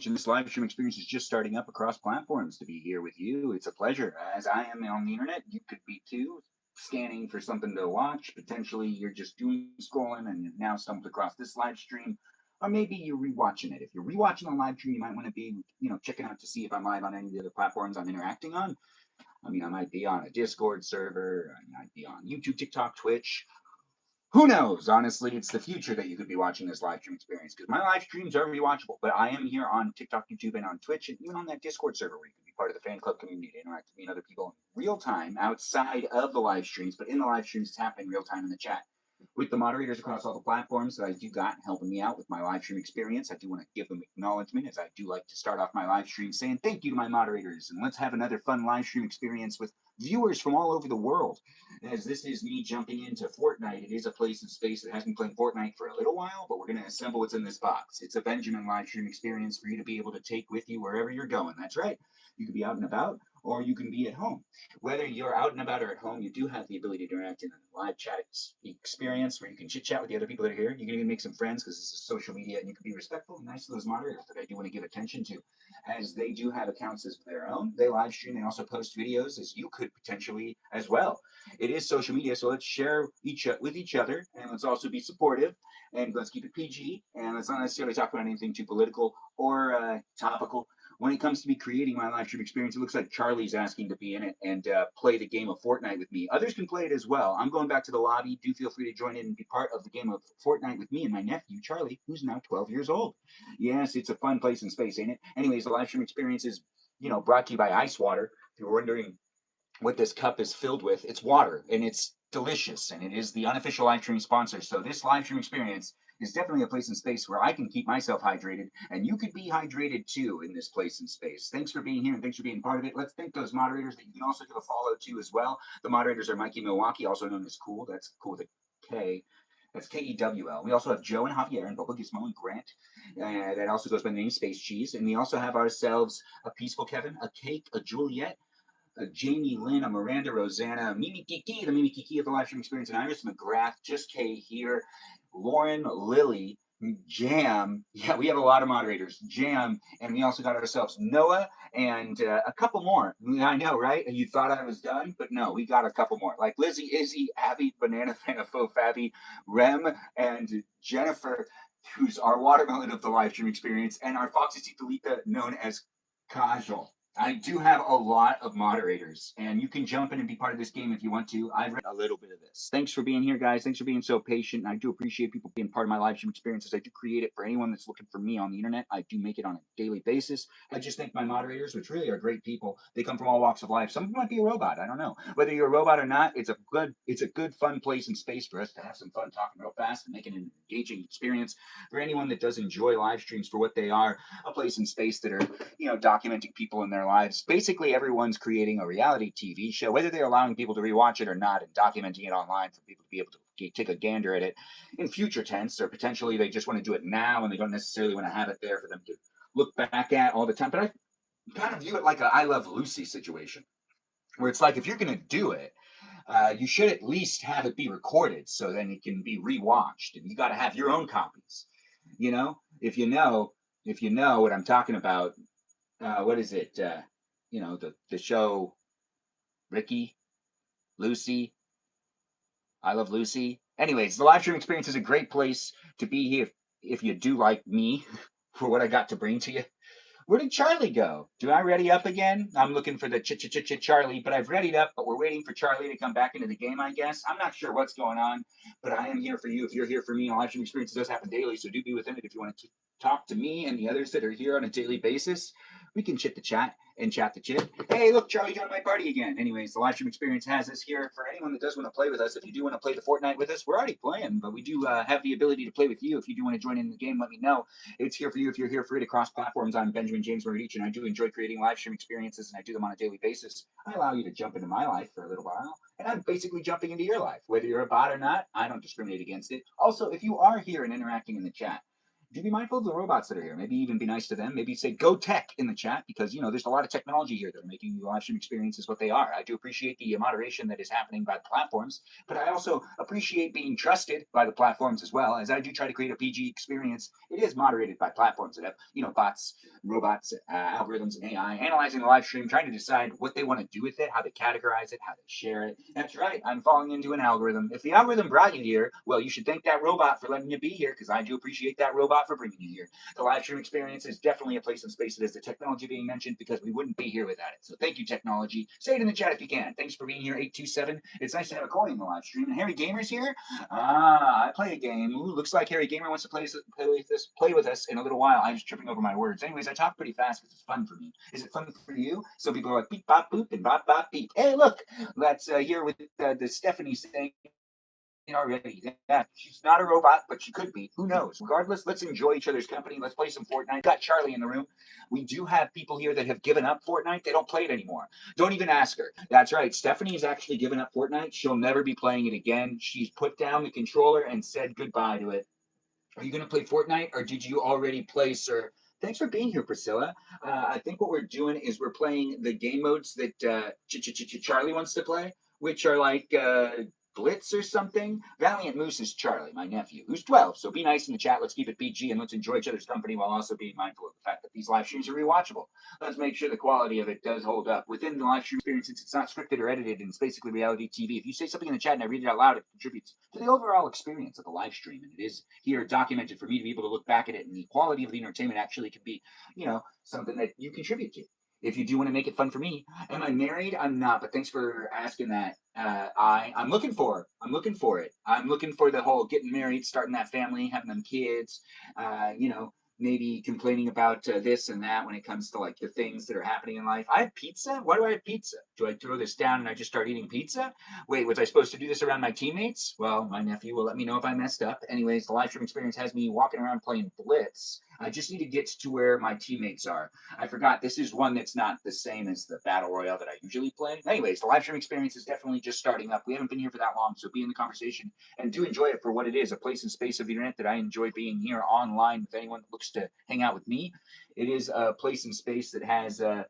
This live stream experience is just starting up across platforms. To be here with you, it's a pleasure. As I am on the internet, you could be too, scanning for something to watch. Potentially, you're just doing scrolling and you've now stumbled across this live stream, or maybe you're rewatching it. If you're rewatching a live stream, you might want to be, checking out to see if I'm live on any of the other platforms I'm interacting on. I mean, I might be on a Discord server, I might be on YouTube, TikTok, Twitch. Who knows? Honestly, it's the future that you could be watching this live stream experience because my live streams are rewatchable. But I am here on TikTok, YouTube, and on Twitch, and even on that Discord server where you can be part of the fan club community, interact with me and other people in real time outside of the live streams. But in the live streams, it's happening real time in the chat. With the moderators across all the platforms that I do got helping me out with my live stream experience, I do want to give them acknowledgement as I do like to start off my live stream saying thank you to my moderators and let's have another fun live stream experience with viewers from all over the world. As this is me jumping into Fortnite, it is a place and space that has been playing Fortnite for a little while, but we're going to assemble what's in this box. It's a Benjamin live stream experience for you to be able to take with you wherever you're going. That's right. You could be out and about, or you can be at home. Whether you're out and about or at home, you do have the ability to interact in a live chat experience where you can chit chat with the other people that are here. You can even make some friends because this is social media, and you can be respectful and nice to those moderators that I do want to give attention to, as they do have accounts of their own. They live stream, they also post videos, as you could potentially as well. It is social media, so let's share with each other, and let's also be supportive, and let's keep it PG, and let's not necessarily talk about anything too political or topical. When it comes to me creating my live stream experience, it looks like Charlie's asking to be in it and play the game of Fortnite with me. Others can play it as well. I'm going back to the lobby. Do feel free to join in and be part of the game of Fortnite with me and my nephew, Charlie, who's now 12 years old. Yes, it's a fun place and space, ain't it? Anyways, the live stream experience is, brought to you by Ice Water. If you're wondering what this cup is filled with, it's water, and it's delicious, and it is the unofficial live stream sponsor. So this live stream experience is definitely a place and space where I can keep myself hydrated, and you could be hydrated too in this place and space. Thanks for being here, and thanks for being part of it. Let's thank those moderators that you can also give a follow to as well. The moderators are Mikey Milwaukee, also known as Cool. That's Cool with a K. That's Kewl. We also have Joe and Javier and Boba Gizmo and Grant. That also goes by the name Space Cheese. And we also have ourselves a Peaceful Kevin, a Cake, a Juliet, Jamie Lynn, a Miranda, Rosanna, Mimi Kiki, the Mimi Kiki of the live stream experience, and Iris McGrath, just Kay here, Lauren, Lily, Jam. Yeah, we have a lot of moderators. Jam, and we also got ourselves Noah and a couple more. I know, right? You thought I was done, but no, we got a couple more. Like Lizzie, Izzy, Abby, Banana Fana, Faux Fabby, Rem, and Jennifer, who's our watermelon of the live stream experience, and our Foxy Titulita, known as Kajal. I do have a lot of moderators, and you can jump in and be part of this game if you want to. I've read a little bit of this. Thanks for being here, guys. Thanks for being so patient. I do appreciate people being part of my live stream experiences. I do create it for anyone that's looking for me on the internet. I do make it on a daily basis. I just thank my moderators, which really are great people. They come from all walks of life. Some of them might be a robot. I don't know. Whether you're a robot or not, it's a good, fun place and space for us to have some fun talking real fast and making an engaging experience for anyone that does enjoy live streams for what they are, a place and space that are documenting people in their lives. Basically, everyone's creating a reality TV show, whether they're allowing people to rewatch it or not, and documenting it online for people to be able to take a gander at it in future tense, or potentially they just want to do it now and they don't necessarily want to have it there for them to look back at all the time. But I kind of view it like a I Love Lucy situation, where it's like if you're going to do it, you should at least have it be recorded so then it can be rewatched, and you got to have your own copies. If you know what I'm talking about. What is it? The show Ricky, Lucy, I Love Lucy. Anyways, the live stream experience is a great place to be here if you do like me for what I got to bring to you. Where did Charlie go? Do I ready up again? I'm looking for the Charlie, but I've readied up, but we're waiting for Charlie to come back into the game, I guess. I'm not sure what's going on, but I am here for you. If you're here for me, live stream experiences does happen daily, so do be within it if you want to talk to me and the others that are here on a daily basis. We can chit the chat and chat the chit. Hey, look, Charlie joined my party again. Anyways, the live stream experience has this here for anyone that does want to play with us. If you do want to play the Fortnite with us, we're already playing, but we do have the ability to play with you. If you do want to join in the game, let me know. It's here for you if you're here for it across platforms. I'm Benjamin James Magrdichian. I do enjoy creating live stream experiences, and I do them on a daily basis. I allow you to jump into my life for a little while, and I'm basically jumping into your life. Whether you're a bot or not, I don't discriminate against it. Also, if you are here and interacting in the chat, do be mindful of the robots that are here. Maybe even be nice to them. Maybe say "Go Tech" in the chat because there's a lot of technology here that are making the live stream experiences what they are. I do appreciate the moderation that is happening by the platforms, but I also appreciate being trusted by the platforms as well. As I do try to create a PG experience, it is moderated by platforms that have bots, robots, algorithms, and AI analyzing the live stream, trying to decide what they want to do with it, how they categorize it, how they share it. That's right, I'm falling into an algorithm. If the algorithm brought you here, well, you should thank that robot for letting you be here, because I do appreciate that robot for bringing you here. The live stream experience is definitely a place and space that is the technology being mentioned, because we wouldn't be here without it. So thank you, technology. Say it in the chat if you can. Thanks for being here, 827. It's nice to have a coin in the live stream. And Harry Gamer's here. I play a game. Ooh, looks like Harry Gamer wants to play with us in a little while. I'm just tripping over my words. Anyways, I talk pretty fast because it's fun for me. Is it fun for you? Some people are like beep bop boop and bop bop beep. Hey, look, let's hear with the Stephanie saying already. Yeah, she's not a robot, but she could be. Who knows? Regardless, let's enjoy each other's company. Let's play some Fortnite. Got Charlie in the room. We do have people here that have given up Fortnite. They don't play it anymore. Don't even ask her. That's right. Stephanie's actually given up Fortnite. She'll never be playing it again. She's put down the controller and said goodbye to it. Are you going to play Fortnite, or did you already play, sir? Thanks for being here, Priscilla. I think what we're doing is we're playing the game modes that Charlie wants to play, which are like Blitz or something. Valiant Moose is Charlie, my nephew, who's 12. So be nice in the chat. Let's keep it PG and let's enjoy each other's company while also being mindful of the fact that these live streams are rewatchable. Let's make sure the quality of it does hold up. Within the live stream experience, since it's not scripted or edited and it's basically reality TV, if you say something in the chat and I read it out loud, it contributes to the overall experience of the live stream. And it is here documented for me to be able to look back at it, and the quality of the entertainment actually can be, something that you contribute to. If you do want to make it fun for me. Am I married? I'm not, but thanks for asking that. I'm looking for it. I'm looking for the whole getting married, starting that family, having them kids, maybe complaining about this and that when it comes to like the things that are happening in life. I have pizza? Why do I have pizza? Do I throw this down and I just start eating pizza? Wait, was I supposed to do this around my teammates? Well, my nephew will let me know if I messed up. Anyways, the live stream experience has me walking around playing Blitz. I just need to get to where my teammates are. I forgot this is one that's not the same as the Battle Royale that I usually play. Anyways, the live stream experience is definitely just starting up. We haven't been here for that long, so be in the conversation and do enjoy it for what it is, a place and space of the internet that I enjoy being here online with anyone that looks to hang out with me. It is a place and space that has, the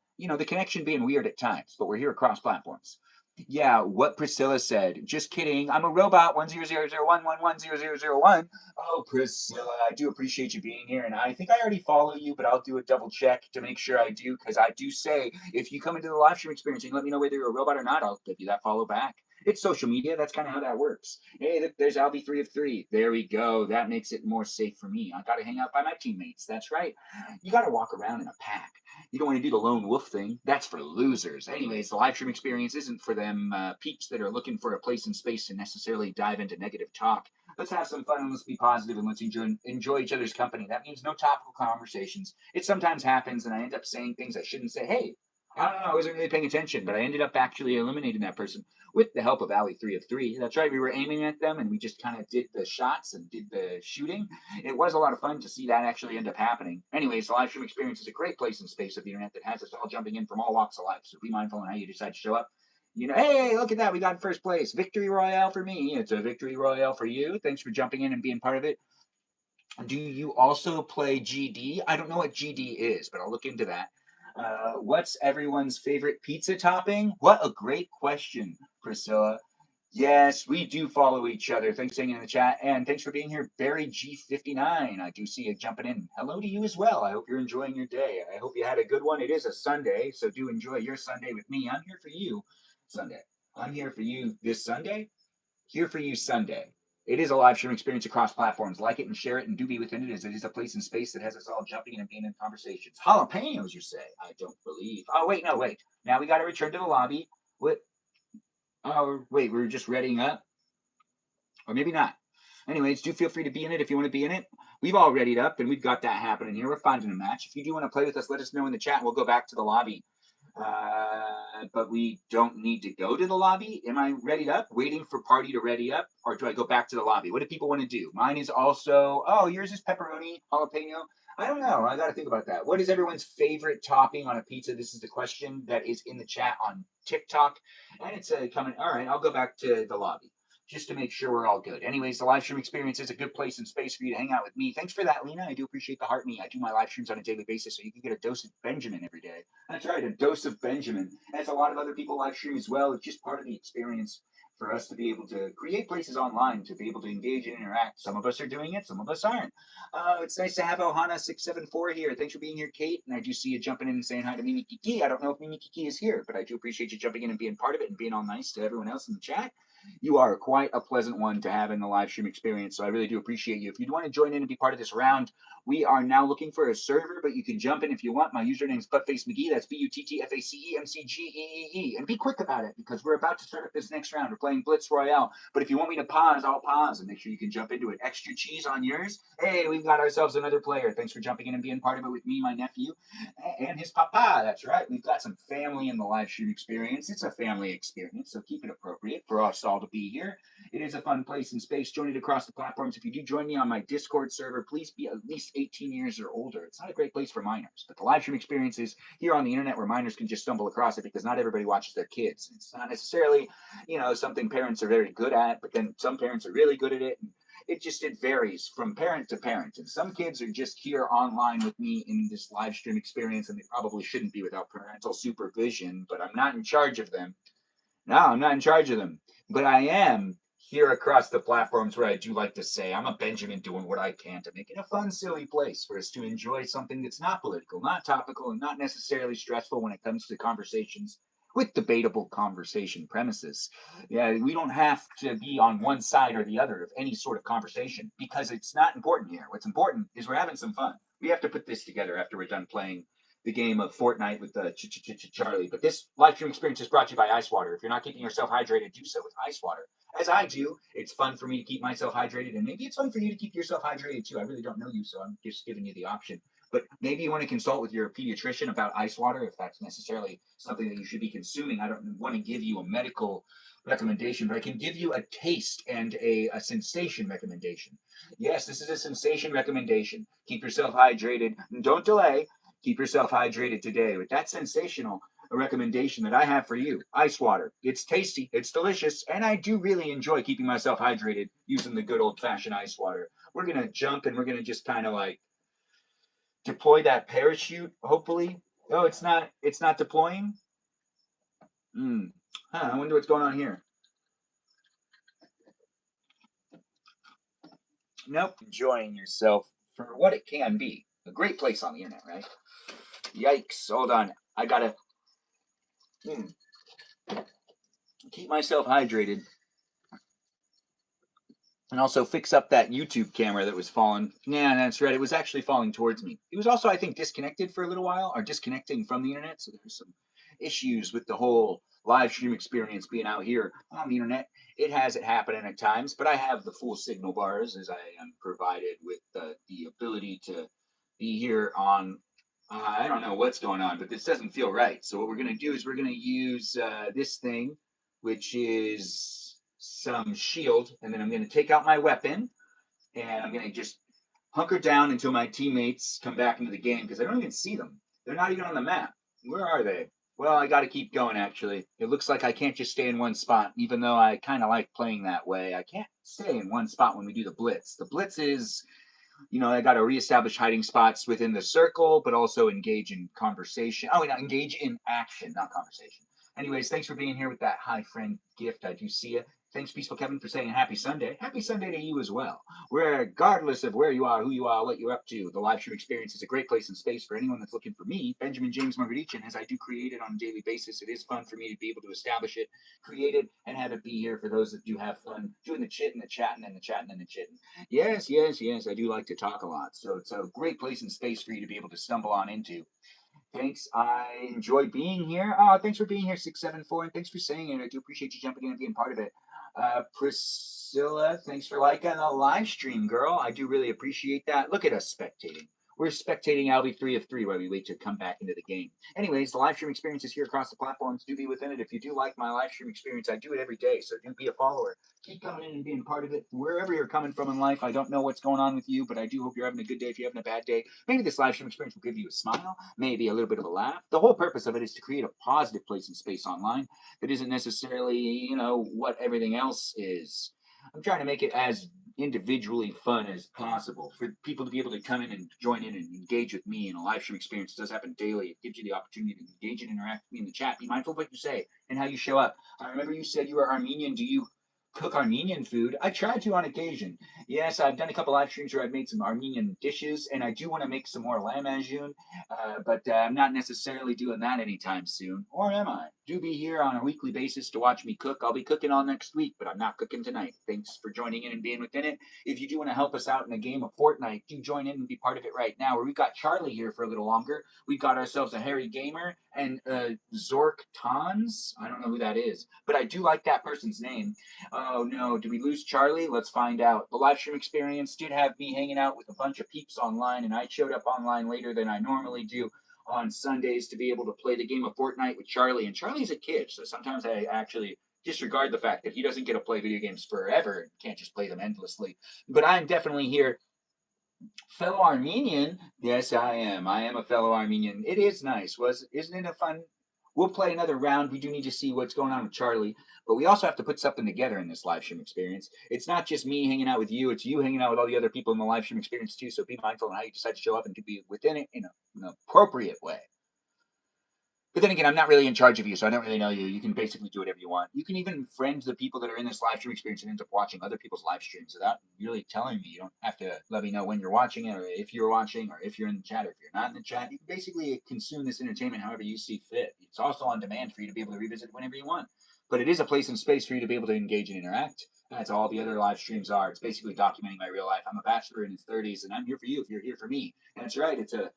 connection being weird at times, but we're here across platforms. Yeah, what Priscilla said. Just kidding. I'm a robot. 10001110001. Oh, Priscilla, I do appreciate you being here, and I think I already follow you, but I'll do a double check to make sure I do, because I do say if you come into the live stream experience and let me know whether you're a robot or not, I'll give you that follow back. It's social media. That's kind of how that works. Hey, there's Albi 3 of 3. There we go. That makes it more safe for me. I got to hang out by my teammates. That's right. You got to walk around in a pack. You don't want to do the lone wolf thing. That's for losers. Anyways, the live stream experience isn't for them peeps that are looking for a place and space to necessarily dive into negative talk. Let's have some fun and let's be positive and let's enjoy each other's company. That means no topical conversations. It sometimes happens and I end up saying things I shouldn't say. Hey, I don't know, I wasn't really paying attention, but I ended up actually eliminating that person with the help of Alley 3 of 3. That's right, we were aiming at them and we just kind of did the shots and did the shooting. It was a lot of fun to see that actually end up happening. Anyways, the live stream experience is a great place and space of the internet that has us all jumping in from all walks of life. So be mindful on how you decide to show up. Hey, look at that, we got first place. Victory Royale for me. It's a victory royale for you. Thanks for jumping in and being part of it. Do you also play GD? I don't know what GD is, but I'll look into that. What's everyone's favorite pizza topping? What a great question, Priscilla. Yes, we do follow each other. Thanks for saying in the chat. And thanks for being here, Barry G59. I do see you jumping in. Hello to you as well. I hope you're enjoying your day. I hope you had a good one. It is a Sunday, so do enjoy your Sunday with me. I'm here for you Sunday. I'm here for you this Sunday. Here for you Sunday. It is a live stream experience across platforms. Like it and share it and do be within it, as it is a place and space that has us all jumping in and being in conversations. Jalapenos, you say? I don't believe. Oh, wait, no, wait. Now we got to return to the lobby. What? Oh, wait, we're just readying up? Or maybe not. Anyways, do feel free to be in it if you want to be in it. We've all readied up, and we've got that happening here. We're finding a match. If you do want to play with us, let us know in the chat. We'll go back to the lobby. But we don't need to go to the lobby. Am I readied up? Waiting for party to ready up? Or do I go back to the lobby? What do people want to do? Mine is also, yours is pepperoni, jalapeno. I don't know. I got to think about that. What is everyone's favorite topping on a pizza? This is the question that is in the chat on TikTok. And it's coming. All right, I'll go back to the lobby. just to make sure we're all good. Anyways, the live stream experience is a good place and space for you to hang out with me. Thanks for that, Lena. I do appreciate the heart me. I do my live streams on a daily basis, so you can get a dose of Benjamin every day. That's right, a dose of Benjamin. As a lot of other people live stream as well, it's just part of the experience for us to be able to create places online to be able to engage and interact. Some of us are doing it, some of us aren't. It's nice to have Ohana674 here. Thanks for being here, Kate. And I do see you jumping in and saying hi to Mimi Kiki. I don't know if Mimi Kiki is here, but I do appreciate you jumping in and being part of it and being all nice to everyone else in the chat. You are quite a pleasant one to have in the live stream experience, so I really do appreciate you. If you want to join in and be part of this round, we are now looking for a server, but you can jump in if you want. My username is ButtfaceMcGee. That's ButtfaceMcGee. And be quick about it, because we're about to start up this next round. We're playing Blitz Royale, but if you want me to pause, I'll pause and make sure you can jump into it. Extra cheese on yours? Hey, we've got ourselves another player. Thanks for jumping in and being part of it with me, my nephew, and his papa. That's right. We've got some family in the live stream experience. It's a family experience, so keep it appropriate for us all to be here. It is a fun place and space. Join it across the platforms. If you do join me on my Discord server, please be at least 18 years or older. It's not a great place for minors, but the live stream experience is here on the internet where minors can just stumble across it, because not everybody watches their kids. It's not necessarily, something parents are very good at, but then some parents are really good at it. And it varies from parent to parent. And some kids are just here online with me in this live stream experience, and they probably shouldn't be without parental supervision, but I'm not in charge of them. No, I'm not in charge of them, but I am here across the platforms where I do like to say I'm a Benjamin doing what I can to make it a fun, silly place for us to enjoy something that's not political, not topical, and not necessarily stressful when it comes to conversations with debatable conversation premises. Yeah, we don't have to be on one side or the other of any sort of conversation, because it's not important here. What's important is we're having some fun. We have to put this together after we're done playing the game of Fortnite with Charlie. But this live stream experience is brought to you by Ice Water. If you're not keeping yourself hydrated, do so with Ice Water. As I do, it's fun for me to keep myself hydrated, and maybe it's fun for you to keep yourself hydrated too. I really don't know you, so I'm just giving you the option. But maybe you want to consult with your pediatrician about ice water, if that's necessarily something that you should be consuming. I don't want to give you a medical recommendation, but I can give you a taste and a sensation recommendation. Yes, this is a sensation recommendation. Keep yourself hydrated. Don't delay. Keep yourself hydrated today with that sensational recommendation that I have for you. Ice water. It's tasty, it's delicious, and I do really enjoy keeping myself hydrated using the good old-fashioned ice water. We're going to jump, and we're going to just kind of like deploy that parachute, hopefully. Oh, it's not deploying? I wonder what's going on here. Nope. Enjoying yourself for what it can be. A great place on the internet, right? Yikes. Hold on. I gotta keep myself hydrated. And also fix up that YouTube camera that was falling. Yeah, that's right. It was actually falling towards me. It was also, I think, disconnected for a little while, or disconnecting from the internet. So there's some issues with the whole live stream experience being out here on the internet. It has it happening at times, but I have the full signal bars, as I am provided with the ability to be here on. I don't know what's going on, but this doesn't feel right. So what we're going to do is we're going to use this thing, which is some shield, and then I'm going to take out my weapon, and I'm going to just hunker down until my teammates come back into the game, because I don't even see them. They're not even on the map. Where are they? Well, I got to keep going, actually. It looks like I can't just stay in one spot, even though I kind of like playing that way. I can't stay in one spot when we do the blitz. The blitz is, I got to reestablish hiding spots within the circle, but also engage in conversation. Oh, engage in action, not conversation. Anyways, thanks for being here with that hi friend gift. I do see you. Thanks, Peaceful Kevin, for saying happy Sunday. Happy Sunday to you as well. Regardless of where you are, who you are, what you're up to, the live stream experience is a great place and space for anyone that's looking for me, Benjamin James Magrdichian, as I do create it on a daily basis. It is fun for me to be able to establish it, create it, and have it be here for those that do have fun doing the chit and the chat and then the chat and then the chit. Yes, I do like to talk a lot, so it's a great place and space for you to be able to stumble on into. Thanks. I enjoy being here. Thanks for being here, 674, and thanks for saying it. I do appreciate you jumping in and being part of it. Priscilla, thanks for liking the live stream, girl. I do really appreciate that. Look at us spectating. We're spectating Albie 3 of 3 while we wait to come back into the game. Anyways, the live stream experience is here across the platforms. Do be within it. If you do like my live stream experience, I do it every day, so do be a follower. Keep coming in and being part of it. Wherever you're coming from in life, I don't know what's going on with you, but I do hope you're having a good day. If you're having a bad day, maybe this live stream experience will give you a smile, maybe a little bit of a laugh. The whole purpose of it is to create a positive place and space online that isn't necessarily, what everything else is. I'm trying to make it as individually fun as possible for people to be able to come in and join in and engage with me in a live stream experience. It does happen daily. It gives you the opportunity to engage and interact with me in the chat. Be mindful of what you say and how you show up. I remember you said you were Armenian. Do you cook Armenian food? I try to on occasion. Yes, I've done a couple live streams where I've made some Armenian dishes, and I do want to make some more lamb ajun, but I'm not necessarily doing that anytime soon. Or am I? Do be here on a weekly basis to watch me cook. I'll be cooking all next week, but I'm not cooking tonight. Thanks for joining in and being within it. If you do want to help us out in a game of Fortnite, do join in and be part of it right now. Where we've got Charlie here for a little longer. We've got ourselves a Harry Gamer and Zork Tons. I don't know who that is, but I do like that person's name. Oh no, did we lose Charlie? Let's find out. The live stream experience did have me hanging out with a bunch of peeps online, and I showed up online later than I normally do on Sundays to be able to play the game of Fortnite with Charlie. And Charlie's a kid, so sometimes I actually disregard the fact that he doesn't get to play video games forever and can't just play them endlessly. But I'm definitely here. Fellow Armenian? Yes, I am. I am a fellow Armenian. It is nice. Isn't it a fun? We'll play another round. We do need to see what's going on with Charlie, but we also have to put something together in this live stream experience. It's not just me hanging out with you; it's you hanging out with all the other people in the live stream experience too. So be mindful of how you decide to show up and to be within it in an appropriate way. But then again, I'm not really in charge of you, so I don't really know you. You can basically do whatever you want. You can even friend the people that are in this live stream experience and end up watching other people's live streams without really telling me. You don't have to let me know when you're watching it, or if you're watching, or if you're in the chat, or if you're not in the chat. You can basically consume this entertainment however you see fit. It's also on demand for you to be able to revisit whenever you want. But it is a place and space for you to be able to engage and interact. That's all the other live streams are. It's basically documenting my real life. I'm a bachelor in his 30s, and I'm here for you if you're here for me. And that's right. It's a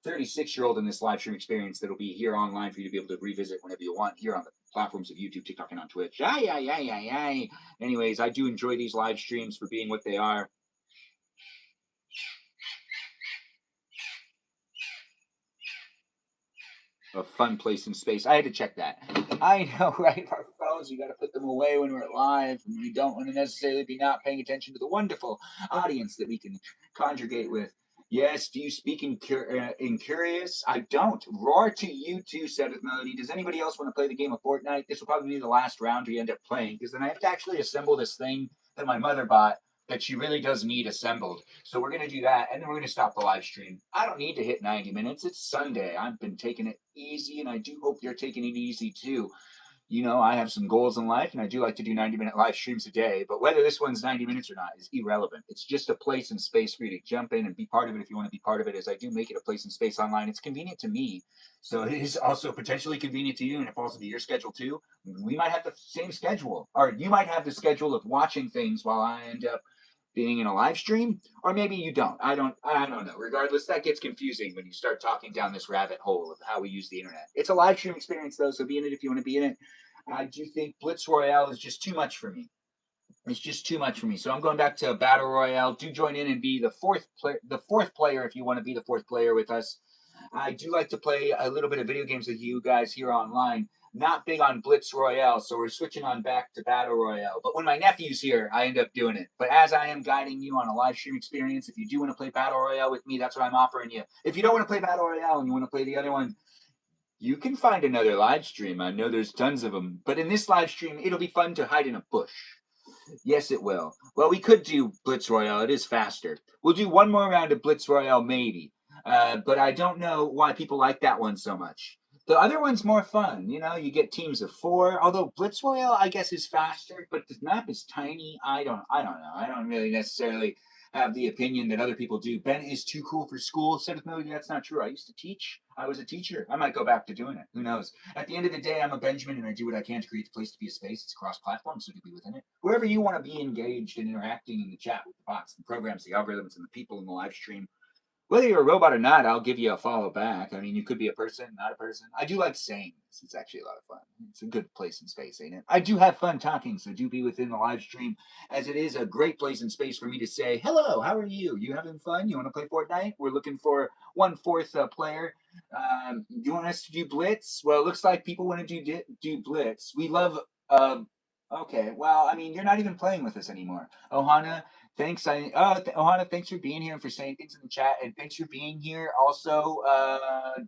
36-year-old in this live stream experience that'll be here online for you to be able to revisit whenever you want here on the platforms of YouTube, TikTok, and on Twitch. Ay, ay, ay, ay, ay. Anyways, I do enjoy these live streams for being what they are. A fun place and space. I had to check that. I know, right? Our phones, you got to put them away when we're live, and we don't want to necessarily be not paying attention to the wonderful audience that we can conjugate with. Yes, do you speak in Curious? I don't. Roar to you too, Seventh Melody. Does anybody else want to play the game of Fortnite? This will probably be the last round we end up playing, because then I have to actually assemble this thing that my mother bought that she really does need assembled. So we're going to do that, and then we're going to stop the live stream. I don't need to hit 90 minutes. It's Sunday. I've been taking it easy, and I do hope you're taking it easy too. You know, I have some goals in life, and I do like to do 90-minute live streams a day. But whether this one's 90 minutes or not is irrelevant. It's just a place and space for you to jump in and be part of it if you want to be part of it, as I do make it a place and space online. It's convenient to me, so it is also potentially convenient to you, and it falls into your schedule too. We might have the same schedule, or you might have the schedule of watching things while I end up being in a live stream, or maybe you don't. I don't know. Regardless, that gets confusing when you start talking down this rabbit hole of how we use the internet. It's a live stream experience though, so be in it if you want to be in it. I do think Blitz Royale is just too much for me. It's just too much for me. So I'm going back to Battle Royale. Do join in and be the fourth player if you want to be the fourth player with us. I do like to play a little bit of video games with you guys here online. Not big on Blitz Royale, so we're switching on back to Battle Royale. But when my nephew's here, I end up doing it. But as I am guiding you on a live stream experience, if you do want to play Battle Royale with me, that's what I'm offering you. If you don't want to play Battle Royale and you want to play the other one, you can find another live stream. I know there's tons of them. But in this live stream, it'll be fun to hide in a bush. Yes, it will. Well, we could do Blitz Royale. It is faster. We'll do one more round of Blitz Royale, maybe. But I don't know why people like that one so much. The other one's more fun. You know, you get teams of 4. Although Blitz Royale, I guess, is faster, but the map is tiny. I don't know. I don't really necessarily have the opinion that other people do. Ben is too cool for school. Said with Millie, that's not true. I used to teach. I was a teacher. I might go back to doing it. Who knows? At the end of the day, I'm a Benjamin, and I do what I can to create the place to be a space. It's cross-platform, so to be within it. Wherever you want to be engaged and interacting in the chat with the bots, the programs, the algorithms, and the people in the live stream, whether you're a robot or not, I'll give you a follow back. I mean, you could be a person, not a person. I do like saying this. It's actually a lot of fun. It's a good place and space, ain't it? I do have fun talking, so do be within the live stream, as it is a great place and space for me to say, hello, how are you? You having fun? You want to play Fortnite? We're looking for 1/4 player. You want us to do Blitz? Well, it looks like people want to do Blitz. We love Okay, well, I mean, you're not even playing with us anymore. Ohana, thanks. Ohana, thanks for being here and for saying things in the chat, and thanks for being here. Also,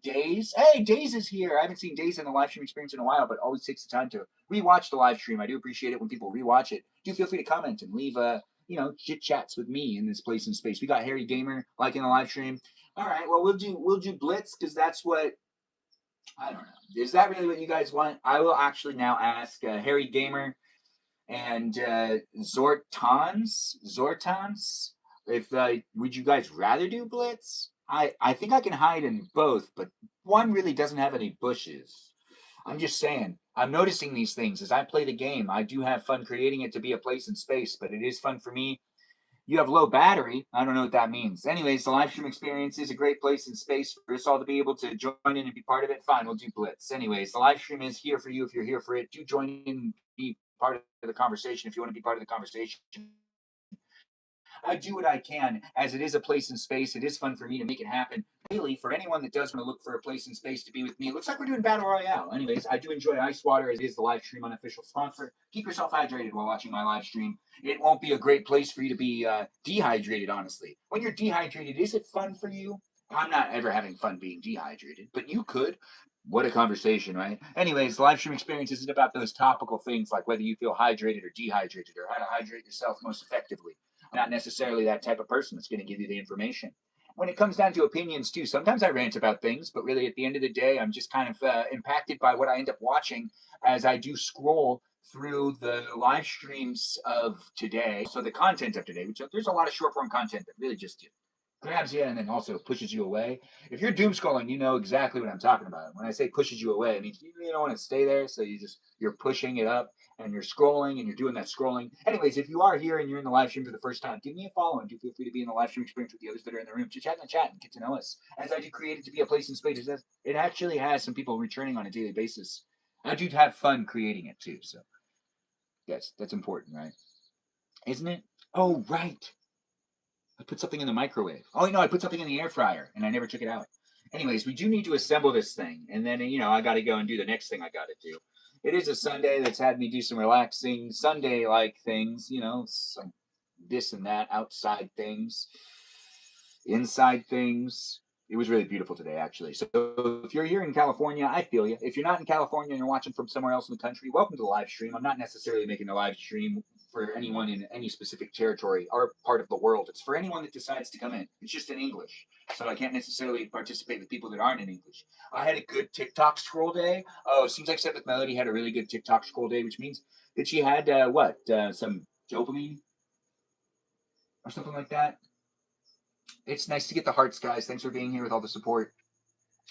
Days. Hey, Days is here. I haven't seen Days in the live stream experience in a while, but always takes the time to rewatch the live stream. I do appreciate it when people rewatch it. Do feel free to comment and leave chit chats with me in this place and space. We got Harry Gamer liking the live stream. All right, well, we'll do Blitz because that's what I don't know. Is that really what you guys want? I will actually now ask Harry Gamer and Zortans. If would you guys rather do Blitz? I think I can hide in both, but one really doesn't have any bushes. I'm just saying. I'm noticing these things as I play the game. I do have fun creating it to be a place in space, but it is fun for me. You have low battery. I don't know what that means. Anyways, the live stream experience is a great place in space for us all to be able to join in and be part of it. Fine, we'll do Blitz. Anyways, the live stream is here for you if you're here for it. Do join in and be part of the conversation if you want to be part of the conversation. I do what I can, as it is a place in space. It is fun for me to make it happen. Really, for anyone that does want to look for a place in space to be with me, it looks like we're doing Battle Royale. Anyways, I do enjoy ice water, as it is the live stream unofficial sponsor. Keep yourself hydrated while watching my live stream. It won't be a great place for you to be dehydrated, honestly. When you're dehydrated, is it fun for you? I'm not ever having fun being dehydrated, but you could. What a conversation, right? Anyways, the live stream experience isn't about those topical things like whether you feel hydrated or dehydrated or how to hydrate yourself most effectively. I'm not necessarily that type of person that's going to give you the information. When it comes down to opinions, too, sometimes I rant about things, but really at the end of the day, I'm just kind of impacted by what I end up watching as I do scroll through the live streams of today. So the content of today, which there's a lot of short form content that really just grabs you and then also pushes you away. If you're doom scrolling, you know exactly what I'm talking about. When I say pushes you away, I mean you don't want to stay there, so you're pushing it up and you're scrolling and you're doing that scrolling. Anyways, if you are here and you're in the live stream for the first time, give me a follow and do feel free to be in the live stream experience with the others that are in the room. To chat in the chat and get to know us. As I do create it to be a place in space, it actually has some people returning on a daily basis. I do have fun creating it too, so yes, that's important, right? Isn't it? Oh, right. I put something in the microwave. Oh, no, I put something in the air fryer and I never took it out. Anyways, we do need to assemble this thing. And then, I got to go and do the next thing I got to do. It is a Sunday that's had me do some relaxing Sunday like things, some this and that, outside things, inside things. It was really beautiful today, actually. So if you're here in California, I feel you. If you're not in California and you're watching from somewhere else in the country, welcome to the live stream. I'm not necessarily making the live stream for anyone in any specific territory or part of the world. It's for anyone that decides to come in. It's just in English. So I can't necessarily participate with people that aren't in English. I had a good TikTok scroll day. Oh, it seems like Seventh Melody had a really good TikTok scroll day, which means that she had some dopamine or something like that. It's nice to get the hearts, guys. Thanks for being here with all the support.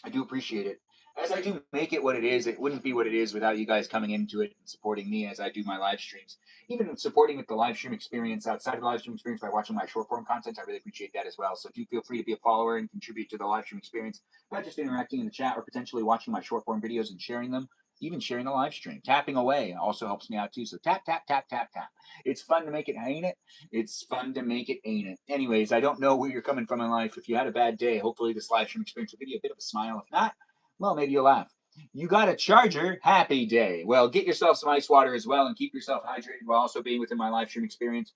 I do appreciate it. As I do make it what it is, it wouldn't be what it is without you guys coming into it and supporting me as I do my live streams. Even supporting with the live stream experience outside of the live stream experience by watching my short form content, I really appreciate that as well. So do feel free to be a follower and contribute to the live stream experience by just interacting in the chat or potentially watching my short form videos and sharing them, even sharing the live stream. Tapping away also helps me out too. So tap, tap, tap, tap, tap. It's fun to make it, ain't it? It's fun to make it, ain't it? Anyways, I don't know where you're coming from in life. If you had a bad day, hopefully this live stream experience will give you a bit of a smile. If not, well, maybe you'll laugh. You got a charger? Happy day. Well, get yourself some ice water as well and keep yourself hydrated while also being within my live stream experience.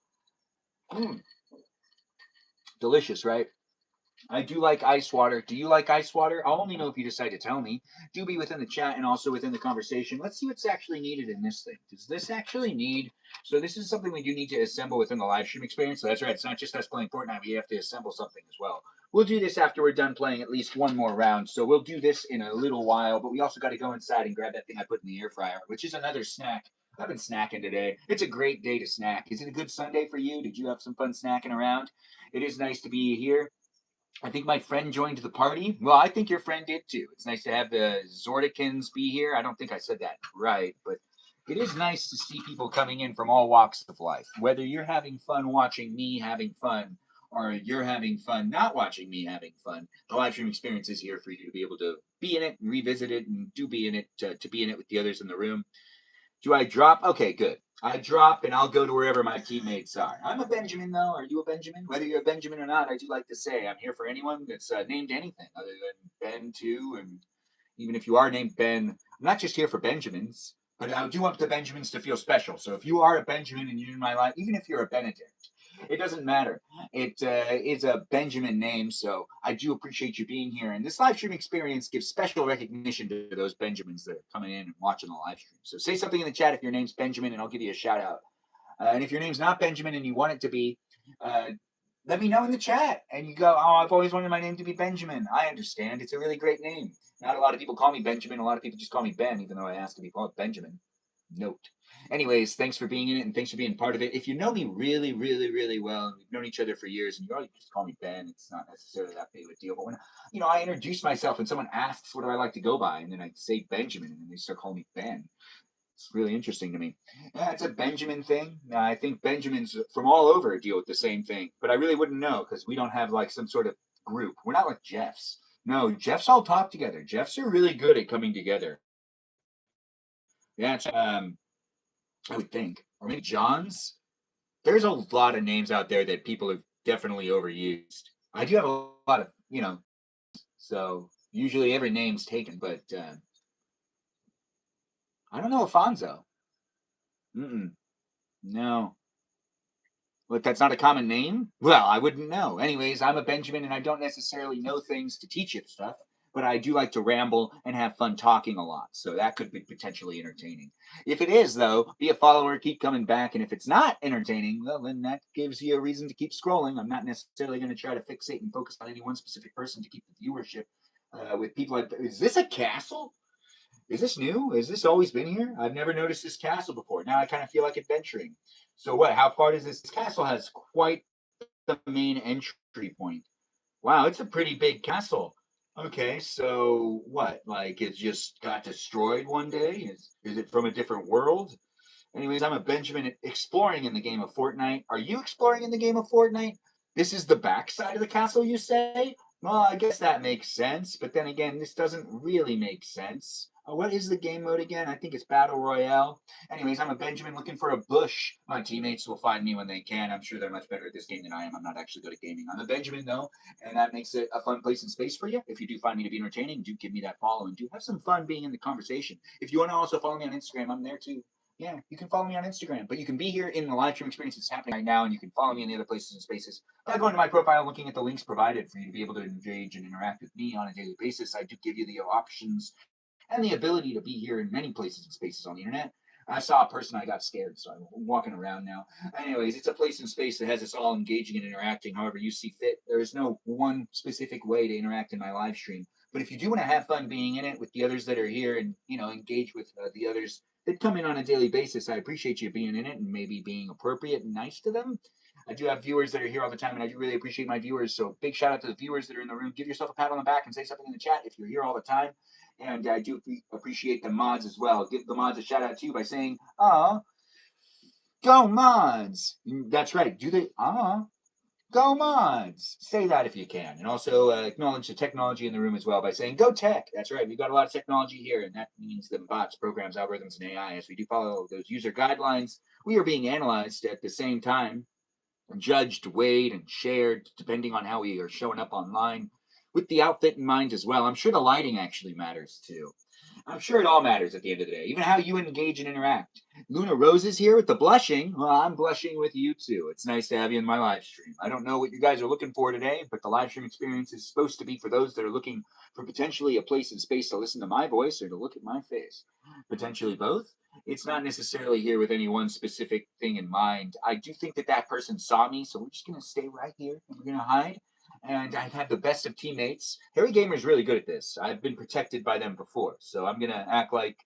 Delicious, right? I do like ice water. Do you like ice water? I'll only know if you decide to tell me. Do be within the chat and also within the conversation. Let's see what's actually needed in this thing. Does this actually need... So this is something we do need to assemble within the live stream experience. So that's right. It's not just us playing Fortnite. We have to assemble something as well. We'll do this after we're done playing at least one more round. So we'll do this in a little while. But we also got to go inside and grab that thing I put in the air fryer, which is another snack. I've been snacking today. It's a great day to snack. Is it a good Sunday for you? Did you have some fun snacking around? It is nice to be here. I think my friend joined the party. Well, I think your friend did too. It's nice to have the Zordicans be here. I don't think I said that right, but it is nice to see people coming in from all walks of life. Whether you're having fun watching me having fun or you're having fun not watching me having fun, the live stream experience is here for you to be able to be in it and revisit it and do be in it to be in it with the others in the room. Do I drop? Okay, good. I drop and I'll go to wherever my teammates are. I'm a Benjamin, though. Are you a Benjamin? Whether you're a Benjamin or not, I do like to say I'm here for anyone that's named anything other than Ben, too. And even if you are named Ben, I'm not just here for Benjamins. But I do want the Benjamins to feel special. So if you are a Benjamin and you're in my life, even if you're a Benedict, it doesn't matter. It is a Benjamin name, so I do appreciate you being here. And this live stream experience gives special recognition to those Benjamins that are coming in and watching the live stream. So say something in the chat if your name's Benjamin, and I'll give you a shout out. And if your name's not Benjamin and you want it to be, uh, let me know in the chat. And you go, oh, I've always wanted my name to be Benjamin. I understand. It's a really great name. Not a lot of people call me Benjamin. A lot of people just call me Ben, even though I asked to be called Benjamin. Note. Anyways, thanks for being in it and thanks for being part of it. If you know me really, really, really well, and we've known each other for years, and you already just call me Ben, it's not necessarily that big of a deal. But when I introduce myself and someone asks what do I like to go by, and then I say Benjamin, and then they start calling me Ben. It's really interesting to me. Yeah, it's a Benjamin thing. I think Benjamins from all over deal with the same thing, but I really wouldn't know because we don't have like some sort of group. We're not like Jeffs. No, Jeffs all talk together. Jeffs are really good at coming together. Yeah, I would think. Or maybe Johns. There's a lot of names out there that people have definitely overused. I do have a lot of, so usually every name's taken, but I don't know Alfonso. No. But that's not a common name? Well, I wouldn't know. Anyways, I'm a Benjamin and I don't necessarily know things to teach you stuff, but I do like to ramble and have fun talking a lot. So that could be potentially entertaining. If it is, though, be a follower, keep coming back. And if it's not entertaining, well, then that gives you a reason to keep scrolling. I'm not necessarily going to try to fixate and focus on any one specific person to keep the viewership with people like, is this a castle? Is this new? Has this always been here? I've never noticed this castle before. Now I kind of feel like adventuring. So what? How far does this castle has quite the main entry point? Wow, it's a pretty big castle. Okay, so what? Like it just got destroyed one day? Is it from a different world? Anyways, I'm a Benjamin exploring in the game of Fortnite. Are you exploring in the game of Fortnite? This is the backside of the castle, you say? Well, I guess that makes sense, but then again, this doesn't really make sense. What is the game mode again? I think it's Battle Royale. Anyways, I'm a Benjamin looking for a bush. My teammates will find me when they can. I'm sure they're much better at this game than I am. I'm not actually good at gaming. I'm a Benjamin, though, and that makes it a fun place and space for you. If you do find me to be entertaining, do give me that follow and do have some fun being in the conversation. If you want to also follow me on Instagram, I'm there too. Yeah, you can follow me on Instagram, but you can be here in the live stream experience that's happening right now, and you can follow me in the other places and spaces by going to my profile, looking at the links provided for you to be able to engage and interact with me on a daily basis. I do give you the options and the ability to be here in many places and spaces on the internet. I saw a person, I got scared, so I'm walking around now. Anyways, it's a place and space that has us all engaging and interacting however you see fit. There is no one specific way to interact in my live stream. But if you do want to have fun being in it with the others that are here and, engage with the others that come in on a daily basis, I appreciate you being in it and maybe being appropriate and nice to them. I do have viewers that are here all the time, and I do really appreciate my viewers. So big shout out to the viewers that are in the room. Give yourself a pat on the back and say something in the chat if you're here all the time. And I do appreciate the mods as well. Give the mods a shout out too by saying, "Ah, go mods!" That's right. Do they? Go mods. Say that if you can, and also acknowledge the technology in the room as well by saying, "Go tech." That's right. We've got a lot of technology here, and that means the bots, programs, algorithms, and AI. As we do follow those user guidelines, we are being analyzed at the same time, judged, weighed, and shared depending on how we are showing up online with the outfit in mind as well. I'm sure the lighting actually matters too. I'm sure it all matters at the end of the day, even how you engage and interact. Luna Rose is here with the blushing. Well, I'm blushing with you too. It's nice to have you in my live stream. I don't know what you guys are looking for today, but the live stream experience is supposed to be for those that are looking for potentially a place and space to listen to my voice or to look at my face. Potentially both. It's not necessarily here with any one specific thing in mind. I do think that that person saw me, so we're just going to stay right here and we're going to hide. And I have the best of teammates. Harry Gamer is really good at this. I've been protected by them before, so I'm going to act like,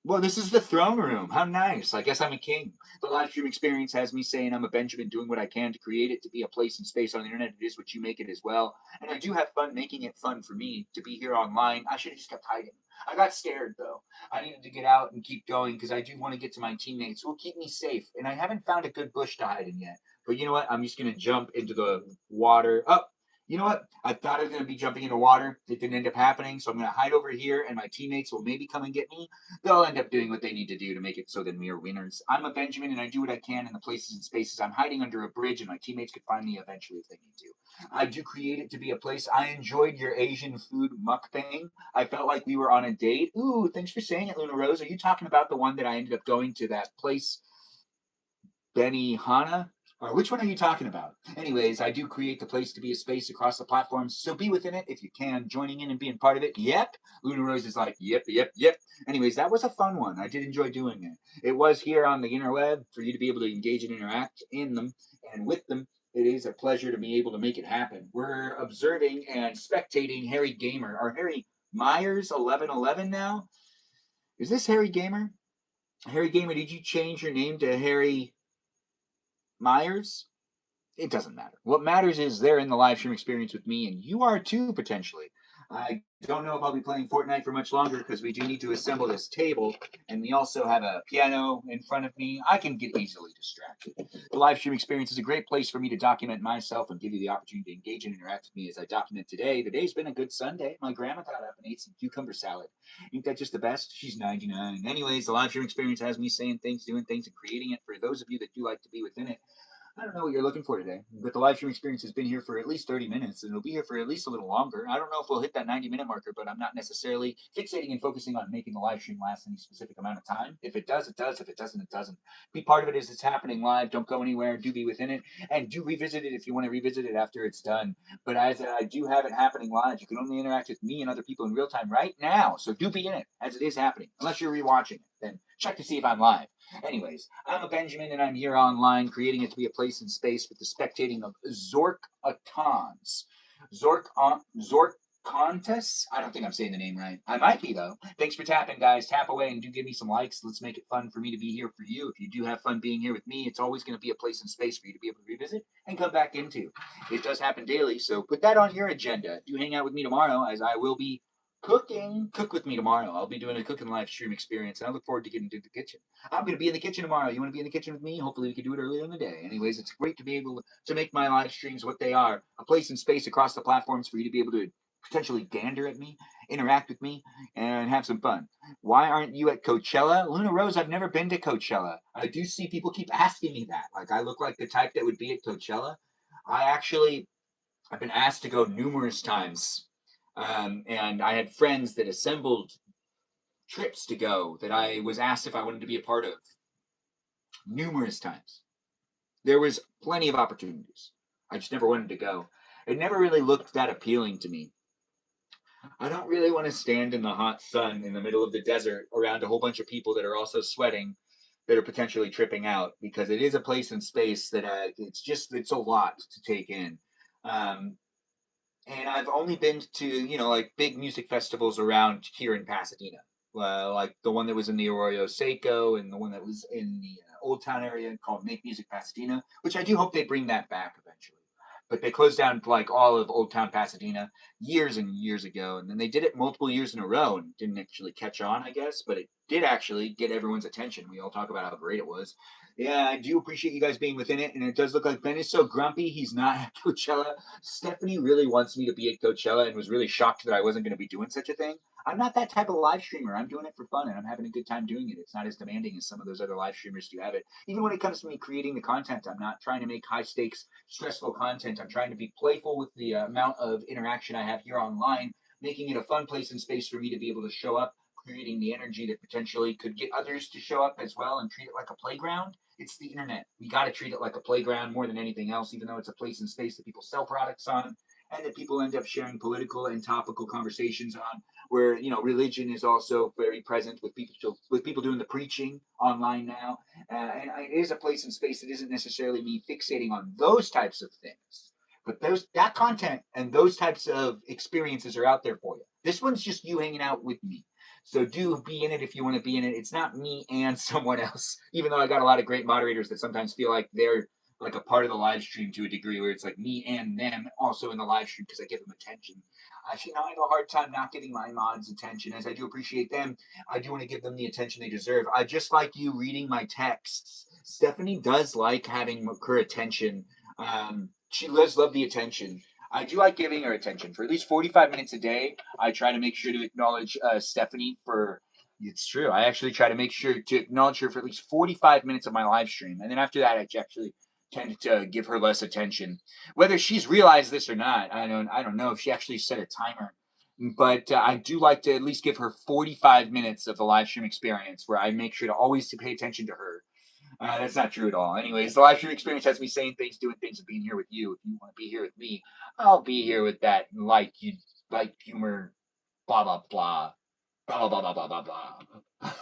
well, this is the throne room. How nice. I guess I'm a king. The live stream experience has me saying I'm a Benjamin, doing what I can to create it to be a place and space on the internet. It is what you make it as well. And I do have fun making it fun for me to be here online. I should have just kept hiding. I got scared, though. I needed to get out and keep going because I do want to get to my teammates who will keep me safe. And I haven't found a good bush to hide in yet. But you know what? I'm just going to jump into the water. Oh, You know what? I thought I was going to be jumping into water. It didn't end up happening. So I'm going to hide over here, and my teammates will maybe come and get me. They'll end up doing what they need to do to make it so that we are winners. I'm a Benjamin, and I do what I can in the places and spaces. I'm hiding under a bridge, and my teammates could find me eventually if they need to. I do create it to be a place. I enjoyed your Asian food mukbang. I felt like we were on a date. Ooh, thanks for saying it, Luna Rose. Are you talking about the one that I ended up going to that place, Benihana? Or which one are you talking about? Anyways, I do create the place to be a space across the platforms, so be within it if you can, joining in and being part of it. Yep. Luna Rose is like, yep, yep, yep. Anyways, that was a fun one. I did enjoy doing it. It was here on the interweb for you to be able to engage and interact in them and with them. It is a pleasure to be able to make it happen. We're observing and spectating Harry Gamer, or Harry Myers 1111 now. Is this Harry Gamer? Harry Gamer, did you change your name to Harry Myers? It doesn't matter. What matters is they're in the live stream experience with me, and you are too, potentially. I don't know if I'll be playing Fortnite for much longer because we do need to assemble this table, and we also have a piano in front of me. I can get easily distracted. The live stream experience is a great place for me to document myself and give you the opportunity to engage and interact with me as I document today. The day's been a good Sunday. My grandma got up and ate some cucumber salad. Ain't that just the best? She's 99. Anyways, the live stream experience has me saying things, doing things, and creating it. For those of you that do like to be within it, I don't know what you're looking for today, but the live stream experience has been here for at least 30 minutes, and it'll be here for at least a little longer. I don't know if we'll hit that 90-minute marker, but I'm not necessarily fixating and focusing on making the live stream last any specific amount of time. If it does, it does. If it doesn't, it doesn't. Be part of it as it's happening live. Don't go anywhere. Do be within it, and do revisit it if you want to revisit it after it's done. But as I do have it happening live, you can only interact with me and other people in real time right now. So do be in it as it is happening. Unless you're rewatching it, then check to see if I'm live. Anyways, I'm a Benjamin, and I'm here online, creating it to be a place in space with the spectating of Zorkatons. Zorkontas? I don't think I'm saying the name right. I might be, though. Thanks for tapping, guys. Tap away and do give me some likes. Let's make it fun for me to be here for you. If you do have fun being here with me, it's always going to be a place in space for you to be able to revisit and come back into. It does happen daily, so put that on your agenda. Do hang out with me tomorrow, as I will be cooking. Cook with me tomorrow. I'll be doing a cooking live stream experience, and I look forward to getting into the kitchen. I'm going to be in the kitchen tomorrow. You want to be in the kitchen with me? Hopefully we can do it earlier in the day. Anyways, it's great to be able to make my live streams what they are, a place in space across the platforms for you to be able to potentially gander at me, interact with me, and have some fun. Why aren't you at Coachella? Luna Rose, I've never been to Coachella. I do see people keep asking me that. Like, I look like the type that would be at Coachella. I've been asked to go numerous times. And I had friends that assembled trips to go that I was asked if I wanted to be a part of numerous times. There was plenty of opportunities. I just never wanted to go. It never really looked that appealing to me. I don't really want to stand in the hot sun in the middle of the desert around a whole bunch of people that are also sweating, that are potentially tripping out, because it is a place in space that it's a lot to take in. Um, and I've only been to, like big music festivals around here in Pasadena, like the one that was in the Arroyo Seco and the one that was in the Old Town area called Make Music Pasadena, which I do hope they bring that back eventually. But they closed down like all of Old Town Pasadena years and years ago, and then they did it multiple years in a row and didn't actually catch on, I guess. But it did actually get everyone's attention. We all talk about how great it was. Yeah, I do appreciate you guys being within it, and it does look like Ben is so grumpy he's not at Coachella. Stephanie really wants me to be at Coachella and was really shocked that I wasn't going to be doing such a thing. I'm not that type of live streamer. I'm doing it for fun, and I'm having a good time doing it. It's not as demanding as some of those other live streamers do have it. Even when it comes to me creating the content, I'm not trying to make high stakes, stressful content. I'm trying to be playful with the amount of interaction I have here online, making it a fun place and space for me to be able to show up, creating the energy that potentially could get others to show up as well and treat it like a playground. It's the internet. We got to treat it like a playground more than anything else, even though it's a place and space that people sell products on and that people end up sharing political and topical conversations on, where religion is also very present with people doing the preaching online now, and it is a place and space that isn't necessarily me fixating on those types of things, but that content and those types of experiences are out there for you. This one's just you hanging out with me. So do be in it if you want to be in it. It's not me and someone else, even though I got a lot of great moderators that sometimes feel like they're like a part of the live stream to a degree, where it's like me and them also in the live stream because I give them attention. Actually, now I have a hard time not giving my mods attention, as I do appreciate them. I do want to give them the attention they deserve. I just like you reading my texts. Stephanie does like having her attention. She does love the attention. I do like giving her attention for at least 45 minutes a day. I try to make sure to acknowledge Stephanie for. It's true. I actually try to make sure to acknowledge her for at least 45 minutes of my live stream, and then after that, I actually tend to give her less attention. Whether she's realized this or not, I don't know if she actually set a timer. But I do like to at least give her 45 minutes of the live stream experience where I make sure to always to pay attention to her. That's not true at all. Anyways, the live stream experience has me saying things, doing things, and being here with you. If you want to be here with me, I'll be here with that light humor, blah blah blah, blah blah blah blah blah blah.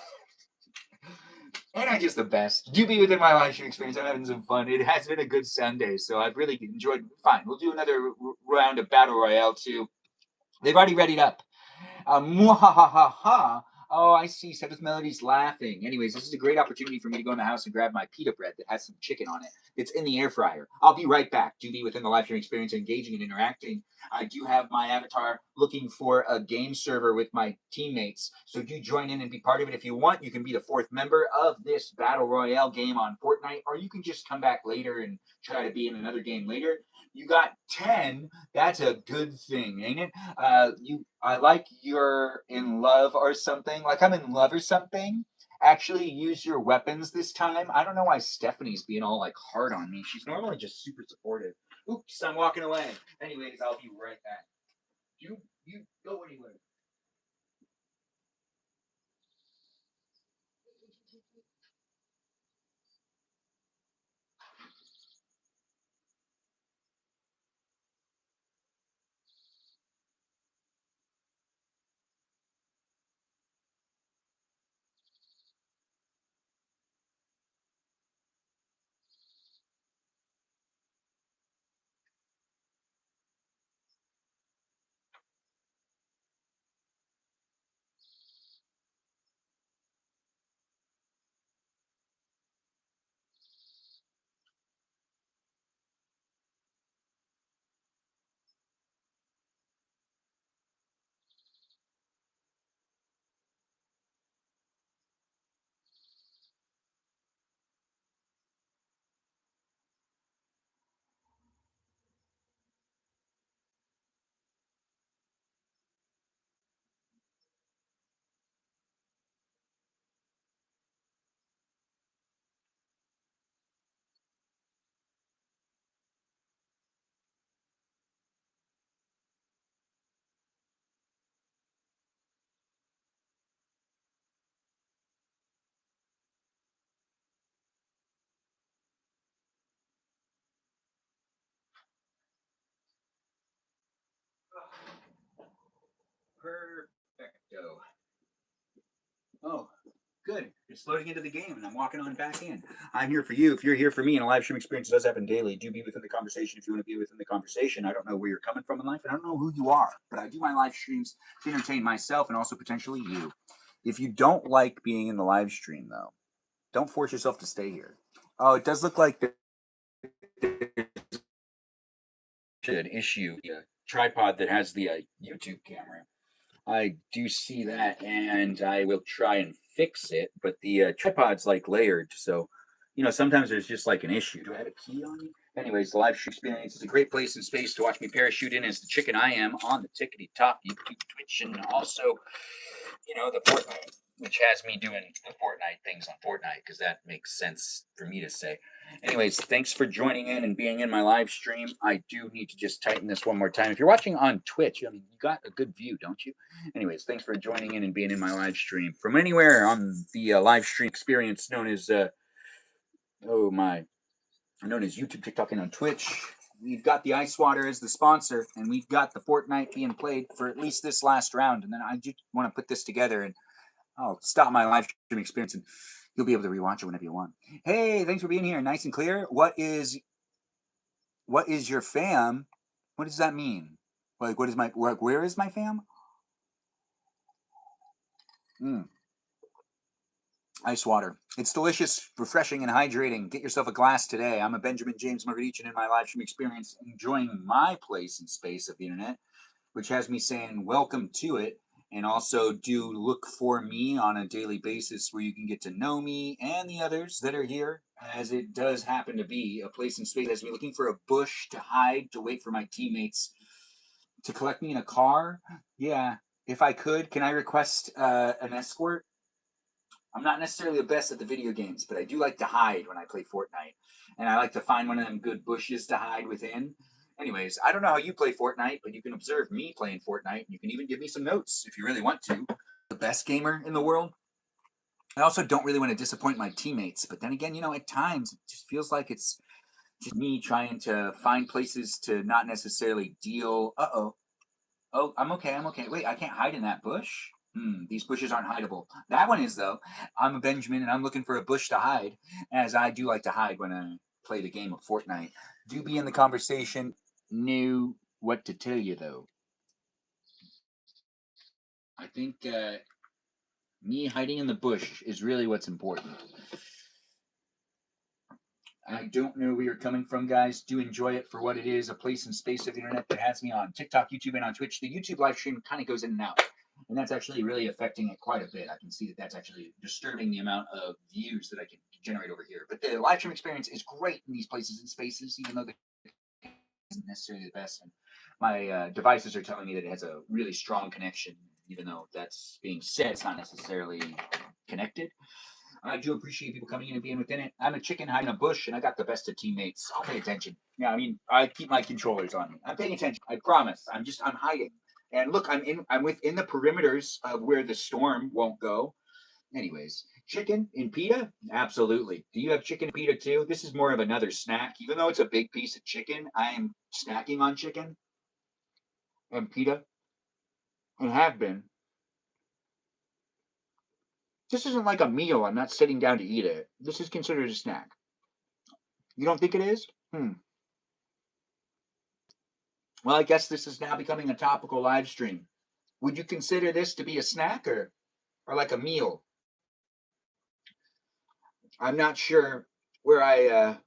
And I'm just the best. Do be within my live stream experience. I'm having some fun. It has been a good Sunday, so I've really enjoyed. Fine, we'll do another round of battle royale too. They've already readied up. Mwahahaha. Oh, I see. Seventh Melody's laughing. Anyways, this is a great opportunity for me to go in the house and grab my pita bread that has some chicken on it. It's in the air fryer. I'll be right back. Do be within the live stream experience, engaging and interacting. I do have my avatar looking for a game server with my teammates. So do join in and be part of it if you want. You can be the fourth member of this Battle Royale game on Fortnite, or you can just come back later and try to be in another game later. You got 10. That's a good thing, ain't it? I like you're in love or something. Like I'm in love or something. Actually, use your weapons this time. I don't know why Stephanie's being all like hard on me. She's normally just super supportive. Oops, I'm walking away. Anyways, I'll be right back. You go anywhere. Perfecto. Oh, good. It's loading into the game, and I'm walking on back in. I'm here for you. If you're here for me, and a live stream experience does happen daily, do be within the conversation if you want to be within the conversation. I don't know where you're coming from in life, and I don't know who you are, but I do my live streams to entertain myself and also potentially you. If you don't like being in the live stream, though, don't force yourself to stay here. Oh, it does look like there's an issue. The tripod that has the YouTube camera. I do see that, and I will try and fix it. But the tripod's like layered, so sometimes there's just like an issue. Do I have a key on me? Anyways, the live stream experience is a great place and space to watch me parachute in as the chicken I am on the tickety top YouTube, Twitch, and also the Fortnite, which has me doing the Fortnite things on Fortnite because that makes sense for me to say. Anyways, thanks for joining in and being in my live stream. I do need to just tighten this one more time. If you're watching on Twitch, I mean, you got a good view, don't you? Anyways, thanks for joining in and being in my live stream from anywhere on the live stream experience known as oh my, known as YouTube, TikTok, and on Twitch. We've got the Ice Water as the sponsor, and we've got the Fortnite being played for at least this last round. And then I just want to put this together and stop my live stream experience, and you'll be able to rewatch it whenever you want. Hey, thanks for being here, nice and clear. What is your fam? What does that mean? Like, what is my where is my fam? Mm, ice water. It's delicious, refreshing, and hydrating. Get yourself a glass today. I'm a Benjamin James Magrdichian in my live stream experience, enjoying my place in space of the internet, which has me saying welcome to it. And also do look for me on a daily basis where you can get to know me and the others that are here, as it does happen to be a place in space that has me looking for a bush to hide, to wait for my teammates To collect me in a car? Yeah. If I could, can I request an escort? I'm not necessarily the best at the video games, but I do like to hide when I play Fortnite. And I like to find one of them good bushes to hide within. Anyways, I don't know how you play Fortnite, but you can observe me playing Fortnite. You can even give me some notes if you really want to. The best gamer in the world. I also don't really want to disappoint my teammates, but then again, at times it just feels like it's just me trying to find places to not necessarily deal. Uh oh. Oh, I'm okay. I'm okay. Wait, I can't hide in that bush. These bushes aren't hideable. That one is though. I'm a Benjamin, and I'm looking for a bush to hide, as I do like to hide when I play the game of Fortnite. Do be in the conversation. Knew what to tell you though. I think me hiding in the bush is really what's important. I don't know where you're coming from, guys. Do enjoy it for what it is, a place and space of the internet that has me on TikTok, YouTube, and on Twitch. The YouTube live stream kind of goes in and out, and that's actually really affecting it quite a bit. I can see that that's actually disturbing the amount of views that I can generate over here. But the live stream experience is great in these places and spaces, even though the isn't necessarily the best. And my devices are telling me that it has a really strong connection, even though that's being said, it's not necessarily connected. I do appreciate people coming in and being within it. I'm a chicken hiding in a bush, and I got the best of teammates. I'll pay attention. Yeah, I mean, I keep my controllers on me. I'm paying attention. I promise. I'm hiding. And look, I'm within the perimeters of where the storm won't go. Anyways, chicken in pita? Absolutely. Do you have chicken in pita too? This is more of another snack. Even though it's a big piece of chicken, I am snacking on chicken and pita and have been. This isn't like a meal. I'm not sitting down to eat it. This is considered a snack. You don't think it is? Well, I guess this is now becoming a topical live stream. Would you consider this to be a snack or like a meal? I'm not sure where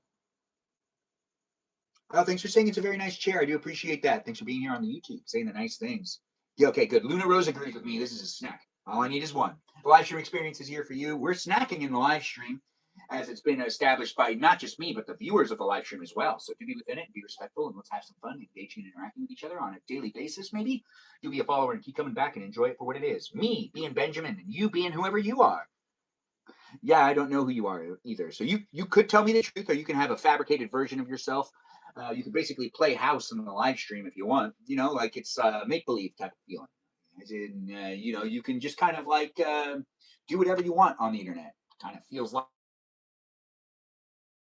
oh, thanks for saying it's a very nice chair. I do appreciate that. Thanks for being here on the YouTube, saying the nice things. Yeah, okay, good. Luna Rose agrees with me. This is a snack. All I need is one. The live stream experience is here for you. We're snacking in the live stream, as it's been established by not just me, but the viewers of the live stream as well. So do be within it, be respectful, and let's have some fun, engaging and interacting with each other on a daily basis, maybe. Do be a follower and keep coming back and enjoy it for what it is. Me being Benjamin, and you being whoever you are. Yeah, I don't know who you are either. So you could tell me the truth, or you can have a fabricated version of yourself. You could basically play house in the live stream if you want. Like it's make believe type of feeling. As in, you can just kind of like do whatever you want on the internet. Kind of feels like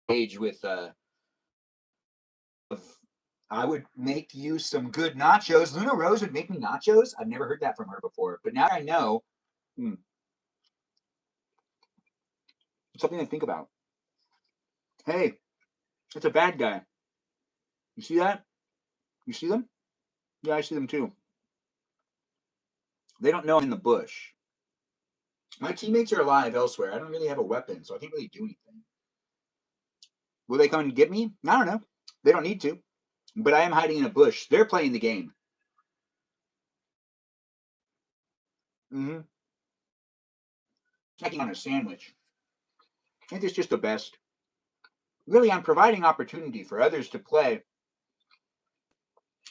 age with I would make you some good nachos. Luna Rose would make me nachos. I've never heard that from her before, but now I know. Something to think about. Hey, it's a bad guy. You see that? You see them? Yeah, I see them too. They don't know I'm in the bush. My teammates are alive elsewhere. I don't really have a weapon, so I can't really do anything. Will they come and get me? I don't know. They don't need to. But I am hiding in a bush. They're playing the game. Snacking on a sandwich. I think it's just the best. Really, I'm providing opportunity for others to play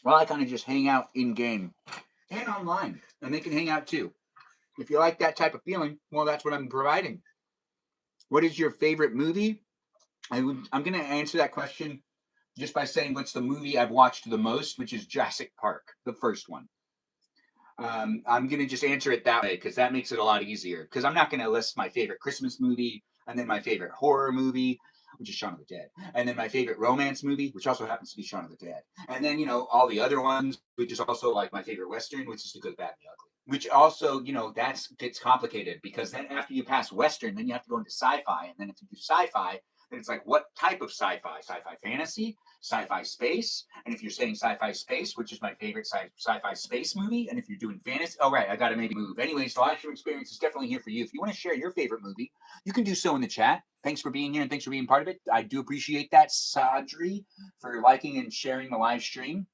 while I kind of just hang out in game and online. And they can hang out too. If you like that type of feeling, well, that's what I'm providing. What is your favorite movie? I'm going to answer that question just by saying what's the movie I've watched the most, which is Jurassic Park, the first one. I'm going to just answer it that way because that makes it a lot easier. Because I'm not going to list my favorite Christmas movie and then my favorite horror movie, which is Shaun of the Dead, and then my favorite romance movie, which also happens to be Shaun of the Dead, and then all the other ones, which is also like my favorite Western, which is The Good, Bad, and the Ugly. Which also, that gets complicated because then after you pass Western, then you have to go into sci-fi, and then if you do sci-fi, then it's like what type of sci-fi? Sci-fi fantasy, sci-fi space, and if you're saying sci-fi space, which is my favorite sci-fi space movie, and if you're doing fantasy, oh right, I got to maybe move. Anyways, the live stream experience is definitely here for you. If you want to share your favorite movie, you can do so in the chat. Thanks for being here and thanks for being part of it. I do appreciate that, Sadri, for liking and sharing the live stream.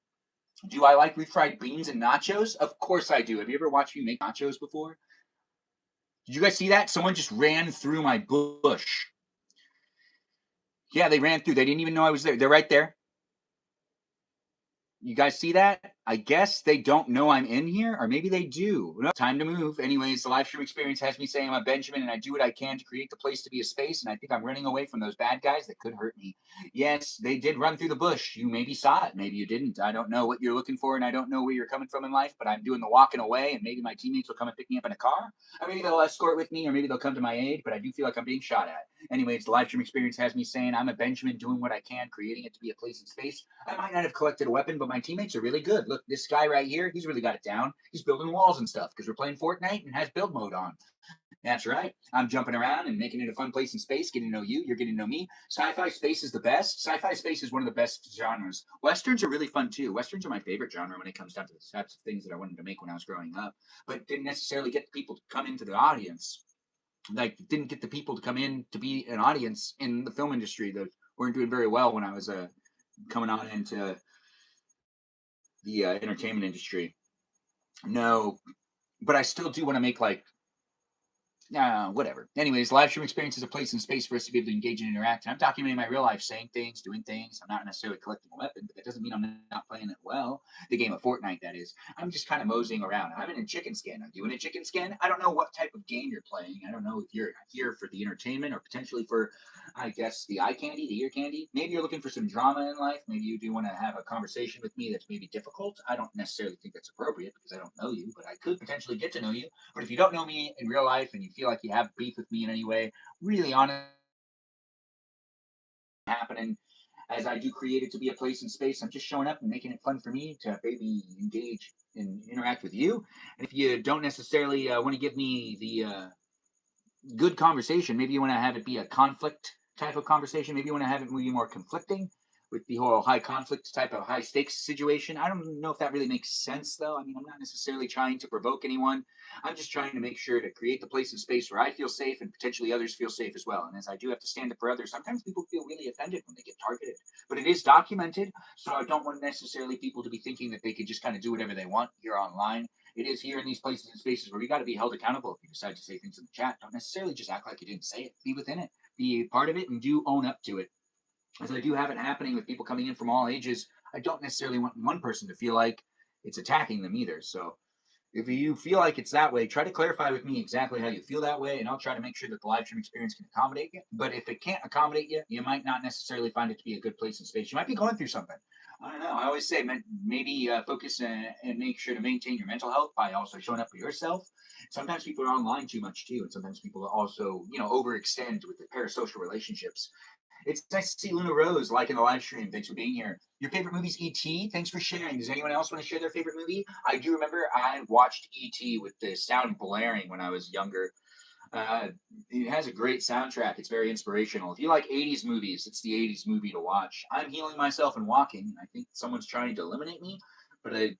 Do I like refried beans and nachos? Of course I do. Have you ever watched me make nachos before? Did you guys see that? Someone just ran through my bush. Yeah, they ran through. They didn't even know I was there. They're right there. You guys see that? I guess they don't know I'm in here, or maybe they do. No, time to move. Anyways, the live stream experience has me saying I'm a Benjamin and I do what I can to create the place to be a space, and I think I'm running away from those bad guys that could hurt me. Yes, they did run through the bush. You maybe saw it, maybe you didn't. I don't know what you're looking for, and I don't know where you're coming from in life, but I'm doing the walking away, and maybe my teammates will come and pick me up in a car, or maybe they'll escort with me, or maybe they'll come to my aid, but I do feel like I'm being shot at. Anyways, the live stream experience has me saying I'm a Benjamin doing what I can, creating it to be a place and space. I might not have collected a weapon, but my teammates are really good. Look, this guy right here, he's really got it down. He's building walls and stuff because we're playing Fortnite and has build mode on. That's right. I'm jumping around and making it a fun place in space, getting to know you, you're getting to know me. Sci-fi space is the best. Sci-fi space is one of the best genres. Westerns are really fun too. Westerns are my favorite genre when it comes down to the types of things that I wanted to make when I was growing up, but didn't necessarily get people to come into the audience. Like, didn't get the people to come in to be an audience in the film industry that weren't doing very well when I was coming on into the entertainment industry. No, but I still do want to make like whatever. Anyways, live stream experience is a place and space for us to be able to engage and interact. And I'm documenting my real life, saying things, doing things. I'm not necessarily collecting a weapon, but that doesn't mean I'm not playing it well. The game of Fortnite, that is. I'm just kind of moseying around. I'm in a chicken skin. Are you in a chicken skin? I don't know what type of game you're playing. I don't know if you're here for the entertainment or potentially for, I guess, the eye candy, the ear candy. Maybe you're looking for some drama in life. Maybe you do want to have a conversation with me that's maybe difficult. I don't necessarily think that's appropriate because I don't know you, but I could potentially get to know you. But if you don't know me in real life and you feel like you have beef with me in any way, really honest happening, as I do create it to be a place and space. I'm just showing up and making it fun for me to maybe engage and interact with you. And if you don't necessarily want to give me the good conversation, maybe you want to have it be a conflict type of conversation. Maybe you want to have it be more conflicting with the whole high conflict type of high stakes situation. I don't know if that really makes sense though. I mean, I'm not necessarily trying to provoke anyone. I'm just trying to make sure to create the place and space where I feel safe and potentially others feel safe as well. And as I do have to stand up for others, sometimes people feel really offended when they get targeted, but it is documented. So I don't want necessarily people to be thinking that they could just kind of do whatever they want here online. It is here in these places and spaces where we got to be held accountable. If you decide to say things in the chat, don't necessarily just act like you didn't say it. Be within it, be part of it, and do own up to it. As I do have it happening with people coming in from all ages, I don't necessarily want one person to feel like it's attacking them either. So if you feel like it's that way, try to clarify with me exactly how you feel that way, and I'll try to make sure that the live stream experience can accommodate you. But if it can't accommodate you, you might not necessarily find it to be a good place and space. You might be going through something. I don't know. I always say maybe focus and make sure to maintain your mental health by also showing up for yourself. Sometimes people are online too much too, and sometimes people also, overextend with the parasocial relationships. It's nice to see Luna Rose liking the live stream. Thanks for being here. Your favorite movie's E.T. Thanks for sharing. Does anyone else want to share their favorite movie? I do remember I watched E.T. with the sound blaring when I was younger. Uh, it has a great soundtrack. It's very inspirational. If you like 80s movies, it's the 80s movie to watch. I'm healing myself and walking. I think someone's trying to eliminate me, but I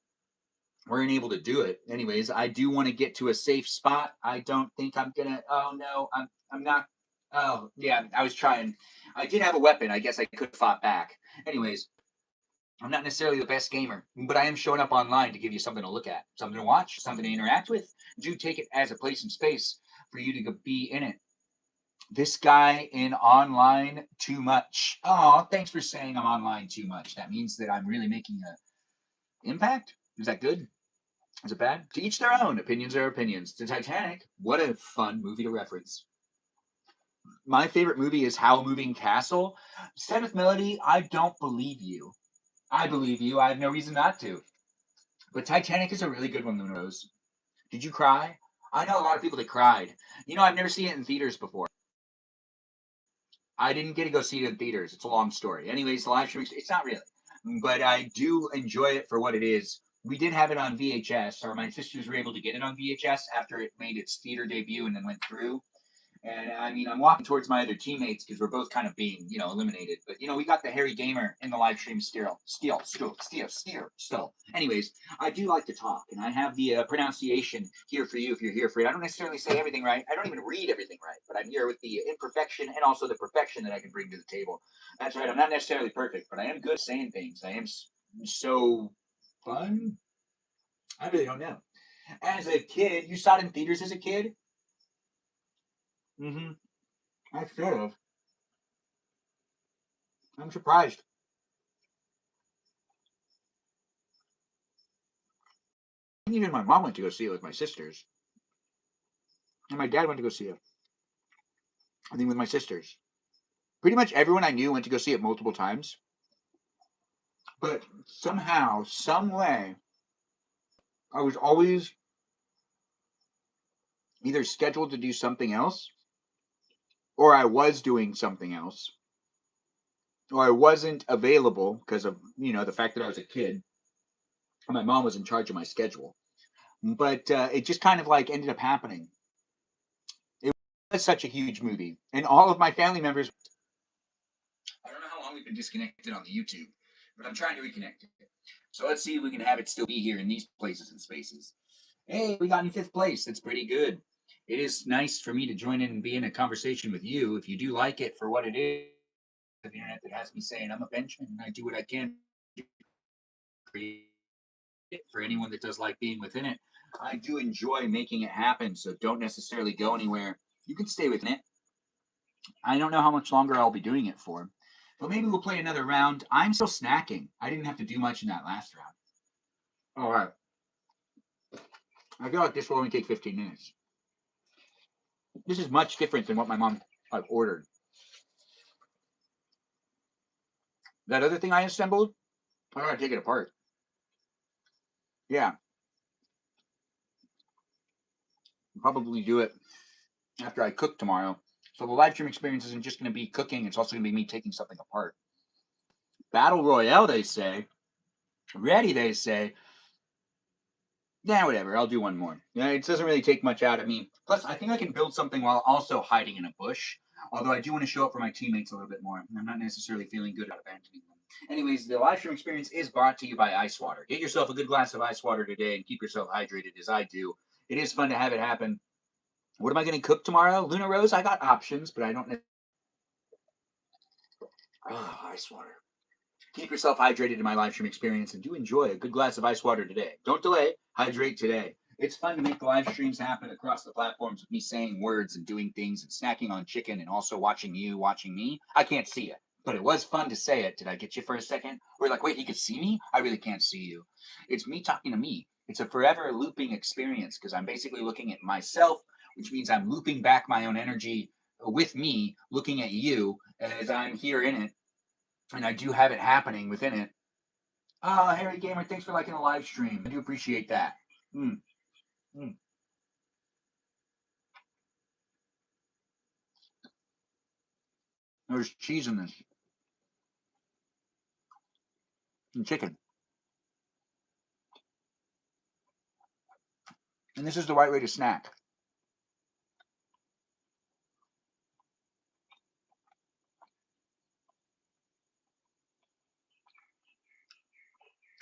weren't able to do it. Anyways, I do want to get to a safe spot. I don't think I'm gonna. Oh no, I'm not. Oh yeah, I was trying. I did have a weapon. I guess I could have fought back. Anyways, I'm not necessarily the best gamer, but I am showing up online to give you something to look at, something to watch, something to interact with. Do take it as a place and space for you to be in it. This guy in online too much. Oh, thanks for saying I'm online too much. That means that I'm really making an impact. Is that good? Is it bad? To each their own. Opinions are opinions. The Titanic, what a fun movie to reference. My favorite movie is Howl Moving Castle. Seventh Melody, I don't believe you. I believe you. I have no reason not to. But Titanic is a really good one, Luna Rose. Did you cry? I know a lot of people that cried. I've never seen it in theaters before. I didn't get to go see it in theaters. It's a long story. Anyways, the live stream, it's not really. But I do enjoy it for what it is. We did have it on VHS, or my sisters were able to get it on VHS after it made its theater debut and then went through. And I mean, I'm walking towards my other teammates because we're both kind of being, eliminated. But we got the Harry Gamer in the live stream still. Anyways, I do like to talk, and I have the pronunciation here for you if you're here for it. I don't necessarily say everything right. I don't even read everything right, but I'm here with the imperfection and also the perfection that I can bring to the table. That's right. I'm not necessarily perfect, but I am good at saying things. I am so fun. I really don't know. As a kid, you saw it in theaters as a kid. Mm-hmm. I should have. I'm surprised. Even my mom went to go see it with my sisters. And my dad went to go see it. I think with my sisters. Pretty much everyone I knew went to go see it multiple times. But somehow, some way, I was always either scheduled to do something else, or I was doing something else, or I wasn't available because of, the fact that I was a kid. And my mom was in charge of my schedule. But it just kind of like ended up happening. It was such a huge movie. And all of my family members. I don't know how long we've been disconnected on the YouTube, but I'm trying to reconnect it. So let's see if we can have it still be here in these places and spaces. Hey, we got in 5th place. That's pretty good. It is nice for me to join in and be in a conversation with you. If you do like it for what it is, the internet that has me saying I'm a Benjamin and I do what I can to create it for anyone that does like being within it. I do enjoy making it happen, so don't necessarily go anywhere. You can stay within it. I don't know how much longer I'll be doing it for, but maybe we'll play another round. I'm still snacking. I didn't have to do much in that last round. All right. I feel like this will only take 15 minutes. This is much different than what my mom ordered. That other thing I assembled, I gotta take it apart. Yeah. I'll probably do it after I cook tomorrow. So the live stream experience isn't just going to be cooking, it's also going to be me taking something apart. Battle Royale, they say. Ready, they say. Yeah, whatever. I'll do one more. Yeah, it doesn't really take much out of me. Plus, I think I can build something while also hiding in a bush. Although I do want to show up for my teammates a little bit more. I'm not necessarily feeling good about abandoning them. Anyways, the live stream experience is brought to you by ice water. Get yourself a good glass of ice water today and keep yourself hydrated as I do. It is fun to have it happen. What am I going to cook tomorrow? Luna Rose, I got options, but I don't. Oh, ice water. Keep yourself hydrated in my live stream experience and do enjoy a good glass of ice water today. Don't delay, hydrate today. It's fun to make the live streams happen across the platforms with me saying words and doing things and snacking on chicken and also watching you, watching me. I can't see it, but it was fun to say it. Did I get you for a second? Or like, wait, he could see me? I really can't see you. It's me talking to me. It's a forever looping experience because I'm basically looking at myself, which means I'm looping back my own energy with me, looking at you as I'm here in it. And I do have it happening within it. Harry Gamer, thanks for liking the live stream. I do appreciate that. Mm, mm. There's cheese in this and chicken. And this is the right way to snack.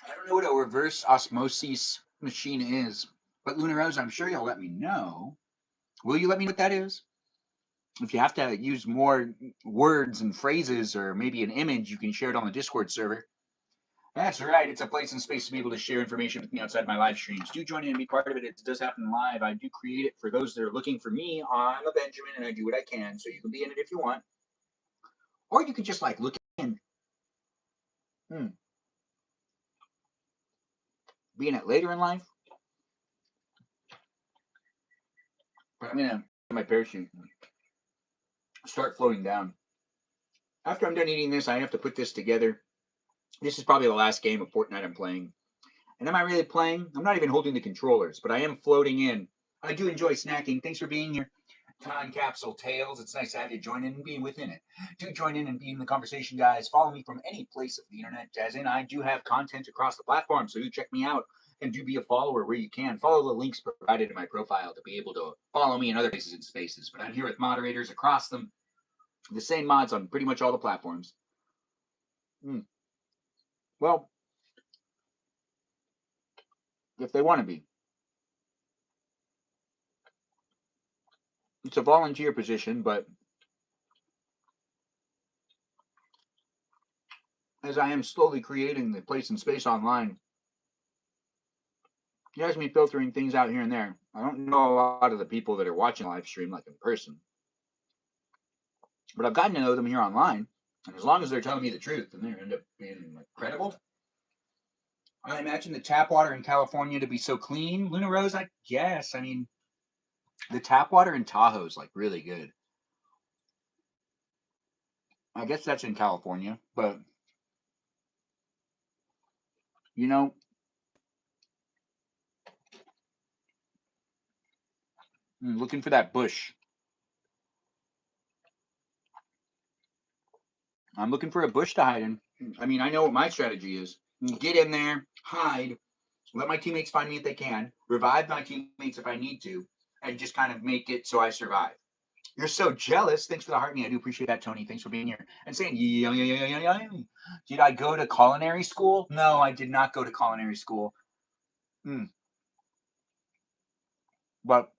I don't know what a reverse osmosis machine is, but Luna Rose, I'm sure you'll let me know. Will you let me know what that is? If you have to use more words and phrases or maybe an image, you can share it on the Discord server. That's right. It's a place and space to be able to share information with me outside my live streams. Do join in and be part of it. It does happen live. I do create it for those that are looking for me. I'm a Benjamin and I do what I can. So you can be in it if you want. Or you could just like look in. Be in it later in life. But I'm going to my parachute start floating down. After I'm done eating this, I have to put this together. This is probably the last game of Fortnite I'm playing. And am I really playing? I'm not even holding the controllers, but I am floating in. I do enjoy snacking. Thanks for being here. Time Capsule Tales. It's nice to have you join in and be within it. Do join in and be in the conversation, guys. Follow me from any place of the internet, as in I do have content across the platform, so do check me out and do be a follower where you can. Follow the links provided in my profile to be able to follow me in other places and spaces. But I'm here with moderators across them. The same mods on pretty much all the platforms. Well, if they want to be. It's a volunteer position, but as I am slowly creating the place and space online, it has me filtering things out here and there. I don't know a lot of the people that are watching live stream like in person, but I've gotten to know them here online. And as long as they're telling me the truth and they end up being like, credible, I imagine the tap water in California to be so clean. Luna Rose, I guess. I mean, the tap water in Tahoe is like really good. I guess that's in California, but you know, looking for that bush. I'm looking for a bush to hide in. I mean, I know what my strategy is. Get in there, hide, let my teammates find me if they can, revive my teammates if I need to, and just kind of make it so I survive. You're so jealous. Thanks for the heart me. I do appreciate that, Tony. Thanks for being here and saying, yeah, yeah, yeah, yeah, yeah. Did I go to culinary school? No, I did not go to culinary school. Mm. But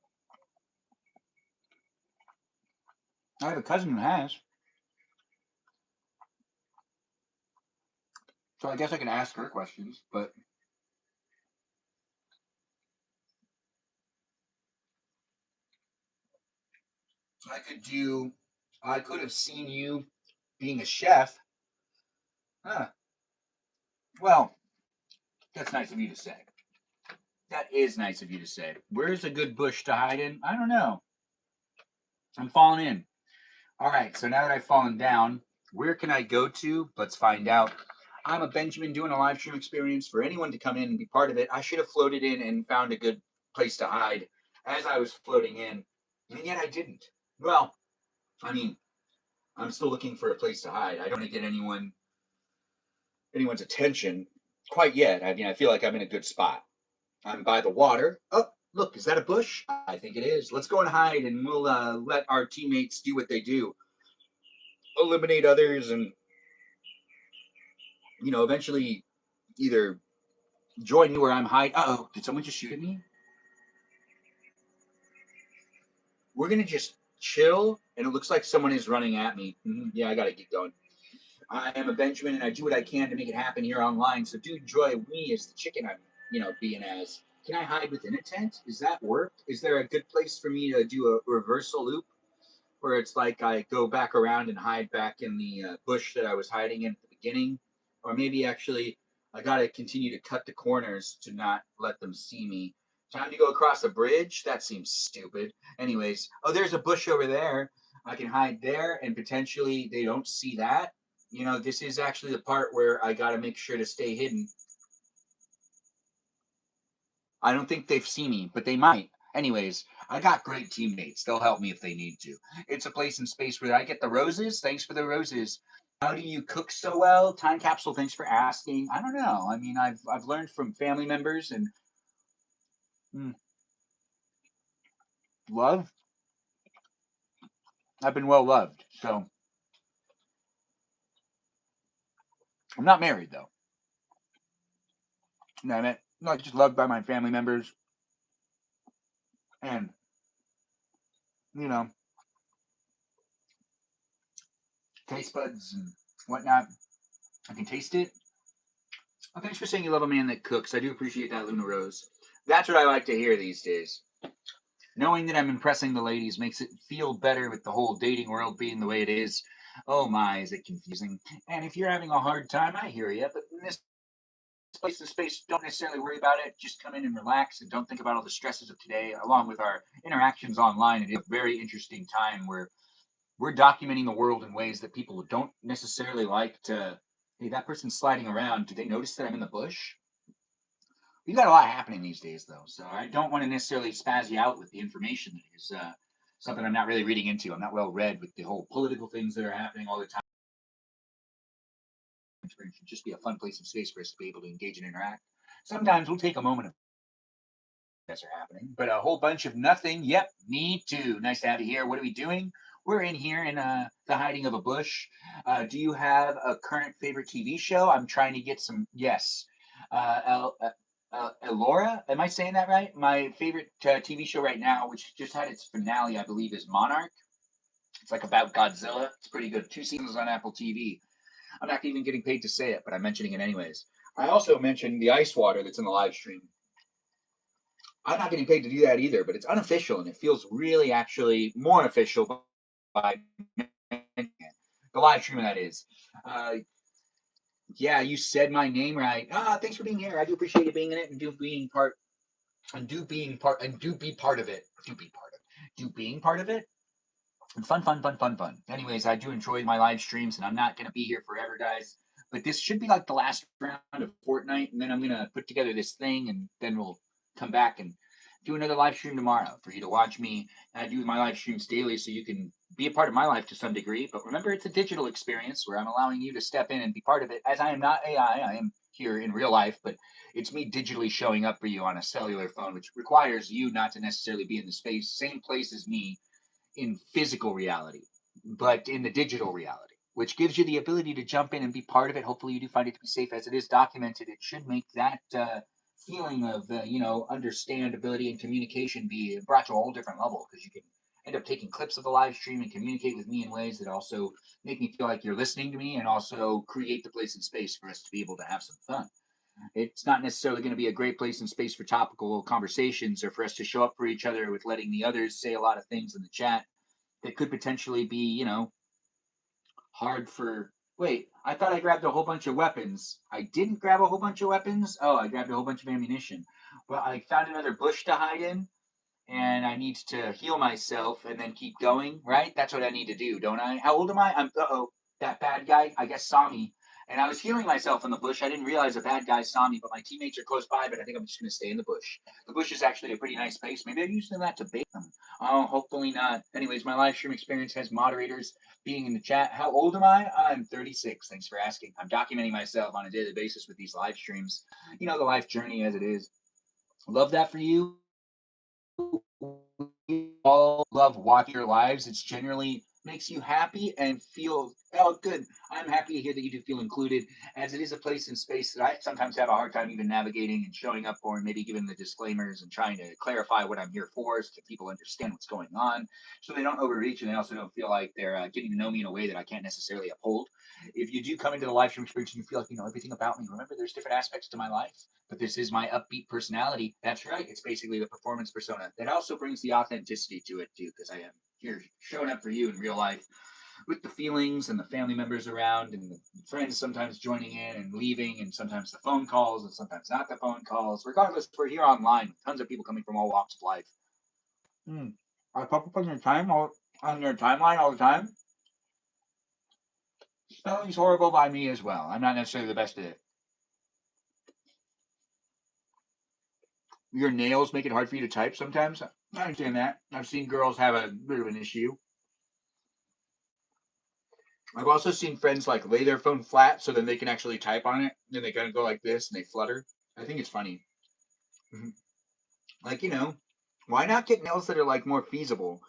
I have a cousin who has. So I guess I can ask her questions. But I could have seen you being a chef. Huh. Well, that's nice of you to say. That is nice of you to say. Where's a good bush to hide in? I don't know. I'm falling in. All right, so now that I've fallen down, where can I go to? Let's find out. I'm a Benjamin doing a live stream experience for anyone to come in and be part of it. I should have floated in and found a good place to hide as I was floating in, and yet I didn't. Well, I mean, I'm still looking for a place to hide. I don't want to get anyone's attention quite yet. I mean, I feel like I'm in a good spot. I'm by the water. Oh, look, is that a bush? I think it is. Let's go and hide, and we'll let our teammates do what they do, eliminate others, and eventually either join me where I'm hiding. Oh, did someone just shoot at me? We're gonna just chill, and it looks like someone is running at me. Yeah, I gotta get going. I am a Benjamin, and I do what I can to make it happen here online. So do enjoy me as the chicken I'm, being as. Can I hide within a tent? Does that work? Is there a good place for me to do a reversal loop where it's like I go back around and hide back in the bush that I was hiding in at the beginning? Or maybe actually I got to continue to cut the corners to not let them see me. Time to go across a bridge? That seems stupid. Anyways, oh, there's a bush over there. I can hide there and potentially they don't see that. This is actually the part where I got to make sure to stay hidden. I don't think they've seen me, but they might. Anyways, I got great teammates. They'll help me if they need to. It's a place in space where I get the roses. Thanks for the roses. How do you cook so well? Time capsule, thanks for asking. I don't know. I mean, I've learned from family members and mm, love. I've been well loved. So I'm not married though. I mean, not just loved by my family members and you know, taste buds and whatnot. I can taste it. Well, thanks for saying you love a man that cooks. I do appreciate that, Luna Rose. That's what I like to hear these days. Knowing that I'm impressing the ladies makes it feel better with the whole dating world being the way it is. Oh my, is it confusing? And if you're having a hard time, I hear you. But in this place in space, don't necessarily worry about it. Just come in and relax and don't think about all the stresses of today, along with our interactions online. It is a very interesting time where we're documenting the world in ways that people don't necessarily like to. Hey, that person's sliding around. Do they notice that I'm in the bush? We've got a lot happening these days, though, so I don't want to necessarily spaz you out with the information that is something I'm not really reading into. I'm not well read with the whole political things that are happening all the time. It should just be a fun place of space for us to be able to engage and interact. Sometimes we'll take a moment of that's are happening, but a whole bunch of nothing. Yep, me too. Nice to have you here. What are we doing? We're in here in the hiding of a bush. Do you have a current favorite TV show? I'm trying to get some. Yes, Elora. Am I saying that right? My favorite TV show right now, which just had its finale, I believe, is Monarch. It's like about Godzilla. It's pretty good. 2 seasons on Apple TV. I'm not even getting paid to say it, but I'm mentioning it anyways. I also mentioned the ice water that's in the live stream. I'm not getting paid to do that either, but it's unofficial and it feels really actually more official by the live stream that is. Uh, Yeah, you said my name right. Ah, thanks for being here. I do appreciate you being in it and do being part and do being part and do be part of it. Do be part of do being part of it. Fun, fun, fun, fun, fun. Anyways, I do enjoy my live streams, and I'm not going to be here forever, guys. But this should be like the last round of Fortnite, and then I'm going to put together this thing, and then we'll come back and do another live stream tomorrow for you to watch me. I do my live streams daily, so you can be a part of my life to some degree. But remember, it's a digital experience where I'm allowing you to step in and be part of it. As I am not AI, I am here in real life, but it's me digitally showing up for you on a cellular phone, which requires you not to necessarily be in the same place as me in physical reality, but in the digital reality, which gives you the ability to jump in and be part of it. Hopefully, you do find it to be safe as it is documented. It should make that feeling of understandability and communication be brought to a whole different level because you can end up taking clips of the live stream and communicate with me in ways that also make me feel like you're listening to me and also create the place and space for us to be able to have some fun. It's not necessarily going to be a great place and space for topical conversations or for us to show up for each other with letting the others say a lot of things in the chat that could potentially be, hard for. Wait, I thought I grabbed a whole bunch of weapons. I didn't grab a whole bunch of weapons. Oh, I grabbed a whole bunch of ammunition. Well, I found another bush to hide in, and I need to heal myself and then keep going, right? That's what I need to do, don't I? How old am I? Uh oh, that bad guy, I guess, saw me. And I was healing myself in the bush. I didn't realize a bad guy saw me, but my teammates are close by, but I think I'm just going to stay in the bush. The bush is actually a pretty nice place. Maybe I use that to bait them. Oh, hopefully not. Anyways, my live stream experience has moderators being in the chat. How old am I? I'm 36. Thanks for asking. I'm documenting myself on a daily basis with these live streams. The life journey as it is. Love that for you. We all love watching your lives. It's generally makes you happy and feel, oh, good. I'm happy to hear that you do feel included, as it is a place and space that I sometimes have a hard time even navigating and showing up for, and maybe giving the disclaimers and trying to clarify what I'm here for so people understand what's going on so they don't overreach and they also don't feel like they're getting to know me in a way that I can't necessarily uphold. If you do come into the live stream experience and you feel like you know everything about me, remember there's different aspects to my life, but this is my upbeat personality. That's right. It's basically the performance persona that also brings the authenticity to it too, because I am here showing up for you in real life with the feelings and the family members around and the friends sometimes joining in and leaving and sometimes the phone calls and sometimes not the phone calls. Regardless, we're here online with tons of people coming from all walks of life. I pop up on your timeline all the time. Spelling's horrible by me as well. I'm not necessarily the best at it. Your nails make it hard for you to type sometimes. I understand that. I've seen girls have a bit of an issue. I've also seen friends like lay their phone flat so then they can actually type on it. Then they kind of go like this and they flutter. I think it's funny. Mhm. Like, why not get nails that are like more feasible?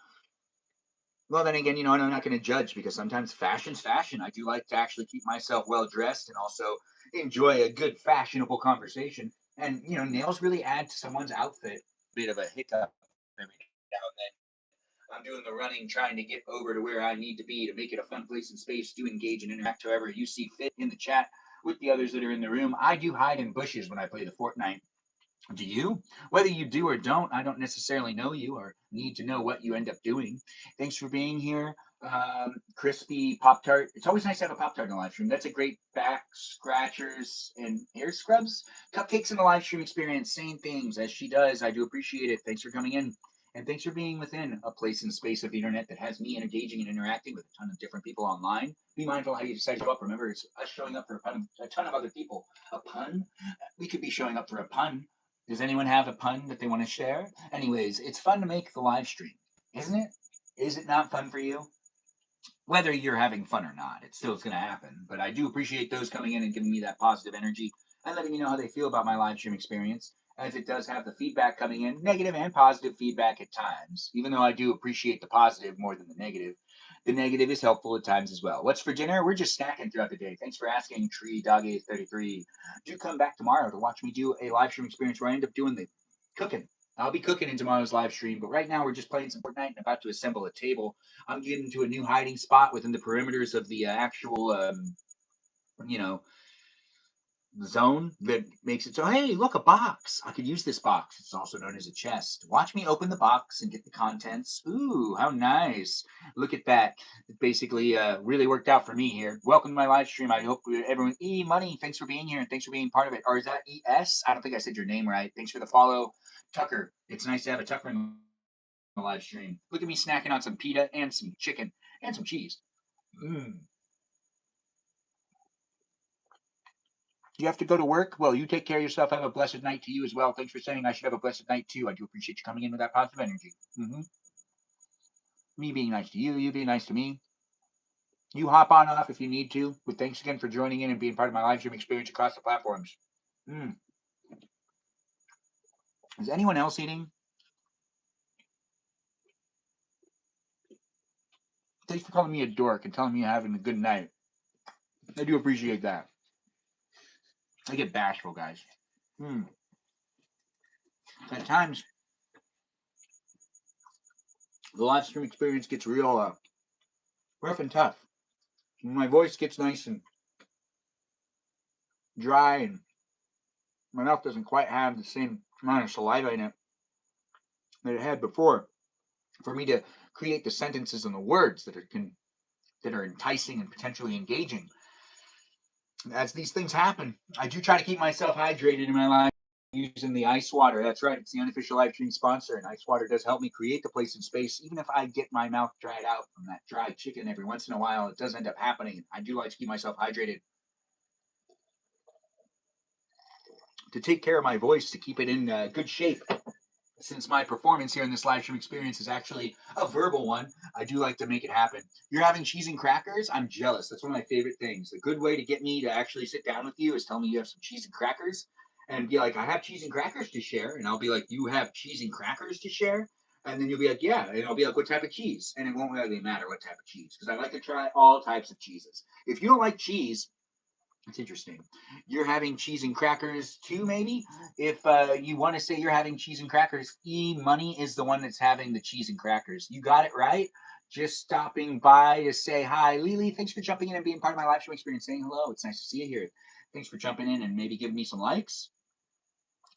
Well, then again, I'm not going to judge because sometimes fashion's fashion. I do like to actually keep myself well dressed and also enjoy a good fashionable conversation. And, nails really add to someone's outfit. Bit of a hiccup every now and then. I'm doing the running, trying to get over to where I need to be to make it a fun place and space to engage and interact however you see fit in the chat with the others that are in the room. I do hide in bushes when I play the Fortnite. Do you? Whether you do or don't, I don't necessarily know you or need to know what you end up doing. Thanks for being here. Crispy Pop Tart. It's always nice to have a Pop Tart in the live stream. That's a great back scratchers and hair scrubs. Cupcakes in the live stream experience, same things as she does. I do appreciate it. Thanks for coming in. And thanks for being within a place and space of the internet that has me engaging and interacting with a ton of different people online. Be mindful how you decide to show up. Remember, it's us showing up for a ton of other people. A pun? We could be showing up for a pun. Does anyone have a pun that they want to share? Anyways, it's fun to make the live stream, isn't it? Is it not fun for you? Whether you're having fun or not, it's still going to happen. But I do appreciate those coming in and giving me that positive energy and letting me know how they feel about my live stream experience, as it does have the feedback coming in, negative and positive feedback at times, even though I do appreciate the positive more than the negative. The negative is helpful at times as well. What's for dinner? We're just snacking throughout the day. Thanks for asking, Tree Dog 833. Do come back tomorrow to watch me do a live stream experience where I end up doing the cooking. I'll be cooking in tomorrow's live stream, but right now we're just playing some Fortnite and about to assemble a table. I'm getting to a new hiding spot within the perimeters of the actual, you know, zone that makes it so, hey, look, a box. I could use this box. It's also known as a chest. Watch me open the box and get the contents. Ooh, how nice. Look at that. It basically really worked out for me here. Welcome to my live stream. I hope everyone, Money, thanks for being here and thanks for being part of it. Or is that ES? I don't think I said your name right. Thanks for the follow, Tucker. It's nice to have a Tucker in the live stream. Look at me snacking on some pita and some chicken and some cheese. You have to go to work? Well, you take care of yourself. Have a blessed night to you as well. Thanks for saying I should have a blessed night too. I do appreciate you coming in with that positive energy. Me being nice to you, you being nice to me. You hop on off if you need to. But thanks again for joining in and being part of my live stream experience across the platforms. Is anyone else eating? Thanks for calling me a dork and telling me you're having a good night. I do appreciate that. I get bashful, guys. At times, the live stream experience gets real rough and tough. My voice gets nice and dry, and my mouth doesn't quite have the same amount of saliva in it that it had before. For me to create the sentences and the words that are enticing and potentially engaging. As these things happen, I do try to keep myself hydrated in my life using the ice water. That's right. It's the unofficial live stream sponsor, and ice water does help me create the place and space. Even if I get my mouth dried out from that dried chicken every once in a while, it does end up happening. I do like to keep myself hydrated to take care of my voice, to keep it in good shape. Since my performance here in this live stream experience is actually a verbal one, I do like to make it happen. You're having cheese and crackers? I'm jealous. That's one of my favorite things. A good way to get me to actually sit down with you is tell me you have some cheese and crackers and be like, I have cheese and crackers to share. And I'll be like, you have cheese and crackers to share? And then you'll be like, yeah. And I'll be like, what type of cheese? And it won't really matter what type of cheese because I like to try all types of cheeses. If you don't like cheese, it's interesting. You're having cheese and crackers too, maybe? If you want to say you're having cheese and crackers, Money is the one that's having the cheese and crackers. You got it right. Just stopping by to say hi. Lily, thanks for jumping in and being part of my live stream experience, saying hello. It's nice to see you here. Thanks for jumping in and maybe giving me some likes.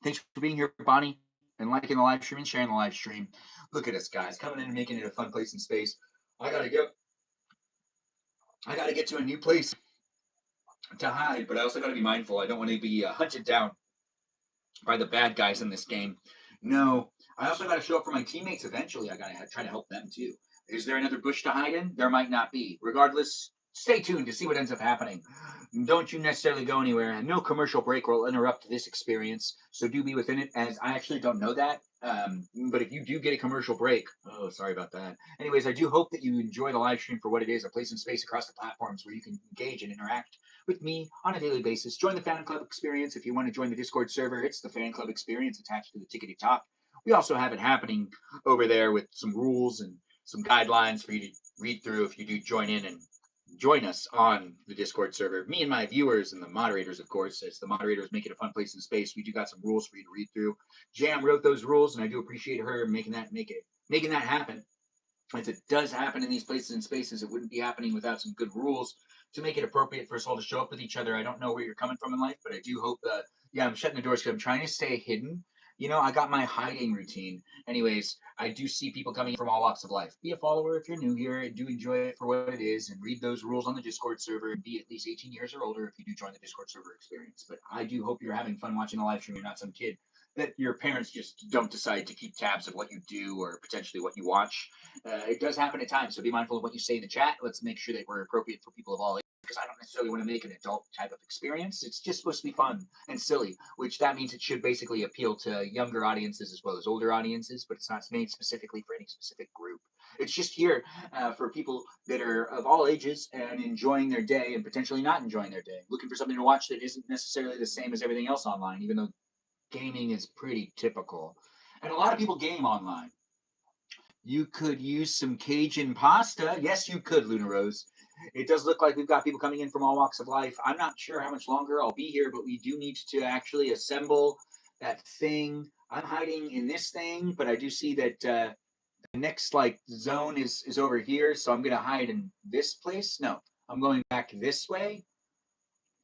Thanks for being here, Bonnie, and liking the live stream and sharing the live stream. Look at us, guys, coming in and making it a fun place and space. I gotta get to a new place to hide, but I also got to be mindful. I don't want to be hunted down by the bad guys in this game. No, I also got to show up for my teammates eventually. I got to try to help them too. Is there another bush to hide in? There might not be. Regardless, stay tuned to see what ends up happening. Don't you necessarily go anywhere. No commercial break will interrupt this experience, so do be within it, as I actually don't know that. But if you do get a commercial break, oh, sorry about that. Anyways, I do hope that you enjoy the live stream for what it is, a place and space across the platforms where you can engage and interact with me on a daily basis. Join the fan club experience if you want to join the Discord server. It's the fan club experience attached to the tickety top. We also have it happening over there with some rules and some guidelines for you to read through if you do join in and join us on the Discord server. Me and my viewers and the moderators, of course, as the moderators make it a fun place in space. We do got some rules for you to read through. Jam wrote those rules, and I do appreciate her making that happen. As it does happen in these places and spaces, it wouldn't be happening without some good rules to make it appropriate for us all to show up with each other. I don't know where you're coming from in life, but I do hope that, I'm shutting the doors because I'm trying to stay hidden. I got my hiding routine. Anyways, I do see people coming from all walks of life. Be a follower if you're new here. Do enjoy it for what it is and read those rules on the Discord server and be at least 18 years or older if you do join the Discord server experience. But I do hope you're having fun watching the live stream. You're not some kid that your parents just don't decide to keep tabs of what you do or potentially what you watch. It does happen at times, so be mindful of what you say in the chat. Let's make sure that we're appropriate for people of all ages, because I don't necessarily want to make an adult type of experience. It's just supposed to be fun and silly, which that means it should basically appeal to younger audiences as well as older audiences, but it's not made specifically for any specific group. It's just here for people that are of all ages and enjoying their day and potentially not enjoying their day, looking for something to watch that isn't necessarily the same as everything else online, even though gaming is pretty typical. And a lot of people game online. You could use some Cajun pasta. Yes, you could, Luna Rose. It does look like we've got people coming in from all walks of life. I'm not sure how much longer I'll be here, but we do need to actually assemble that thing. I'm hiding in this thing, but I do see that the next zone is over here, so I'm going to hide in this place. No, I'm going back this way.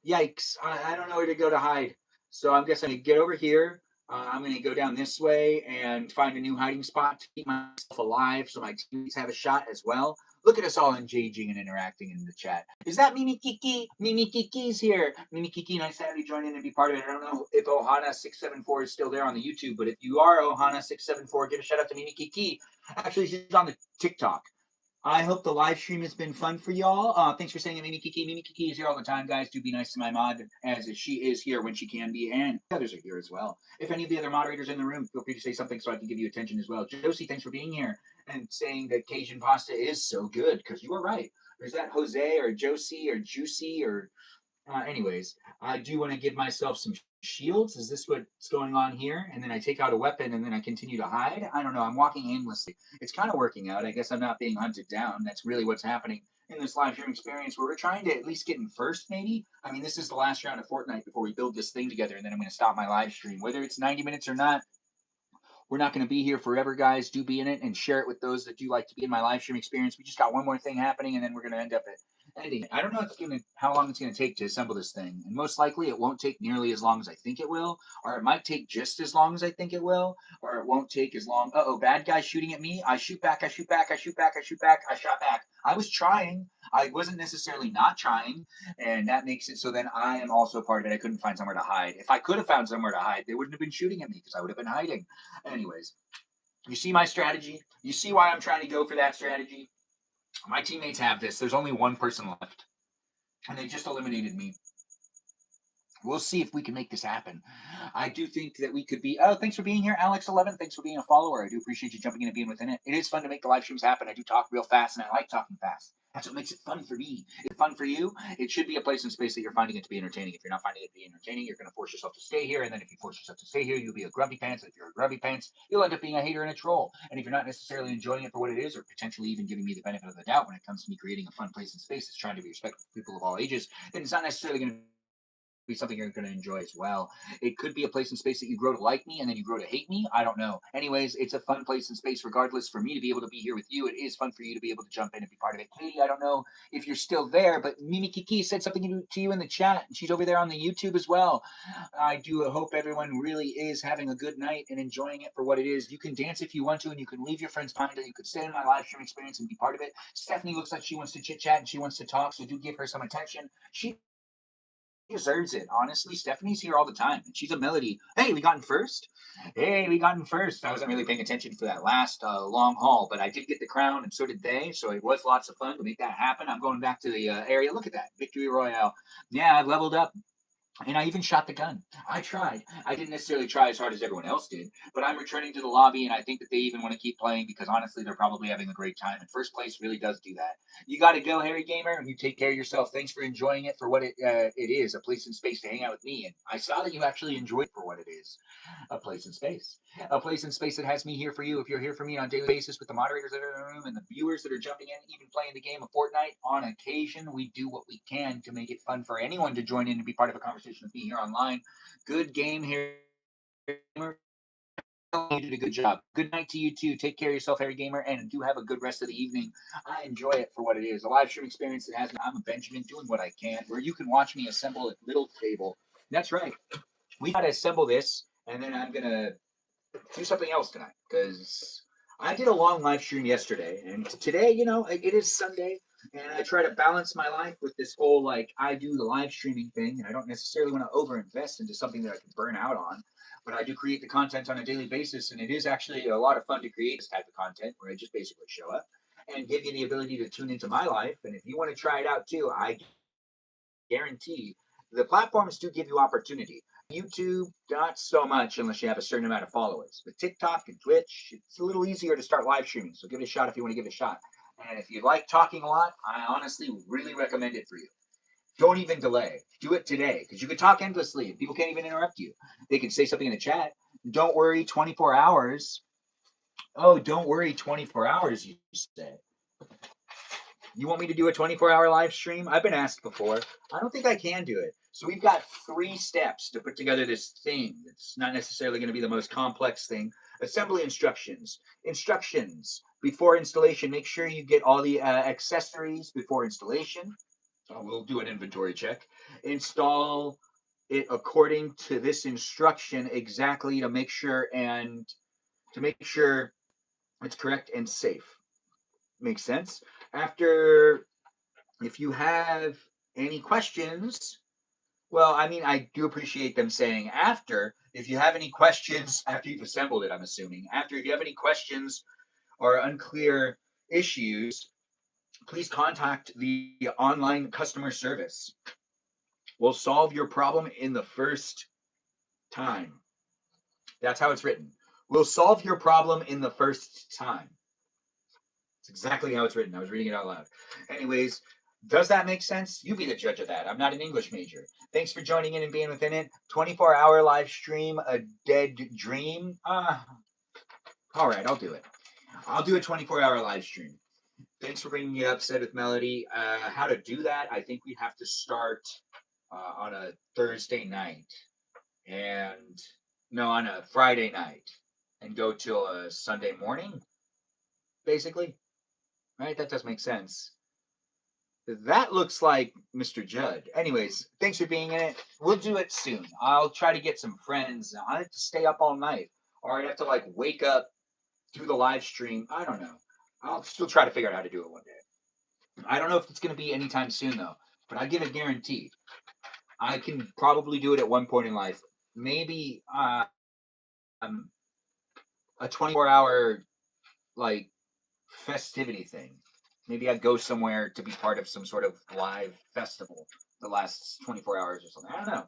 Yikes. I don't know where to go to hide. So I'm guessing I get over here. I'm going to go down this way and find a new hiding spot to keep myself alive so my teammates have a shot as well. Look at us all engaging and interacting in the chat. Is that Mimi Kiki? Mimi Kiki's here. Mimi Kiki, nice to have you join in and be part of it. I don't know if Ohana674 is still there on the YouTube, but if you are Ohana674, give a shout out to Mimi Kiki. Actually, she's on the TikTok. I hope the live stream has been fun for y'all. Thanks for saying it, Mimi Kiki. Mimi Kiki is here all the time, guys. Do be nice to my mod, as she is here when she can be, and others are here as well. If any of the other moderators in the room, feel free to say something so I can give you attention as well. Josie, thanks for being here and saying that Cajun pasta is so good, because you are right. There's that Jose or Josie or Juicy or anyways, I do want to give myself some shields. Is this what's going on here? And then I take out a weapon and then I continue to hide. I don't know. I'm walking aimlessly. It's kind of working out. I guess I'm not being hunted down. That's really what's happening in this live stream experience where we're trying to at least get in first, maybe. I mean, this is the last round of Fortnite before we build this thing together, and then I'm going to stop my live stream. Whether it's 90 minutes or not, we're not going to be here forever, guys. Do be in it and share it with those that do like to be in my live stream experience. We just got one more thing happening, and then we're going to end up ending it. I don't know how long it's going to take to assemble this thing, and most likely it won't take nearly as long as I think it will, or it might take just as long as I think it will, or it won't take as long. Uh-oh, bad guy shooting at me. I shoot back, I shoot back, I shoot back, I shoot back, I shot back. I was trying. I wasn't necessarily not trying, and that makes it so then I am also part of it. I couldn't find somewhere to hide. If I could have found somewhere to hide, they wouldn't have been shooting at me because I would have been hiding. Anyways, you see my strategy? You see why I'm trying to go for that strategy? My teammates have this. There's only one person left, and they just eliminated me. We'll see if we can make this happen. I do think that we could be. Oh, thanks for being here, Alex11. Thanks for being a follower. I do appreciate you jumping in and being within it. It is fun to make the live streams happen. I do talk real fast, and I like talking fast. That's what makes it fun for me. If it's fun for you, it should be a place and space that you're finding it to be entertaining. If you're not finding it to be entertaining, you're going to force yourself to stay here. And then if you force yourself to stay here, you'll be a grumpy pants. And if you're a grumpy pants, you'll end up being a hater and a troll. And if you're not necessarily enjoying it for what it is, or potentially even giving me the benefit of the doubt when it comes to me creating a fun place and space that's trying to be respectful for people of all ages, then it's not necessarily going to be something you're going to enjoy as well. It could be a place and space that you grow to like me and then you grow to hate me. I don't know. Anyways, it's a fun place and space regardless. For me to be able to be here with you, it is fun for you to be able to jump in and be part of it. Katie, I don't know if you're still there, but Mimi Kiki said something to you in the chat. She's over there on the YouTube as well. I do hope everyone really is having a good night and enjoying it for what it is. You can dance if you want to, and you can leave your friends behind, and you could stay in my live stream experience and be part of it. Stephanie looks like she wants to chit chat and she wants to talk, so do give her some attention. She deserves it. Honestly, Stephanie's here all the time, and she's a melody. Hey, we got in first. Hey, we got in first. I wasn't really paying attention for that last long haul, but I did get the crown, and so did they. So it was lots of fun to make that happen. I'm going back to the area. Look at that victory royale. Yeah, I've leveled up. And I even shot the gun. I tried. I didn't necessarily try as hard as everyone else did, but I'm returning to the lobby, and I think that they even want to keep playing because honestly, they're probably having a great time. And first place really does do that. You got to go, Harry Gamer, and you take care of yourself. Thanks for enjoying it for what it is, a place and space to hang out with me. And I saw that you actually enjoyed it for what it is, a place and space. A place and space that has me here for you. If you're here for me on a daily basis with the moderators that are in the room and the viewers that are jumping in, even playing the game of Fortnite, on occasion, we do what we can to make it fun for anyone to join in and be part of a conversation with me here online. Good game here. You did a good job. Good night to you too. Take care of yourself, Harry Gamer, and do have a good rest of the evening. I enjoy it for what it is. A live stream experience that has me. I'm a Benjamin doing what I can, where you can watch me assemble a little table. That's right. We got to assemble this, and then I'm going to do something else tonight because I did a long live stream yesterday, and today, it is Sunday, and I try to balance my life with this whole like I do the live streaming thing, and I don't necessarily want to overinvest into something that I can burn out on, but I do create the content on a daily basis, and it is actually a lot of fun to create this type of content where I just basically show up and give you the ability to tune into my life, and if you want to try it out too, I guarantee the platforms do give you opportunity. YouTube, not so much unless you have a certain amount of followers. But TikTok and Twitch, it's a little easier to start live streaming. So give it a shot if you want to give it a shot. And if you like talking a lot, I honestly really recommend it for you. Don't even delay. Do it today because you can talk endlessly and people can't even interrupt you. They can say something in the chat. Don't worry, 24 hours. Oh, don't worry, 24 hours, you say. You want me to do a 24-hour live stream? I've been asked before. I don't think I can do it. So we've got 3 steps to put together this thing. It's not necessarily going to be the most complex thing. Assembly instructions. Instructions before installation. Make sure you get all the accessories before installation. We'll do an inventory check. Install it according to this instruction exactly to make sure it's correct and safe. Makes sense. After, if you have any questions, well, I mean, I do appreciate them saying after. If you have any questions after you've assembled it, I'm assuming. After, if you have any questions or unclear issues, please contact the online customer service. We'll solve your problem in the first time. That's how it's written. We'll solve your problem in the first time. It's exactly how it's written. I was reading it out loud. Anyways, does that make sense? You be the judge of that. I'm not an English major. Thanks for joining in and being within it. 24-hour live stream, a dead dream. All right, I'll do it. I'll do a 24-hour live stream. Thanks for bringing it up, Said with Melody. How to do that? I think we have to start on a Thursday night, and no, on a Friday night, and go till a Sunday morning, basically. Right? That does make sense. That looks like Mr. Judd. Anyways, thanks for being in it. We'll do it soon. I'll try to get some friends. I have to stay up all night, or I'd have to like wake up, do the live stream. I don't know. I'll still try to figure out how to do it one day. I don't know if it's going to be anytime soon though, but I give it guaranteed. I can probably do it at one point in life. Maybe a 24-hour like festivity thing. Maybe I'd go somewhere to be part of some sort of live festival that lasts 24 hours or something. I don't know.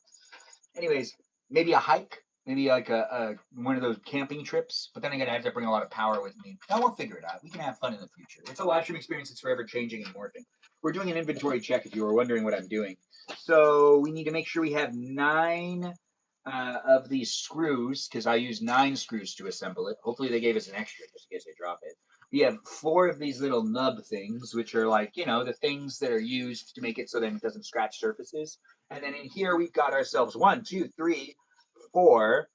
Anyways, maybe a hike, maybe like a one of those camping trips. But then again, I have to bring a lot of power with me. I will figure it out. We can have fun in the future. It's a live stream experience. It's forever changing and morphing. We're doing an inventory check if you were wondering what I'm doing. So we need to make sure we have 9 of these screws, because I use 9 screws to assemble it. Hopefully they gave us an extra just in case I drop it. We have 4 of these little nub things, which are like, the things that are used to make it so that it doesn't scratch surfaces. And then in here, we've got ourselves 1, 2, 3, 4,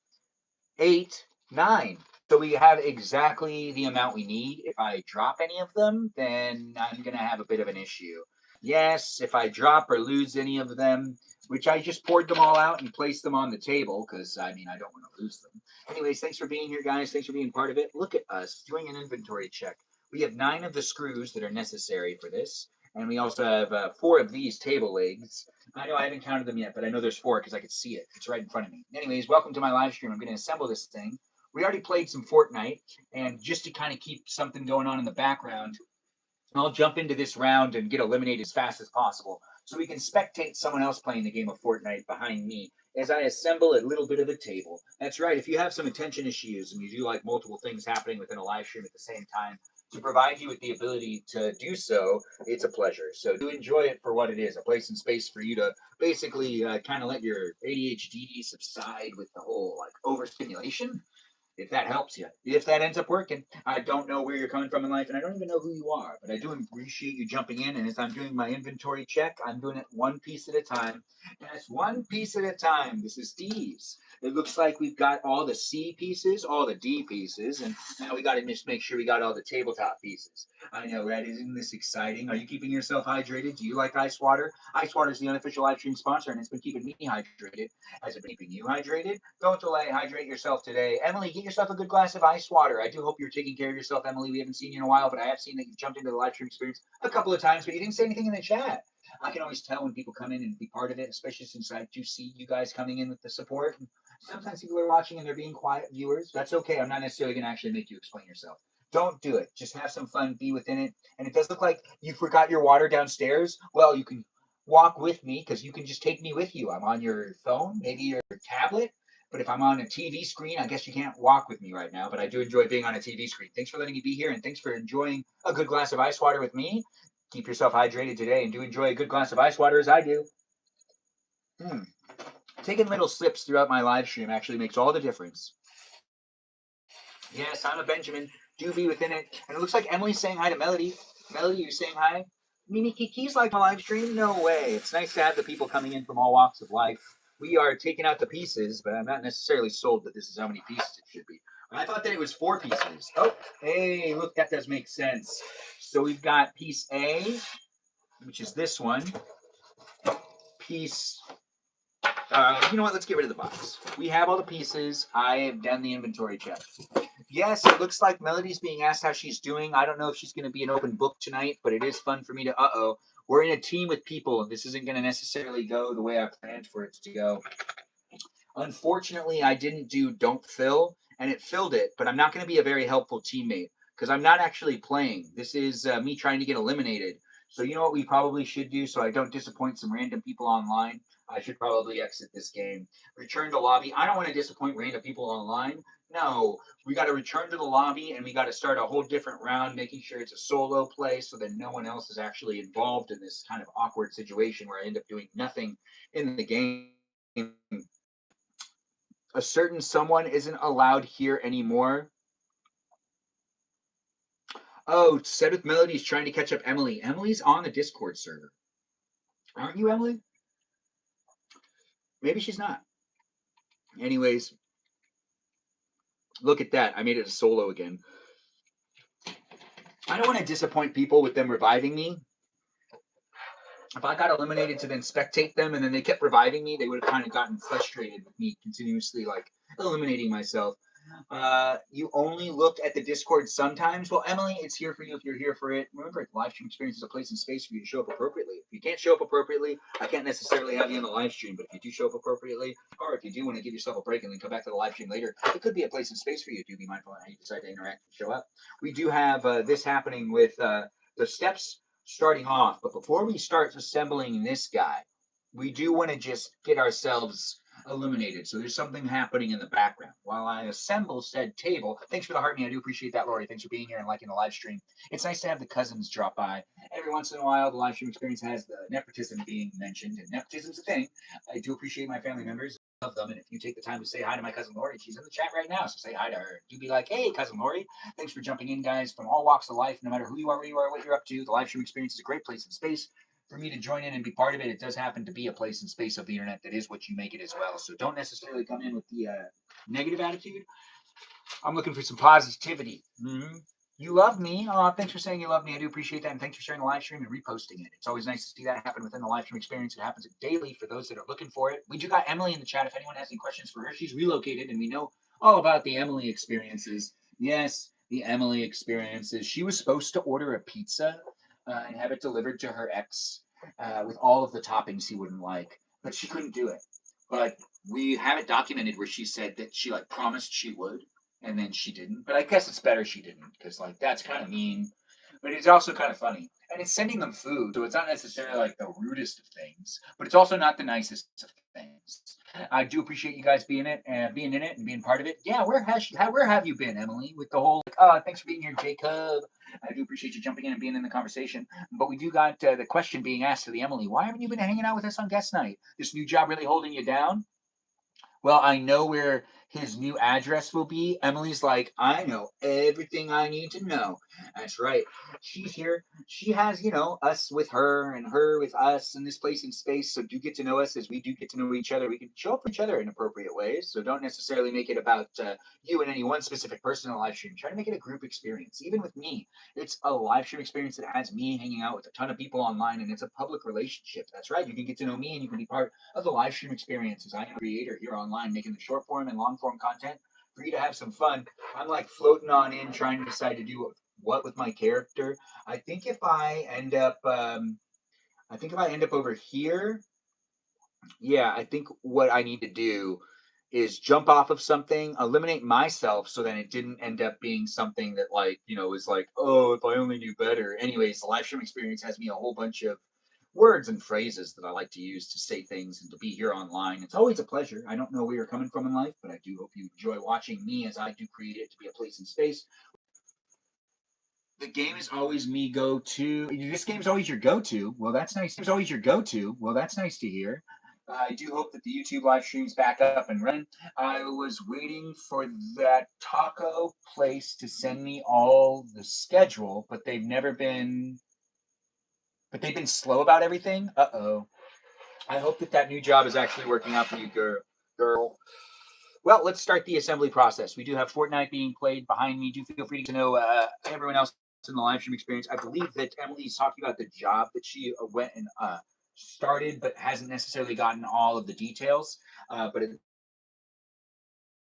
8, 9. So we have exactly the amount we need. If I drop any of them, then I'm going to have a bit of an issue. Yes, if I drop or lose any of them, which I just poured them all out and placed them on the table because, I don't want to lose them. Anyways, thanks for being here, guys. Thanks for being part of it. Look at us doing an inventory check. We have 9 of the screws that are necessary for this. And we also have 4 of these table legs. I know I haven't counted them yet, but I know there's 4 because I could see it. It's right in front of me. Anyways, welcome to my live stream. I'm going to assemble this thing. We already played some Fortnite, and just to kind of keep something going on in the background, I'll jump into this round and get eliminated as fast as possible so we can spectate someone else playing the game of Fortnite behind me as I assemble a little bit of a table. That's right, if you have some attention issues and you do like multiple things happening within a live stream at the same time, to provide you with the ability to do so, it's a pleasure. So do enjoy it for what it is, a place and space for you to basically kind of let your ADHD subside with the whole like overstimulation, if that helps you. If that ends up working, I don't know where you're coming from in life, and I don't even know who you are, but I do appreciate you jumping in. And as I'm doing my inventory check, I'm doing it one piece at a time. That's one piece at a time. This is D's. It looks like we've got all the C pieces, all the D pieces, and now we got to just make sure we got all the tabletop pieces. I know, right? Isn't this exciting? Are you keeping yourself hydrated? Do you like ice water? Ice water is the unofficial live stream sponsor, and it's been keeping me hydrated. Has it been keeping you hydrated? Don't delay. Hydrate yourself today. Emily, get yourself a good glass of ice water. I do hope you're taking care of yourself, Emily. We haven't seen you in a while, but I have seen that you jumped into the live stream experience a couple of times, but you didn't say anything in the chat. I can always tell when people come in and be part of it, especially since I do see you guys coming in with the support. And sometimes people are watching and they're being quiet viewers. That's okay. I'm not necessarily going to actually make you explain yourself. Don't do it. Just have some fun. Be within it. And it does look like you forgot your water downstairs. Well, you can walk with me because you can just take me with you. I'm on your phone, maybe your tablet. But if I'm on a TV screen, I guess you can't walk with me right now. But I do enjoy being on a TV screen. Thanks for letting me be here. And thanks for enjoying a good glass of ice water with me. Keep yourself hydrated today and do enjoy a good glass of ice water as I do. Taking little sips throughout my live stream actually makes all the difference. Yes, I'm a Benjamin. Do be within it. And it looks like Emily's saying hi to Melody. Melody, you saying hi? Mimi Kiki's like my live stream? No way. It's nice to have the people coming in from all walks of life. We are taking out the pieces, but I'm not necessarily sold that this is how many pieces it should be. I thought that it was 4 pieces. Oh, hey, look, that does make sense. So we've got piece A, which is this one. Piece, you know what, let's get rid of the box. We have all the pieces. I have done the inventory check. Yes, it looks like Melody's being asked how she's doing. I don't know if she's going to be an open book tonight, but it is fun for me to. We're in a team with people, and this isn't going to necessarily go the way I planned for it to go. Unfortunately, I didn't do Don't Fill, and it filled it, but I'm not going to be a very helpful teammate because I'm not actually playing. This is me trying to get eliminated. So, you know what we probably should do so I don't disappoint some random people online? I should probably exit this game. Return to lobby. I don't want to disappoint random people online. No, we got to return to the lobby and we got to start a whole different round, making sure it's a solo play so that no one else is actually involved in this kind of awkward situation where I end up doing nothing in the game. A certain someone isn't allowed here anymore. Oh, Said with Melody's trying to catch up Emily. Emily's on the Discord server. Aren't you, Emily? Maybe she's not. Anyways, look at that. I made it a solo again. I don't want to disappoint people with them reviving me. If I got eliminated to then spectate them and then they kept reviving me, they would have kind of gotten frustrated with me continuously like eliminating myself. You only look at the Discord sometimes. Well, Emily, it's here for you if you're here for it. Remember, the live stream experience is a place and space for you to show up appropriately. If you can't show up appropriately, I can't necessarily have you in the live stream, but if you do show up appropriately, or if you do want to give yourself a break and then come back to the live stream later, it could be a place and space for you. Do be mindful of how you decide to interact and show up. We do have this happening with the steps starting off, but before we start assembling this guy, we do want to just get ourselves eliminated. So there's something happening in the background while I assemble said table. Thanks for the heart me. I do appreciate that, Lori. Thanks for being here and liking the live stream. It's nice to have the cousins drop by. Every once in a while, the live stream experience has the nepotism being mentioned, and nepotism's a thing. I do appreciate my family members. Love them, and if you take the time to say hi to my cousin Lori, she's in the chat right now, so say hi to her. Do be like, hey, cousin Lori. Thanks for jumping in, guys, from all walks of life, no matter who you are, where you are, what you're up to. The live stream experience is a great place in space for me to join in and be part of it. It does happen to be a place and space of the internet that is what you make it as well. So don't necessarily come in with the negative attitude. I'm looking for some positivity. Mm-hmm. You love me. Thanks for saying you love me. I do appreciate that. And thanks for sharing the live stream and reposting it. It's always nice to see that happen within the live stream experience. It happens daily for those that are looking for it. We do got Emily in the chat. If anyone has any questions for her, she's relocated and we know all about the Emily experiences. Yes, the Emily experiences. She was supposed to order a pizza and have it delivered to her ex with all of the toppings he wouldn't like, but she couldn't do it. But we have it documented where she said that she like promised she would and then she didn't. But I guess it's better she didn't because like that's kind of mean, but it's also kind of funny. And it's sending them food, so it's not necessarily like the rudest of things, but it's also not the nicest of things. I do appreciate you guys being it and being in it and being part of it. Yeah, where have you been, Emily? With the whole thanks for being here, Jacob. I do appreciate you jumping in and being in the conversation. But we do got the question being asked to the Emily. Why haven't you been hanging out with us on guest night? This new job really holding you down? Well, I know where his new address will be. Emily's like, I know everything I need to know. That's right. She's here. She has, us with her and her with us in this place in space. So do get to know us as we do get to know each other. We can show up for each other in appropriate ways. So don't necessarily make it about you and any one specific person in a live stream. Try to make it a group experience. Even with me, it's a live stream experience that has me hanging out with a ton of people online, and it's a public relationship. That's right. You can get to know me and you can be part of the live stream experiences. I am a creator here online making the short form and long form content for you to have some fun. I'm like floating on in trying to decide to do what with my character. I think if I end up over here, yeah, I think what I need to do is jump off of something, eliminate myself so that it didn't end up being something that was like, oh, if I only knew better. Anyways, the live stream experience has me a whole bunch of words and phrases that I like to use to say things and to be here online. It's always a pleasure. I don't know where you're coming from in life, but I do hope you enjoy watching me as I do create it to be a place in space. The game is always me go-to. This game's always your go-to. Well, that's nice. It's always your go-to. Well, that's nice to hear. I do hope that the YouTube live stream's back up and running. I was waiting for that taco place to send me all the schedule, but they've been slow about everything. Uh-oh. I hope that new job is actually working out for you, girl. Well, let's start the assembly process. We do have Fortnite being played behind me. Do feel free to know everyone else in the live stream experience. I believe that Emily's talking about the job that she went and started, but hasn't necessarily gotten all of the details. But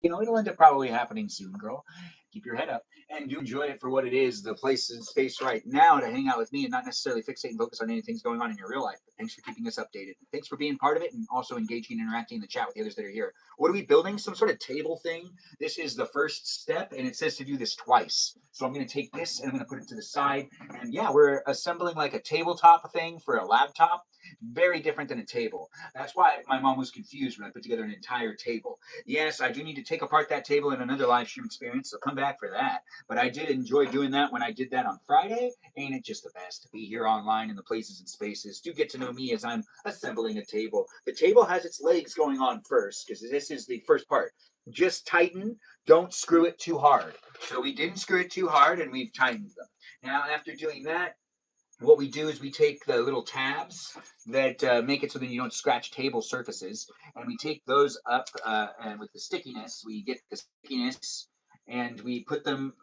it'll end up probably happening soon, girl. Keep your head up and do enjoy it for what it is, the place and space right now to hang out with me and not necessarily fixate and focus on anything's going on in your real life. But thanks for keeping us updated. Thanks for being part of it and also engaging and interacting in the chat with the others that are here. What are we building? Some sort of table thing. This is the first step, and it says to do this twice. So I'm going to take this and I'm going to put it to the side. And yeah, we're assembling like a tabletop thing for a laptop. Very different than a table. That's why my mom was confused when I put together an entire table. Yes, I do need to take apart that table in another live stream experience, so come back for that. But I did enjoy doing that when I did that on Friday. Ain't it just the best to be here online in the places and spaces? Do get to know me as I'm assembling a table. The table has its legs going on first, because this is the first part. Just tighten, don't screw it too hard. So we didn't screw it too hard, and we've tightened them. Now, after doing that, what we do is we take the little tabs that make it so that you don't scratch table surfaces, and we take those up, and with the stickiness, we get the stickiness, and we put them,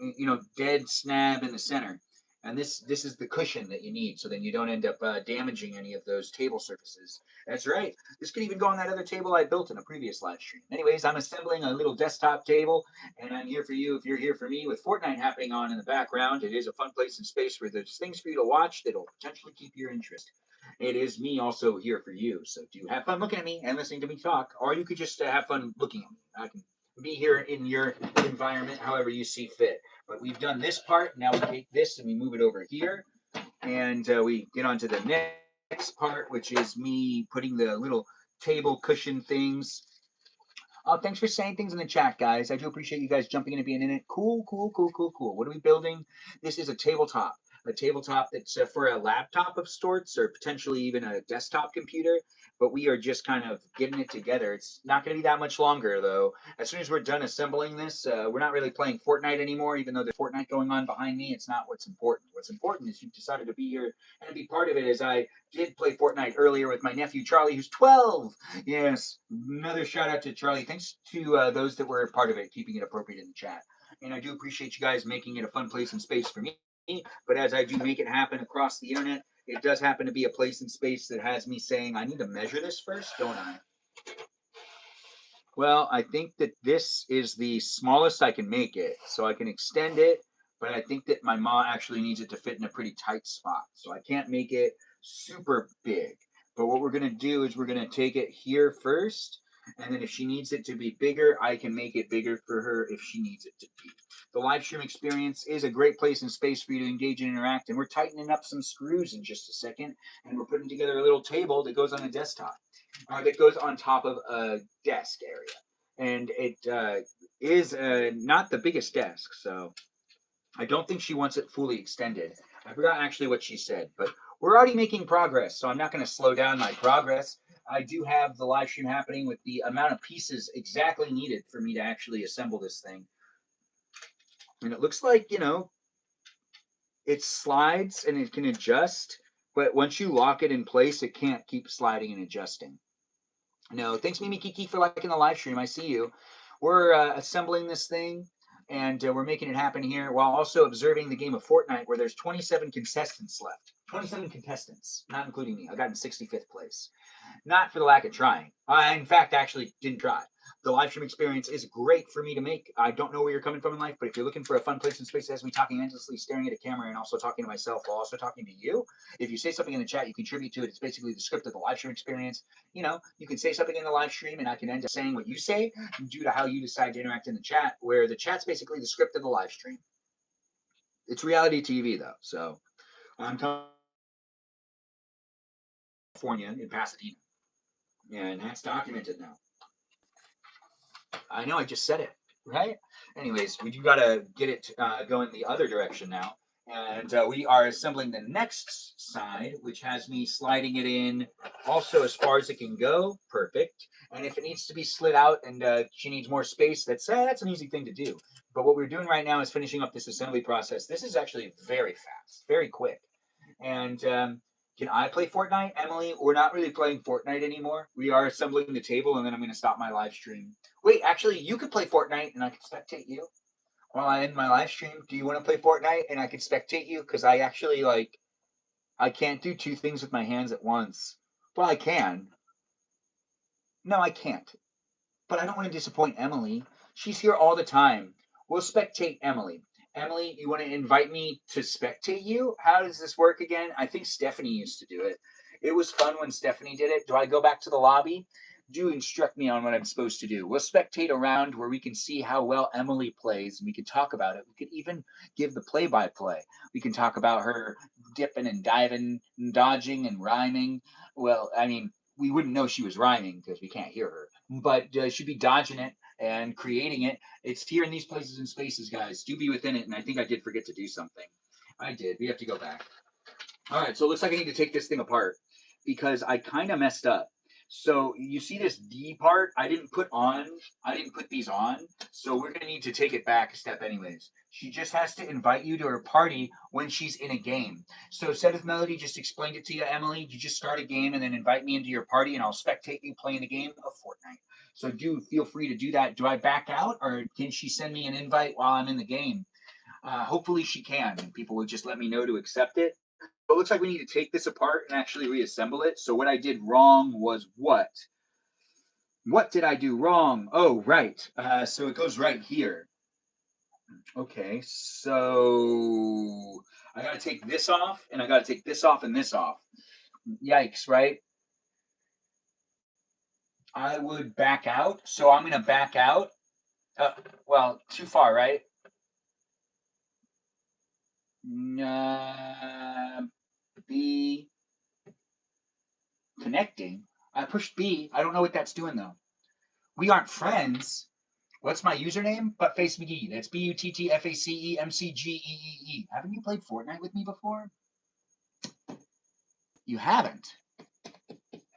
dead snab in the center. And this is the cushion that you need, so then you don't end up damaging any of those table surfaces. That's right. This could even go on that other table I built in a previous live stream. Anyways, I'm assembling a little desktop table, and I'm here for you if you're here for me. With Fortnite happening on in the background, it is a fun place and space where there's things for you to watch that'll potentially keep your interest. It is me also here for you. So do have fun looking at me and listening to me talk, or you could just have fun looking at me. I can be here in your environment however you see fit. But we've done this part. Now we take this and we move it over here, and we get on to the next part, which is me putting the little table cushion things. Oh, thanks for saying things in the chat, guys. I do appreciate you guys jumping in and being in it. Cool, cool, cool, cool, cool. What are we building? This is a tabletop. A tabletop that's for a laptop of sorts, or potentially even a desktop computer. But we are just kind of getting it together. It's not going to be that much longer, though. As soon as we're done assembling this, we're not really playing Fortnite anymore, even though there's Fortnite going on behind me. It's not what's important. What's important is you've decided to be here and be part of it, as I did play Fortnite earlier with my nephew, Charlie, who's 12. Yes, another shout out to Charlie. Thanks to those that were a part of it, keeping it appropriate in the chat. And I do appreciate you guys making it a fun place and space for me. But as I do make it happen across the internet, it does happen to be a place and space that has me saying, I need to measure this first, don't I? Well, I think that this is the smallest I can make it, so I can extend it, but I think that my mom actually needs it to fit in a pretty tight spot. So I can't make it super big. But what we're going to do is we're going to take it here first, and then if she needs it to be bigger, I can make it bigger for her if she needs it to be. The live stream experience is a great place and space for you to engage and interact, and we're tightening up some screws in just a second, and we're putting together a little table that goes on a desktop, that goes on top of a desk area. And it is not the biggest desk, so I don't think she wants it fully extended. I forgot actually what she said, but we're already making progress, so I'm not going to slow down my progress. I do have the live stream happening with the amount of pieces exactly needed for me to actually assemble this thing. And it looks like, it slides and it can adjust, but once you lock it in place, it can't keep sliding and adjusting. No, thanks, Mimi Kiki, for liking the live stream. I see you. We're assembling this thing, and we're making it happen here while also observing the game of Fortnite, where there's 27 contestants left. 27 contestants, not including me. I got in 65th place. Not for the lack of trying. I, in fact, actually didn't try. The live stream experience is great for me to make. I don't know where you're coming from in life, but if you're looking for a fun place and space that has me talking endlessly, staring at a camera, and also talking to myself while also talking to you, if you say something in the chat, you contribute to it. It's basically the script of the live stream experience. You can say something in the live stream, and I can end up saying what you say due to how you decide to interact in the chat, where the chat's basically the script of the live stream. It's reality TV, though, so I'm California in Pasadena, and that's documented now. I know I just said it, right? Anyways, we do got to get it going the other direction now. And we are assembling the next side, which has me sliding it in also as far as it can go. Perfect. And if it needs to be slid out and she needs more space, that's an easy thing to do. But what we're doing right now is finishing up this assembly process. This is actually very fast, very quick. And can I play Fortnite, Emily? We're not really playing Fortnite anymore. We are assembling the table, and then I'm going to stop my live stream. Wait, actually, you could play Fortnite, and I can spectate you while I end my live stream. Do you want to play Fortnite, and I can spectate you? Because I actually, I can't do two things with my hands at once. Well, I can. No, I can't. But I don't want to disappoint Emily. She's here all the time. We'll spectate Emily. Emily, you want to invite me to spectate you? How does this work again? I think Stephanie used to do it. It was fun when Stephanie did it. Do I go back to the lobby? Do instruct me on what I'm supposed to do. We'll spectate around where we can see how well Emily plays and we can talk about it. We could even give the play by play. We can talk about her dipping and diving and dodging and rhyming. Well, I mean, we wouldn't know she was rhyming because we can't hear her, but she'd be dodging it and creating it. It's here in these places and spaces, guys. Do be within it. And I think I did forget to do something. I did. We have to go back. All right. So it looks like I need to take this thing apart because I kind of messed up. So you see this D part? I didn't put these on. So we're going to need to take it back a step anyways. She just has to invite you to her party when she's in a game. So Set of Melody just explained it to you, Emily. You just start a game and then invite me into your party and I'll spectate you playing the game of Fortnite. So do feel free to do that. Do I back out or can she send me an invite while I'm in the game? Hopefully she can. And people will just let me know to accept it. But it looks like we need to take this apart and actually reassemble it. So what I did wrong was what? What did I do wrong? Oh, right. So it goes right here. Okay, so I got to take this off, and I got to take this off and this off. Yikes, right? I would back out. So I'm going to back out. Well, too far, right? B connecting. I pushed B. I don't know what that's doing though. We aren't friends. What's my username? Buttface McGee. That's BUTTFACEMCGEEE. Haven't you played Fortnite with me before? You haven't.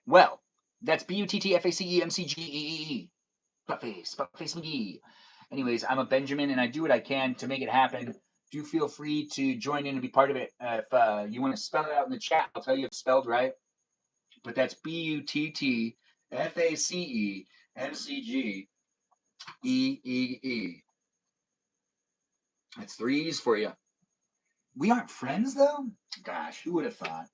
Well, that's BUTTFACEMCGEEE. Buttface McGee. Anyways, I'm a Benjamin and I do what I can to make it happen. Do feel free to join in and be part of it. If you want to spell it out in the chat, I'll tell you if it's spelled right. But that's BUTTFACEMCGEEE. That's 3 E's for you. We aren't friends, though? Gosh, who would have thought?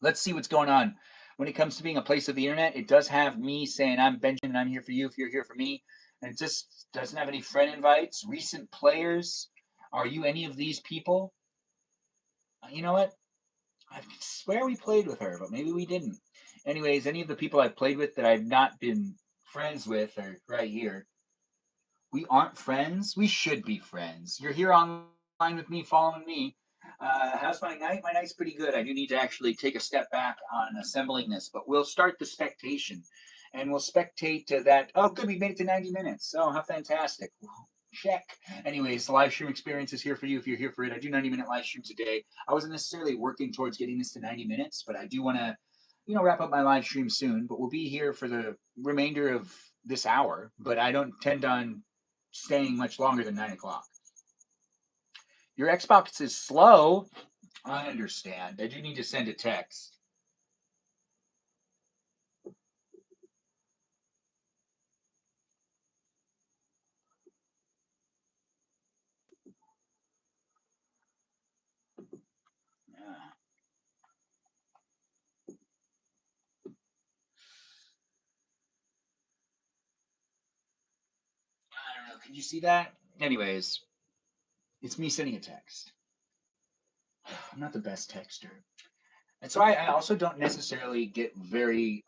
Let's see what's going on. When it comes to being a place of the internet, it does have me saying, I'm Benjamin, I'm here for you if you're here for me. And it just doesn't have any friend invites. Recent players. Are you any of these people? You know what? I swear we played with her, but maybe we didn't. Anyways, any of the people I've played with that I've not been friends with are right here. We aren't friends. We should be friends. You're here online with me, following me. How's my night? My night's pretty good. I do need to actually take a step back on assembling this, but we'll start the spectation. And we'll spectate to that. Oh, good. We made it to 90 minutes. Oh, how fantastic. Check. Anyways, the live stream experience is here for you if you're here for it. I do 90-minute live streams a day. I wasn't necessarily working towards getting this to 90 minutes, but I do want to, wrap up my live stream soon. But we'll be here for the remainder of this hour. But I don't tend on staying much longer than 9 o'clock. Your Xbox is slow. I understand. I do need to send a text. Yeah. I don't know. Can you see that? Anyways, it's me sending a text. I'm not the best texter. And so I also don't necessarily get very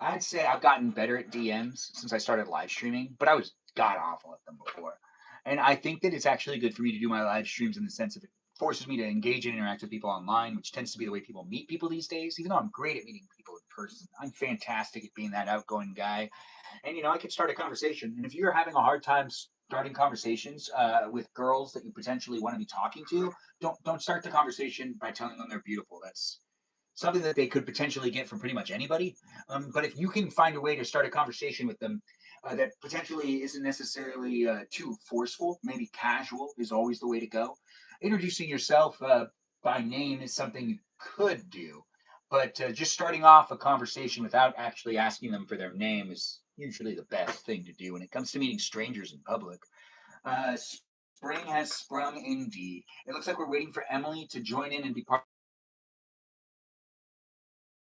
I'd say I've gotten better at DMs since I started live streaming, but I was god awful at them before. And I think that it's actually good for me to do my live streams in the sense of it forces me to engage and interact with people online, which tends to be the way people meet people these days. Even though I'm great at meeting people in person, I'm fantastic at being that outgoing guy. And I could start a conversation. And if you're having a hard time starting conversations with girls that you potentially want to be talking to, don't start the conversation by telling them they're beautiful. That's something that they could potentially get from pretty much anybody. But if you can find a way to start a conversation with them that potentially isn't necessarily too forceful, maybe casual is always the way to go. Introducing yourself by name is something you could do, but just starting off a conversation without actually asking them for their name is usually the best thing to do when it comes to meeting strangers in public. Spring has sprung indeed. It looks like we're waiting for Emily to join in and be part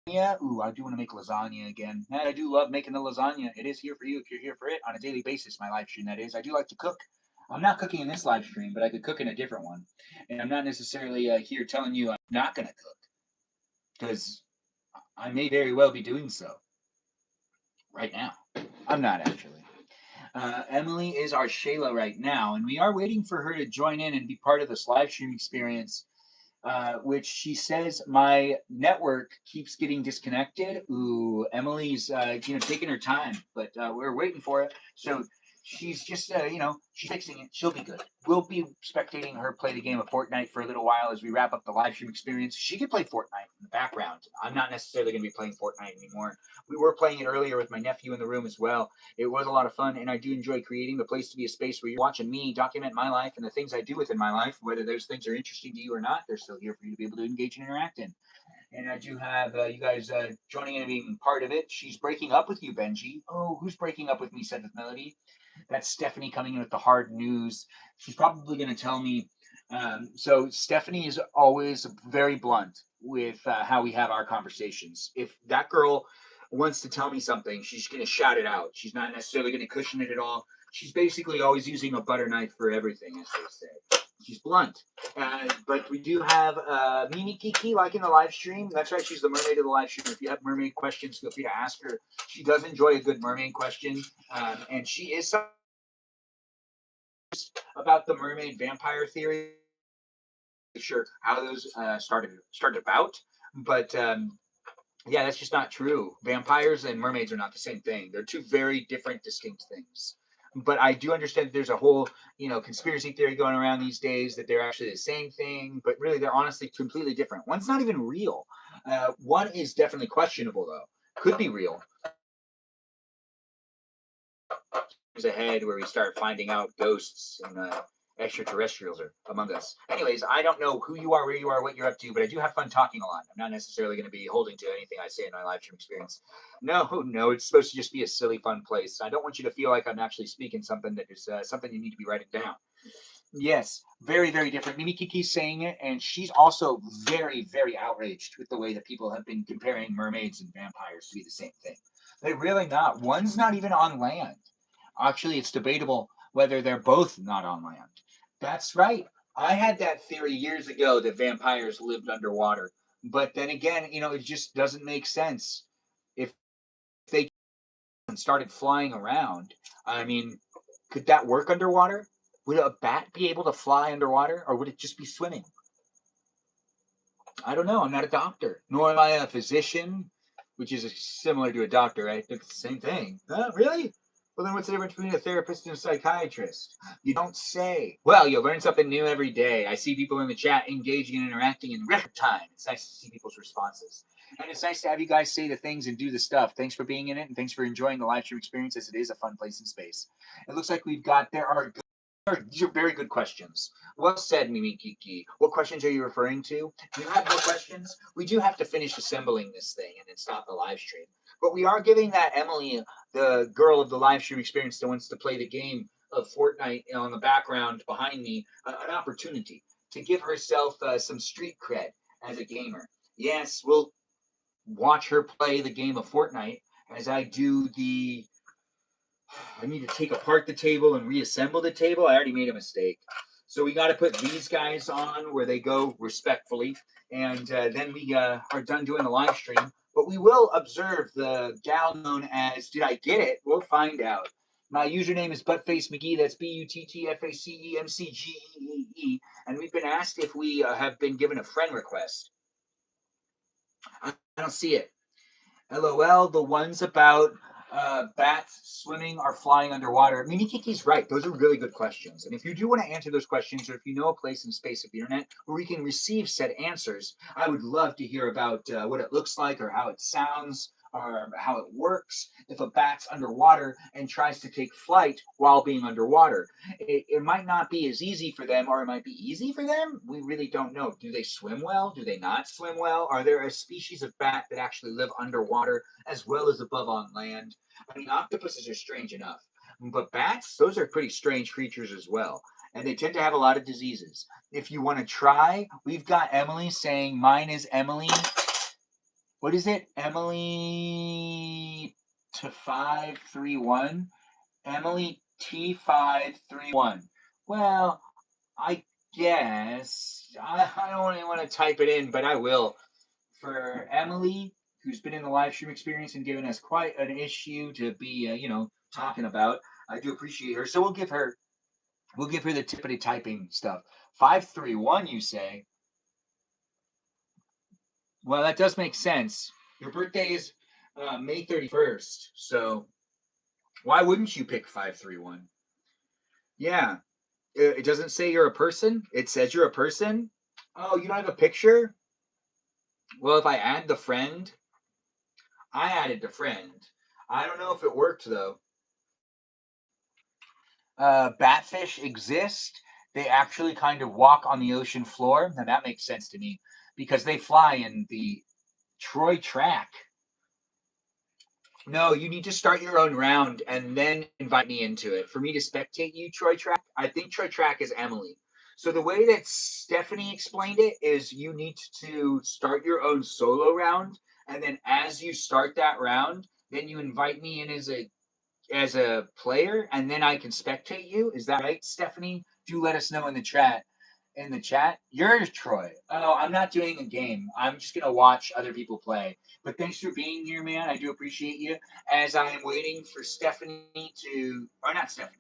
Ooh, I do want to make lasagna again. And I do love making the lasagna. It is here for you if you're here for it on a daily basis, my live stream, that is. I do like to cook. I'm not cooking in this live stream, but I could cook in a different one. And I'm not necessarily here telling you I'm not going to cook, because I may very well be doing so right now. I'm not actually. Emily is our Shayla right now, and we are waiting for her to join in and be part of this live stream experience. Which she says my network keeps getting disconnected. Ooh, Emily's taking her time, but we're waiting for it. So she's just she's fixing it. She'll be good. We'll be spectating her play the game of Fortnite for a little while as we wrap up the live stream experience. She could play Fortnite in the background. I'm not necessarily going to be playing Fortnite anymore. We were playing it earlier with my nephew in the room as well. It was a lot of fun, and I do enjoy creating the place to be a space where you're watching me document my life and the things I do within my life. Whether those things are interesting to you or not, they're still here for you to be able to engage and interact in. And I do have you guys joining in and being part of it. She's breaking up with you, Benji. Oh, who's breaking up with me, said with Melody? That's Stephanie coming in with the hard news. She's probably going to tell me. So Stephanie is always very blunt with how we have our conversations. If that girl wants to tell me something, she's going to shout it out. She's not necessarily going to cushion it at all. She's basically always using a butter knife for everything, as they say. She's blunt. But we do have Mimi Kiki like in the live stream. That's right, she's the mermaid of the live stream. If you have mermaid questions, feel free to ask her. She does enjoy a good mermaid question. And she is about the mermaid vampire theory. Sure how those started about. But yeah, that's just not true. Vampires and mermaids are not the same thing. They're two very different, distinct things. But I do understand that there's a whole, conspiracy theory going around these days that they're actually the same thing, but really they're honestly completely different. One's not even real. One is definitely questionable, though. Could be real. Ahead where we start finding out ghosts and extraterrestrials are among us. Anyways, I don't know who you are, where you are, what you're up to, but I do have fun talking a lot. I'm not necessarily going to be holding to anything I say in my live stream experience. No, it's supposed to just be a silly, fun place. I don't want you to feel like I'm actually speaking something that is something you need to be writing down. Yes, very, very different. Mimi Kiki's saying it, and she's also very, very outraged with the way that people have been comparing mermaids and vampires to be the same thing. They're really not. One's not even on land. Actually, it's debatable whether they're both not on land. That's right. I had that theory years ago that vampires lived underwater. But then again, it just doesn't make sense. If they started flying around, I mean, could that work underwater? Would a bat be able to fly underwater, or would it just be swimming? I don't know. I'm not a doctor, nor am I a physician, which is similar to a doctor, right? It's the same thing. Really? Well, then what's the difference between a therapist and a psychiatrist? You don't say. Well, you learn something new every day. I see people in the chat engaging and interacting in record time. It's nice to see people's responses. And it's nice to have you guys say the things and do the stuff. Thanks for being in it, and thanks for enjoying the live stream experience, as it is a fun place and space. It looks like these are very good questions. Well said, Mimi Kiki. What questions are you referring to? Do you have more questions? We do have to finish assembling this thing and then stop the live stream. But we are giving that Emily, the girl of the live stream experience that wants to play the game of Fortnite on the background behind me, an opportunity to give herself some street cred as a gamer. Yes, we'll watch her play the game of Fortnite as I do I need to take apart the table and reassemble the table. I already made a mistake. So we got to put these guys on where they go respectfully. And then we are done doing the live stream. But we will observe the gal known as Did I Get It? We'll find out. My username is Buttface McGee. That's BUTTFACEMCGEE. And we've been asked if we have been given a friend request. I don't see it. LOL, the ones about bats swimming or flying underwater. Mimi Kiki's right. Those are really good questions. And if you do want to answer those questions, or if you know a place in space of the internet where we can receive said answers, I would love to hear about what it looks like or how it sounds or how it works if a bat's underwater and tries to take flight while being underwater. It might not be as easy for them, or it might be easy for them. We really don't know. Do they swim well? Do they not swim well? Are there a species of bat that actually live underwater as well as above on land? I mean, octopuses are strange enough, but bats, those are pretty strange creatures as well. And they tend to have a lot of diseases. If you want to try, we've got Emily saying, mine is Emily What is it? Emily to 531? Emily T531. Well, I guess I don't really want to type it in, but I will. For Emily, who's been in the live stream experience and given us quite an issue to be, talking about. I do appreciate her. So we'll give her the tippity typing stuff. 531, you say? Well, that does make sense. Your birthday is May 31st. So why wouldn't you pick 531? Yeah. It doesn't say you're a person. It says you're a person. Oh, you don't have a picture? Well, if I add the friend, I added the friend. I don't know if it worked though. Batfish exist. They actually kind of walk on the ocean floor. Now that makes sense to me because they fly in the Troy track. No, you need to start your own round and then invite me into it. For me to spectate you, Troy Track, I think Troy Track is Emily. So the way that Stephanie explained it is you need to start your own solo round, and then as you start that round, then you invite me in as a player, and then I can spectate you. Is that right, Stephanie? Do let us know in the chat. In the chat, you're Troy. Oh, I'm not doing a game. I'm just gonna watch other people play. But thanks for being here, man. I do appreciate you. As I am waiting for Stephanie to, or not Stephanie.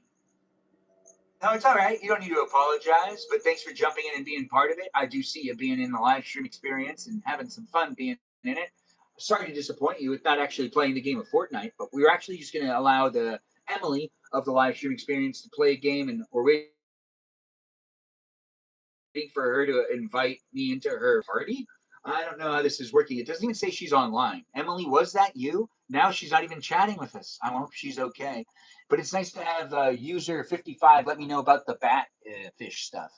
No, it's all right. You don't need to apologize. But thanks for jumping in and being part of it. I do see you being in the live stream experience and having some fun being in it. Sorry to disappoint you with not actually playing the game of Fortnite, but we were actually just going to allow the Emily of the live stream experience to play a game, and we're waiting for her to invite me into her party. I don't know how this is working. It doesn't even say she's online. Emily, was that you? Now she's not even chatting with us. I hope she's okay. But it's nice to have user 55 let me know about the bat fish stuff.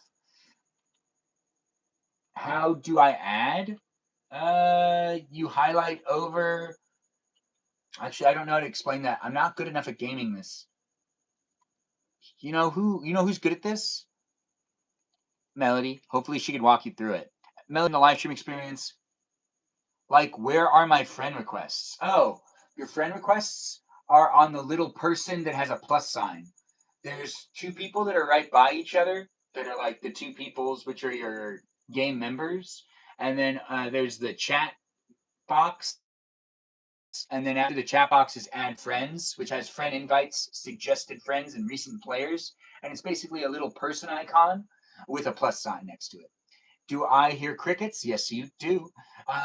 How do I add? You highlight over. Actually, I don't know how to explain that. I'm not good enough at gaming this. You know who? You know who's good at this? Melody. Hopefully, she can walk you through it. Melody, the live stream experience. Like, where are my friend requests? Oh, your friend requests are on the little person that has a plus sign. There's two people that are right by each other that are like the two peoples, which are your game members. And then there's the chat box. And then after the chat box is add friends, which has friend invites, suggested friends, and recent players. And it's basically a little person icon with a plus sign next to it. Do I hear crickets? Yes, you do.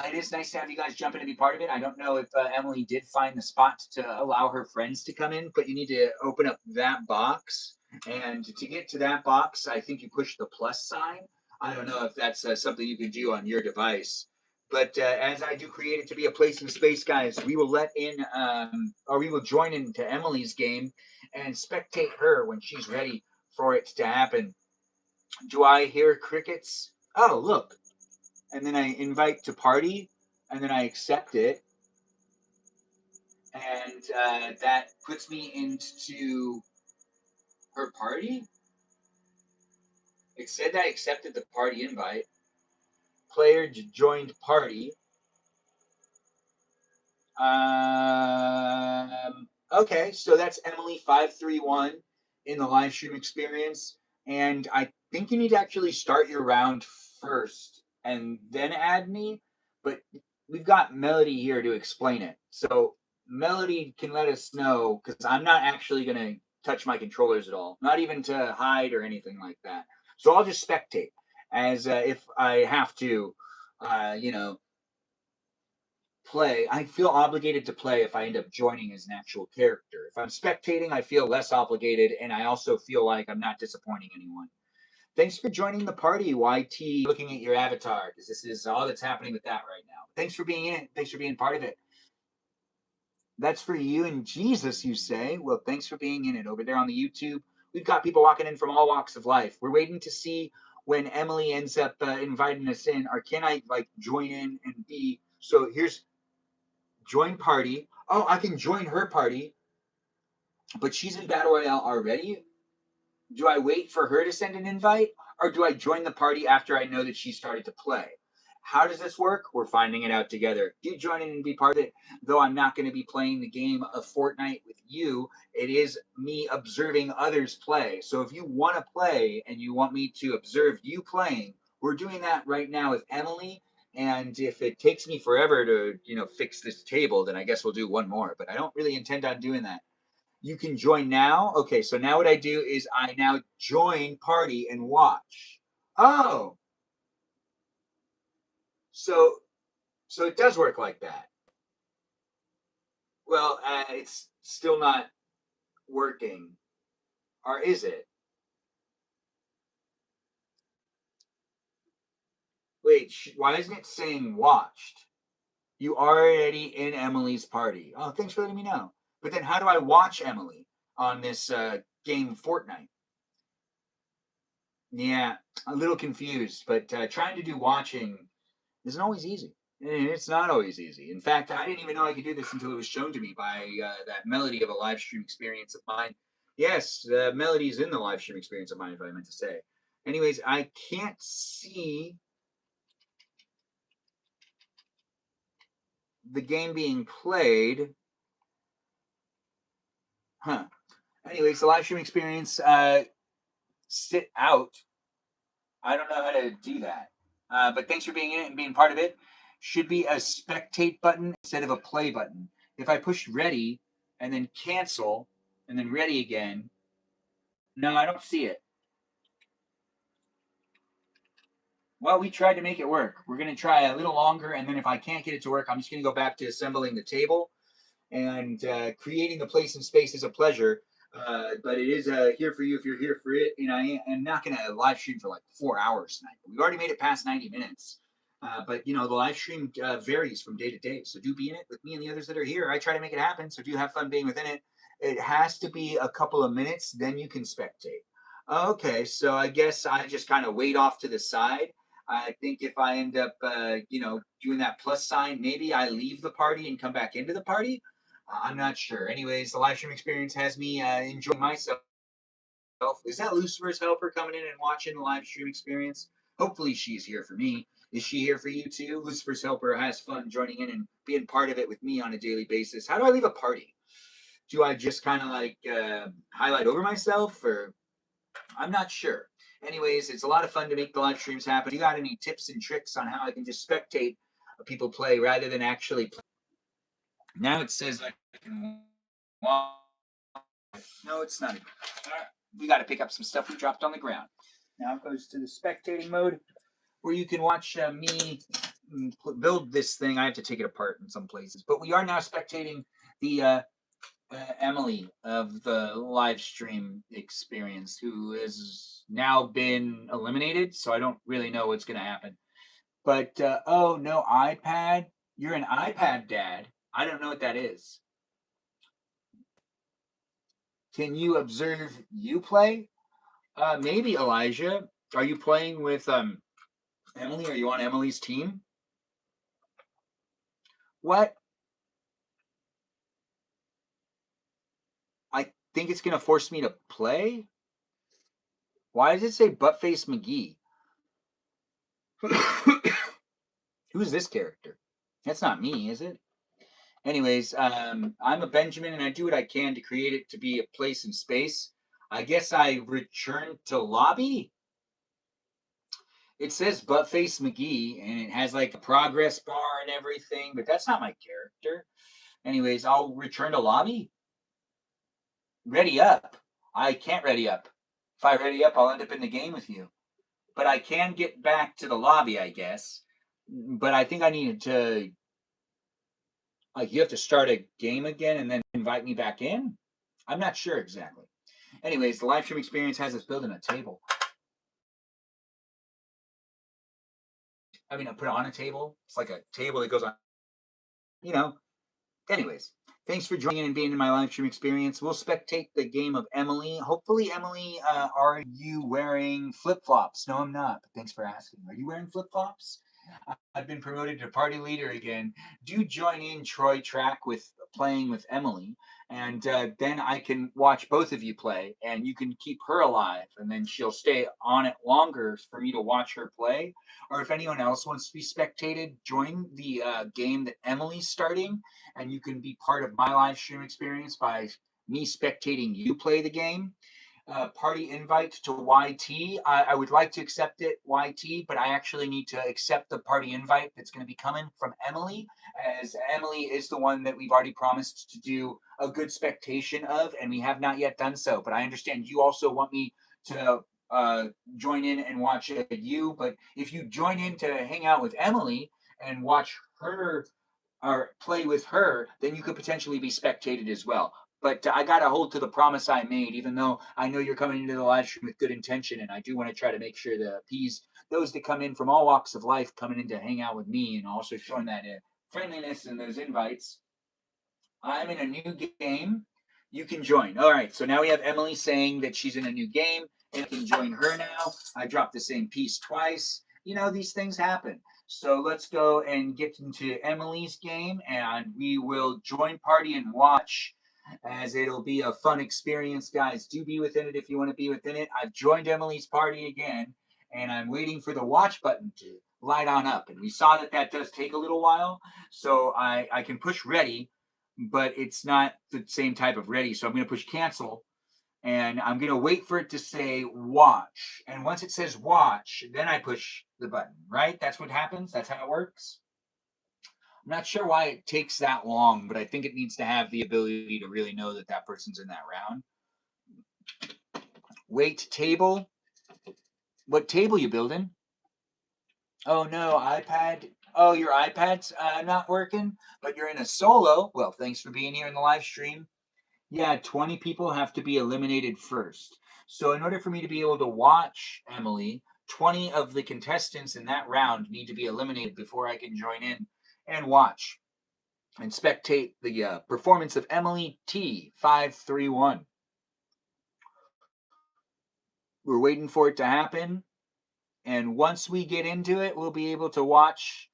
It is nice to have you guys jump in and be part of it. I don't know if Emily did find the spot to allow her friends to come in, but you need to open up that box. And to get to that box, I think you push the plus sign. I don't know if that's something you can do on your device. But as I do create it to be a place in space, guys, we will let in, or we will join into Emily's game and spectate her when she's ready for it to happen. Do I hear crickets? Oh, look. And then I invite to party, and then I accept it. And that puts me into her party. It said that I accepted the party invite. Player joined party. Okay, so that's Emily531 in the live stream experience. And I think you need to actually start your round first and then add me. But we've got Melody here to explain it. So Melody can let us know because I'm not actually going to touch my controllers at all, not even to hide or anything like that. So I'll just spectate as if I have to, you know, play, I feel obligated to play if I end up joining as an actual character. If I'm spectating, I feel less obligated, and I also feel like I'm not disappointing anyone. Thanks for joining the party, YT. Looking at your avatar, because this is all that's happening with that right now. Thanks for being in it. Thanks for being part of it. That's for you and Jesus, you say. Well, thanks for being in it over there on the YouTube. We've got people walking in from all walks of life. We're waiting to see when Emily ends up inviting us in, or can I like join in and be? So here's join party. Oh, I can join her party, but she's in Battle Royale already. Do I wait for her to send an invite, or do I join the party after I know that she started to play? How does this work? We're finding it out together. Do join in and be part of it. Though I'm not going to be playing the game of Fortnite with you, it is me observing others play. So if you want to play and you want me to observe you playing, we're doing that right now with Emily. And if it takes me forever to, fix this table, then I guess we'll do one more. But I don't really intend on doing that. You can join now. Okay, so now what I do is I now join party and watch. Oh, so so it does work like that. Well, it's still not working, or is it? Wait, why isn't it saying watched? You are already in Emily's party. Oh, thanks for letting me know. But then, how do I watch Emily on this game Fortnite? Yeah, a little confused, but trying to do watching isn't always easy. It's not always easy. In fact, I didn't even know I could do this until it was shown to me by that melody of a live stream experience of mine. Yes, the melody is in the live stream experience of mine, if I meant to say. Anyways, I can't see the game being played. Huh. Anyways, the live stream experience, sit out. I don't know how to do that. But thanks for being in it and being part of it. Should be a spectate button instead of a play button. If I push ready and then cancel and then ready again, no, I don't see it. Well, we tried to make it work. We're going to try a little longer, and then if I can't get it to work, I'm just going to go back to assembling the table. And creating the place and space is a pleasure. But it is here for you if you're here for it. And I am not going to live stream for like 4 hours tonight. We've already made it past 90 minutes. But the live stream varies from day to day. So do be in it with me and the others that are here. I try to make it happen. So do have fun being within it. It has to be a couple of minutes, then you can spectate. Okay, so I guess I just kind of wait off to the side. I think if I end up, doing that plus sign, maybe I leave the party and come back into the party. I'm not sure. Anyways, the live stream experience has me enjoying myself. Is that Lucifer's helper coming in and watching the live stream experience? Hopefully she's here for me. Is she here for you too? Lucifer's helper has fun joining in and being part of it with me on a daily basis. How do I leave a party? Do I just kind of like highlight over myself, or I'm not sure. Anyways, it's a lot of fun to make the live streams happen. If you got any tips and tricks on how I can just spectate people play rather than actually play? Now it says I can watch. No, it's not. We got to pick up some stuff we dropped on the ground. Now it goes to the spectating mode where you can watch me build this thing. I have to take it apart in some places, but we are now spectating the Emily of the live stream experience, who has now been eliminated. So I don't really know what's going to happen. But oh no, iPad. You're an iPad dad. I don't know what that is. Can you observe you play? Maybe Elijah. Are you playing with Emily? Are you on Emily's team? What? I think it's gonna force me to play. Why does it say Buttface McGee? Who's this character? That's not me, is it? Anyways, I'm a Benjamin, and I do what I can to create it to be a place and space. I guess I return to lobby. It says Buttface McGee, and it has like a progress bar and everything, but that's not my character. Anyways, I'll return to lobby. Ready up. I can't ready up. If I ready up, I'll end up in the game with you. But I can get back to the lobby, I guess. But I think I needed to. Like, you have to start a game again and then invite me back in? I'm not sure exactly. Anyways, the live stream experience has us building a table. I mean, I put it on a table. It's like a table that goes on. Anyways, thanks for joining in and being in my live stream experience. We'll spectate the game of Emily. Hopefully, Emily, are you wearing flip flops? No, I'm not. But thanks for asking. Are you wearing flip flops? I've been promoted to party leader again. Do join in Troy Track with playing with Emily, and then I can watch both of you play, and you can keep her alive, and then she'll stay on it longer for me to watch her play. Or if anyone else wants to be spectated, join the game that Emily's starting, and you can be part of my live stream experience by me spectating you play the game. Party invite to YT. I would like to accept it, YT, but I actually need to accept the party invite that's going to be coming from Emily, as Emily is the one that we've already promised to do a good spectation of, and we have not yet done so. But I understand you also want me to join in and watch you. But if you join in to hang out with Emily and watch her or play with her, then you could potentially be spectated as well. But I got to hold to the promise I made, even though I know you're coming into the live stream with good intention, and I do want to try to make sure to appease those that come in from all walks of life, coming in to hang out with me, and also showing that friendliness and those invites. I'm in a new game. You can join. All right, so now we have Emily saying that she's in a new game, and I can join her now. I dropped the same piece twice. You know, these things happen. So let's go and get into Emily's game, and we will join party and watch, as it'll be a fun experience. Guys, do be within it if you want to be within it. I've joined Emily's party again, and I'm waiting for the watch button to light on up. And we saw that that does take a little while, so I can push ready, but it's not the same type of ready. So I'm going to push cancel, and I'm going to wait for it to say watch. And once it says watch, then I push the button, right? That's what happens. That's how it works. I'm not sure why it takes that long, but I think it needs to have the ability to really know that that person's in that round. Wait table. What table you building? Oh no, iPad. Oh, your iPad's not working, but you're in a solo. Well, thanks for being here in the live stream. Yeah, 20 people have to be eliminated first. So in order for me to be able to watch Emily, 20 of the contestants in that round need to be eliminated before I can join in and watch and spectate the performance of Emily T531. We're waiting for it to happen. And once we get into it, we'll be able to watch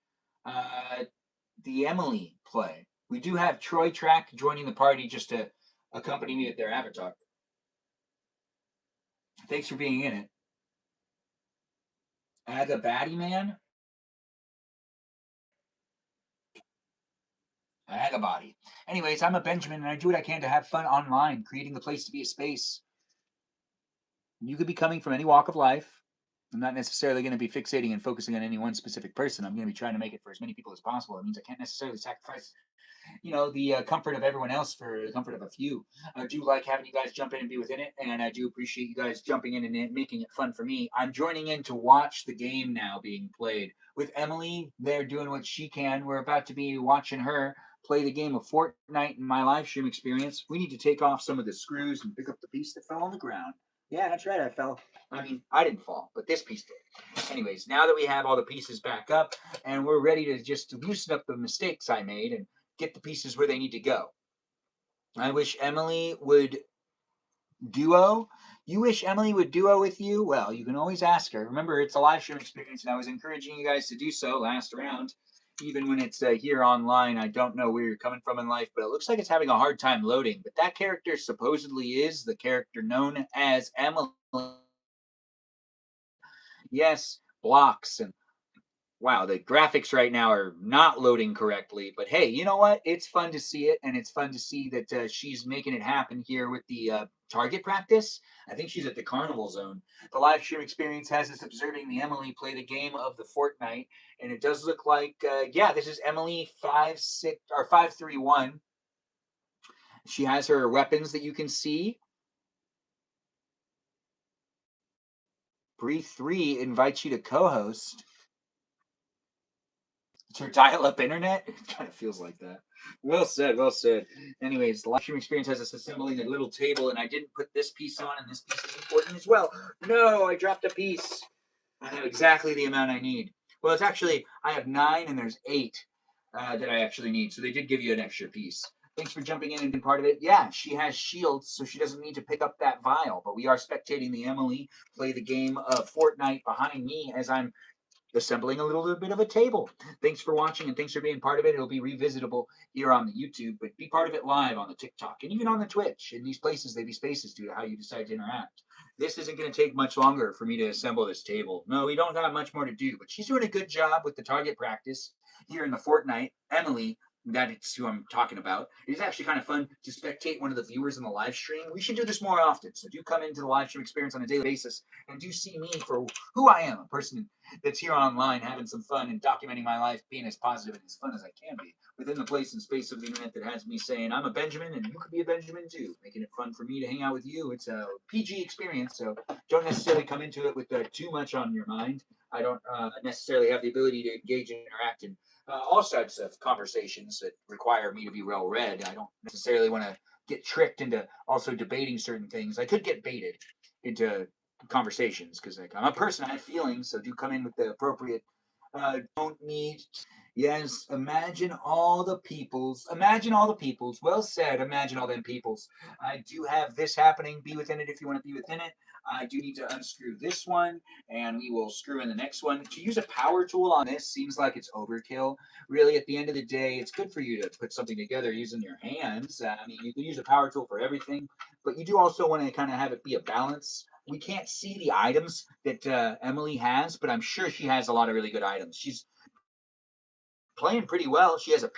the Emily play. We do have Troy Track joining the party just to accompany me with their avatar. Thanks for being in it. Aga Batty Man? Agabody. Anyways, I'm a Benjamin, and I do what I can to have fun online, creating the place to be a space. You could be coming from any walk of life. I'm not necessarily going to be fixating and focusing on any one specific person. I'm going to be trying to make it for as many people as possible. It means I can't necessarily sacrifice, the comfort of everyone else for the comfort of a few. I do like having you guys jump in and be within it, and I do appreciate you guys jumping in and making it fun for me. I'm joining in to watch the game now being played. With Emily, they're doing what she can. We're about to be watching her play the game of Fortnite in my live stream experience. We need to take off some of the screws and pick up the piece that fell on the ground. Yeah, that's right, I fell. I mean, I didn't fall, but this piece did. Anyways, now that we have all the pieces back up, and we're ready to just loosen up the mistakes I made and get the pieces where they need to go. I wish Emily would duo. You wish Emily would duo with you? Well, you can always ask her. Remember, it's a live stream experience, and I was encouraging you guys to do so last round. Even when it's here online, I don't know where you're coming from in life, but it looks like it's having a hard time loading. But that character supposedly is the character known as Emily. Yes, blocks and wow, the graphics right now are not loading correctly. But hey, you know what? It's fun to see it, and it's fun to see that she's making it happen here with the target practice. I think she's at the Carnival Zone. The live stream experience has us observing the Emily play the game of the Fortnite, and it does look like, yeah, this is Emily 531. She has her weapons that you can see. Bree 3 invites you to co-host. It's her dial-up internet. It kind of feels like that. Well said, well said. Anyways, the live stream experience has us assembling a little table, and I didn't put this piece on, and this piece is important as well. No, I dropped a piece. I have exactly the amount I need. Well, it's actually, I have 9, and there's 8 that I actually need, so they did give you an extra piece. Thanks for jumping in and being part of it. Yeah, she has shields, so she doesn't need to pick up that vial, but we are spectating the Emily play the game of Fortnite behind me as I'm assembling a little bit of a table. Thanks for watching and thanks for being part of it. It'll be revisitable here on the YouTube, but be part of it live on the TikTok and even on the Twitch. In these places, they be spaces due to how you decide to interact. This isn't going to take much longer for me to assemble this table. No, we don't have much more to do, but she's doing a good job with the target practice here in the Fortnite. Emily, that's who I'm talking about. It's actually kind of fun to spectate one of the viewers in the live stream. We should do this more often. So do come into the live stream experience on a daily basis and do see me for who I am, a person that's here online having some fun and documenting my life, being as positive and as fun as I can be within the place and space of the internet that has me saying I'm a Benjamin and you could be a Benjamin too, making it fun for me to hang out with you. It's a PG experience, so don't necessarily come into it with too much on your mind. I don't necessarily have the ability to engage and interact in all sorts of conversations that require me to be well read. I don't necessarily want to get tricked into also debating certain things. I could get baited into conversations because like I'm a person, I have feelings, so do come in with the appropriate. Don't need. Yes, imagine all the peoples. Imagine all the peoples. Well said. Imagine all them peoples. I do have this happening. Be within it if you want to be within it. I do need to unscrew this one, and we will screw in the next one. To use a power tool on this seems like it's overkill. Really, at the end of the day, it's good for you to put something together using your hands. I mean, you can use a power tool for everything, but you do also want to kind of have it be a balance. We can't see the items that Emily has, but I'm sure she has a lot of really good items. She's playing pretty well. She has a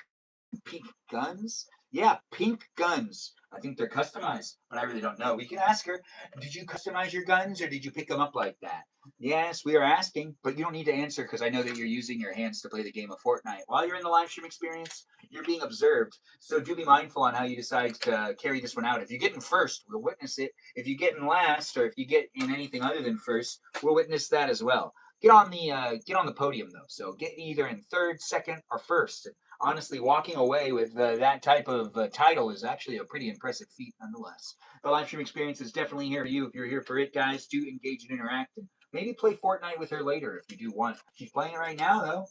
pink guns. Yeah, pink guns. I think they're customized, but I really don't know. We can ask her. Did you customize your guns or did you pick them up like that? Yes, we are asking, but you don't need to answer because I know that you're using your hands to play the game of Fortnite. While you're in the live stream experience, you're being observed. So do be mindful on how you decide to carry this one out. If you get in first, we'll witness it. If you get in last, or if you get in anything other than first, we'll witness that as well. Get on the podium though. So get either in third, second, or first. Honestly, walking away with that type of title is actually a pretty impressive feat nonetheless. The live stream experience is definitely here for you. If you're here for it, guys, do engage and interact. And maybe play Fortnite with her later if you do want. She's playing it right now, though.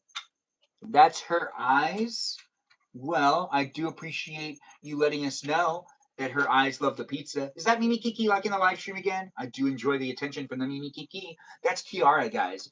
That's her eyes. Well, I do appreciate you letting us know that her eyes love the pizza. Is that Mimi Kiki like in the live stream again? I do enjoy the attention from the Mimi Kiki. That's Kiara, guys.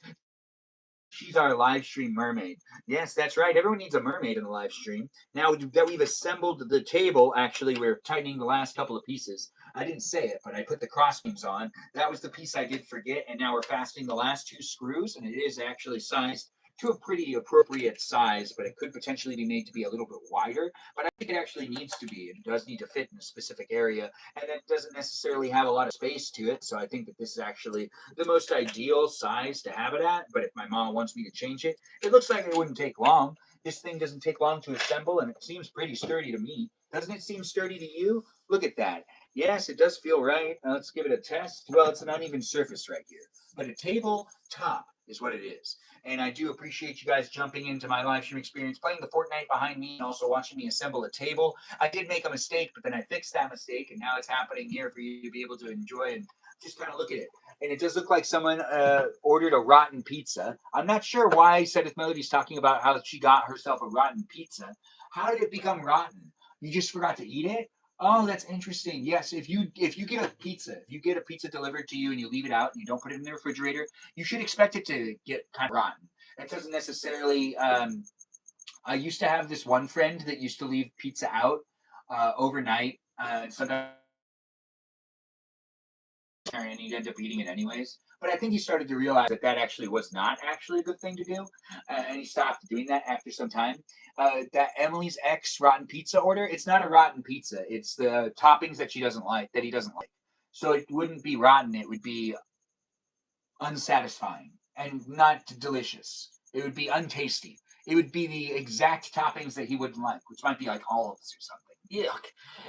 She's our live stream mermaid. Yes, that's right. Everyone needs a mermaid in the live stream. Now that we've assembled the table, actually, we're tightening the last couple of pieces. I didn't say it, but I put the crossbeams on. That was the piece I did forget, and now we're fastening the last two screws, and it is actually sized to a pretty appropriate size, but it could potentially be made to be a little bit wider. But I think it actually needs to be. It does need to fit in a specific area, and it doesn't necessarily have a lot of space to it. So I think that this is actually the most ideal size to have it at. But if my mom wants me to change it, it looks like it wouldn't take long. This thing doesn't take long to assemble, and it seems pretty sturdy to me. Doesn't it seem sturdy to you? Look at that. Yes, it does feel right. Let's give it a test. Well, it's an uneven surface right here, but a table top is what it is. And I do appreciate you guys jumping into my live stream experience, playing the Fortnite behind me, and also watching me assemble a table. I did make a mistake, but then I fixed that mistake, and now it's happening here for you to be able to enjoy and just kind of look at it. And it does look like someone ordered a rotten pizza. I'm not sure why Sedith Melody's talking about how she got herself a rotten pizza. How did it become rotten? You just forgot to eat it? Oh, that's interesting. Yes, if you get a pizza, if you get a pizza delivered to you and you leave it out and you don't put it in the refrigerator, you should expect it to get kind of rotten. That doesn't necessarily. I used to have this one friend that used to leave pizza out overnight. Sometimes and he'd end up eating it anyways. But I think he started to realize that that actually was not actually a good thing to do, and he stopped doing that after some time. That Emily's ex rotten pizza order, it's not a rotten pizza. It's the toppings that she doesn't like, that he doesn't like. So it wouldn't be rotten. It would be unsatisfying and not delicious. It would be untasty. It would be the exact toppings that he wouldn't like, which might be like olives or something. Yuck.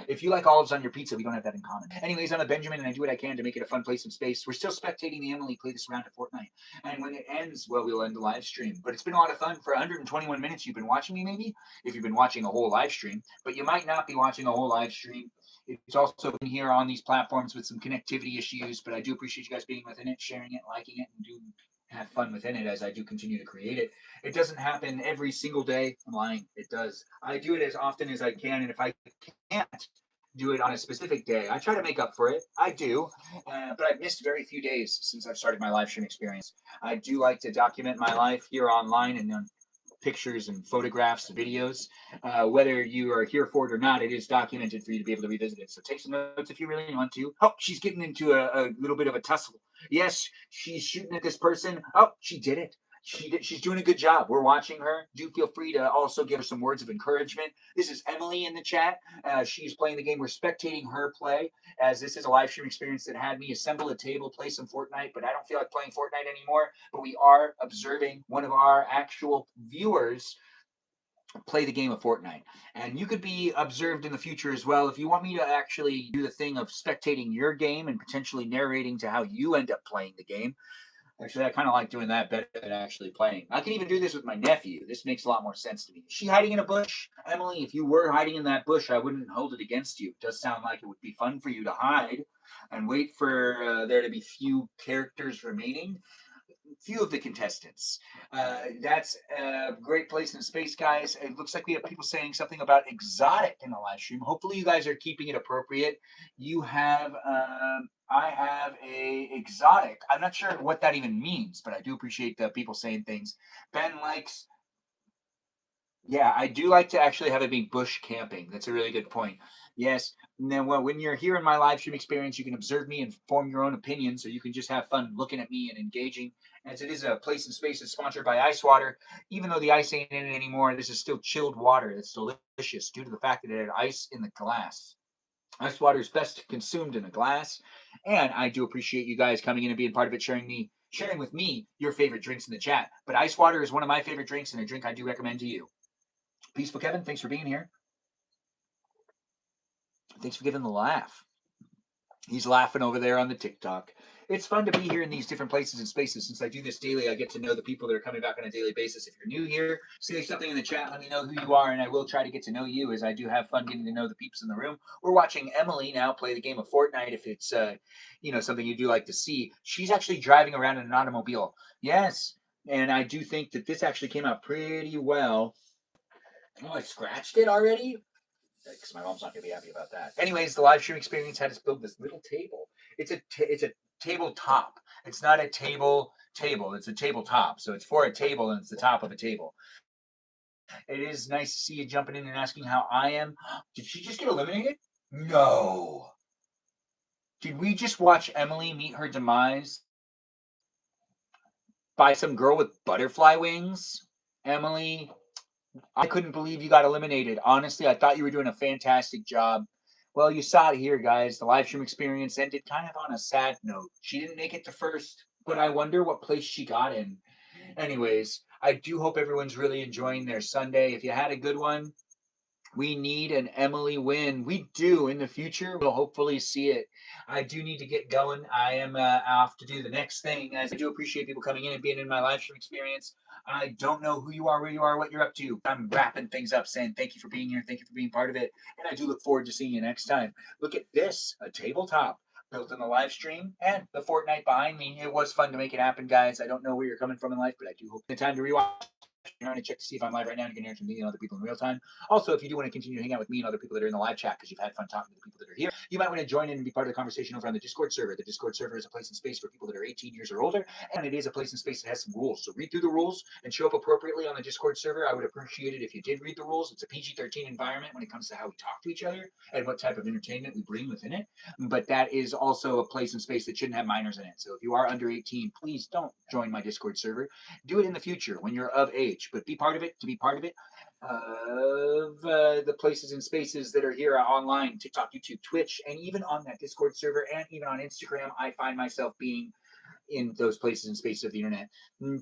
If you like olives on your pizza, we don't have that in common. Anyways, I'm a Benjamin, and I do what I can to make it a fun place and space. We're still spectating the Emily play this round of Fortnite. And when it ends, well, we'll end the live stream. But it's been a lot of fun. For 121 minutes, you've been watching me, maybe, if you've been watching a whole live stream. But you might not be watching a whole live stream. It's also been here on these platforms with some connectivity issues, but I do appreciate you guys being within it, sharing it, liking it, and do have fun within it as I do continue to create it. It doesn't happen every single day. I'm lying. It does. I do it as often as I can, and if I can't, do it on a specific day. I try to make up for it. I do, but I've missed very few days since I've started my live stream experience. I do like to document my life here online and pictures and photographs and videos. Whether you are here for it or not, it is documented for you to be able to revisit it. So take some notes if you really want to. Oh, she's getting into a little bit of a tussle. Yes, she's shooting at this person. Oh, she did it. She's doing a good job. We're watching her. Do feel free to also give her some words of encouragement. This is Emily in the chat. She's playing the game. We're spectating her play, as this is a live stream experience that had me assemble a table, play some Fortnite, but I don't feel like playing Fortnite anymore. But we are observing one of our actual viewers play the game of Fortnite. And you could be observed in the future as well. If you want me to actually do the thing of spectating your game and potentially narrating to how you end up playing the game, actually, I kind of like doing that better than actually playing. I can even do this with my nephew. This makes a lot more sense to me. Is she hiding in a bush? Emily, if you were hiding in that bush, I wouldn't hold it against you. It does sound like it would be fun for you to hide and wait for there to be few characters remaining. Few of the contestants. That's a great place in space, guys. It looks like we have people saying something about exotic in the live stream. Hopefully, you guys are keeping it appropriate. You have, I have a exotic. I'm not sure what that even means, but I do appreciate the people saying things. Ben likes. Yeah, I do like to actually have it be bush camping. That's a really good point. Yes. And then when you're here in my live stream experience, you can observe me and form your own opinion. So you can just have fun looking at me and engaging. As it is a place and space that's sponsored by Ice Water, even though the ice ain't in it anymore, this is still chilled water that's delicious due to the fact that it had ice in the glass. Ice water is best consumed in a glass. And I do appreciate you guys coming in and being part of it, sharing with me your favorite drinks in the chat. But ice water is one of my favorite drinks and a drink I do recommend to you. Peaceful Kevin, thanks for being here. Thanks for giving the laugh. He's laughing over there on the TikTok. It's fun to be here in these different places and spaces. Since I do this daily, I get to know the people that are coming back on a daily basis. If you're new here, say something in the chat. Let me know who you are, and I will try to get to know you, as I do have fun getting to know the peeps in the room. We're watching Emily now play the game of Fortnite. If it's something you do like to see, she's actually driving around in an automobile. Yes, and I do think that this actually came out pretty well. Oh, I scratched it already? Because my mom's not going to be happy about that. Anyways, the live stream experience had us build this little table. It's a tabletop. It's not a table. It's a tabletop. So it's for a table and it's the top of a table. It is nice to see you jumping in and asking how I am. Did she just get eliminated? No. Did we just watch Emily meet her demise by some girl with butterfly wings? Emily, I couldn't believe you got eliminated. Honestly, I thought you were doing a fantastic job. Well, you saw it here, guys. The live stream experience ended kind of on a sad note. She didn't make it to first, but I wonder what place she got in. Anyways, I do hope everyone's really enjoying their Sunday. If you had a good one, we need an Emily win. We do in the future. We'll hopefully see it. I do need to get going. I am off to do the next thing. As I do appreciate people coming in and being in my live stream experience. I don't know who you are, where you are, what you're up to. I'm wrapping things up saying thank you for being here. Thank you for being part of it. And I do look forward to seeing you next time. Look at this, a tabletop built in the live stream and the Fortnite behind me. It was fun to make it happen, guys. I don't know where you're coming from in life, but I do hope the time to rewatch. You're going to check to see if I'm live right now. You can hear from me and other people in real time. Also, if you do want to continue to hang out with me and other people that are in the live chat because you've had fun talking to the people that are here, you might want to join in and be part of the conversation over on the Discord server. The Discord server is a place and space for people that are 18 years or older, and it is a place and space that has some rules. So read through the rules and show up appropriately on the Discord server. I would appreciate it if you did read the rules. It's a PG-13 environment when it comes to how we talk to each other and what type of entertainment we bring within it. But that is also a place and space that shouldn't have minors in it. So if you are under 18, please don't join my Discord server. Do it in the future when you're of age, but be part of it. To be part of it, of the places and spaces that are here online, TikTok, YouTube, Twitch, and even on that Discord server, and even on Instagram, I find myself being in those places and spaces of the internet,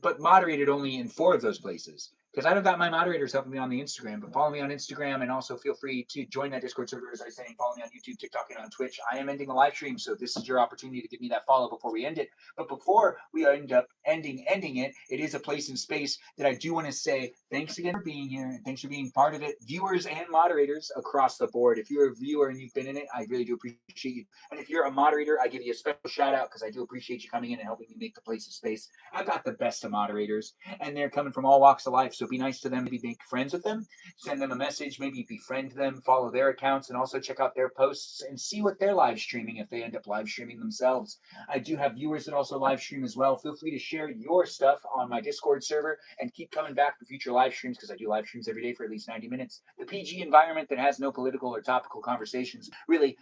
but moderated only in 4 of those places. Because I don't got my moderators helping me on the Instagram, but follow me on Instagram, and also feel free to join that Discord server, as I say, and follow me on YouTube, TikTok, and on Twitch. I am ending the live stream, so this is your opportunity to give me that follow before we end it. But before we end up ending it, it is a place and space that I do want to say thanks again for being here, and thanks for being part of it, viewers and moderators across the board. If you're a viewer and you've been in it, I really do appreciate you. And if you're a moderator, I give you a special shout out because I do appreciate you coming in and helping me make the place a space. I've got the best of moderators, and they're coming from all walks of life. So be nice to them, maybe make friends with them, send them a message, maybe befriend them, follow their accounts, and also check out their posts and see what they're live streaming if they end up live streaming themselves. I do have viewers that also live stream as well. Feel free to share your stuff on my Discord server and keep coming back for future live streams because I do live streams every day for at least 90 minutes. The PG environment that has no political or topical conversations really,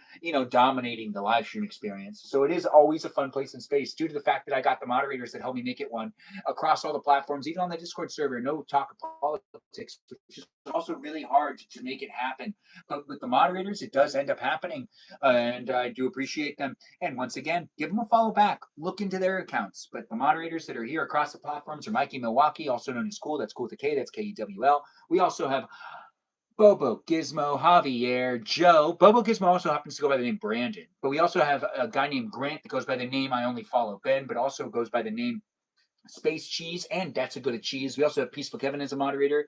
dominating the live stream experience. So it is always a fun place and space due to the fact that I got the moderators that helped me make it one across all the platforms, even on the Discord server. No talk of politics, which is also really hard to make it happen. But with the moderators, it does end up happening, and I do appreciate them. And once again, give them a follow back. Look into their accounts. But the moderators that are here across the platforms are Mikey Milwaukee, also known as Cool. That's Cool with a K. That's Kewl. We also have Bobo, Gizmo, Javier, Joe. Bobo Gizmo also happens to go by the name Brandon. But we also have a guy named Grant that goes by the name I Only Follow Ben, but also goes by the name Space Cheese, and That's a Good at Cheese. We also have Peaceful Kevin as a moderator.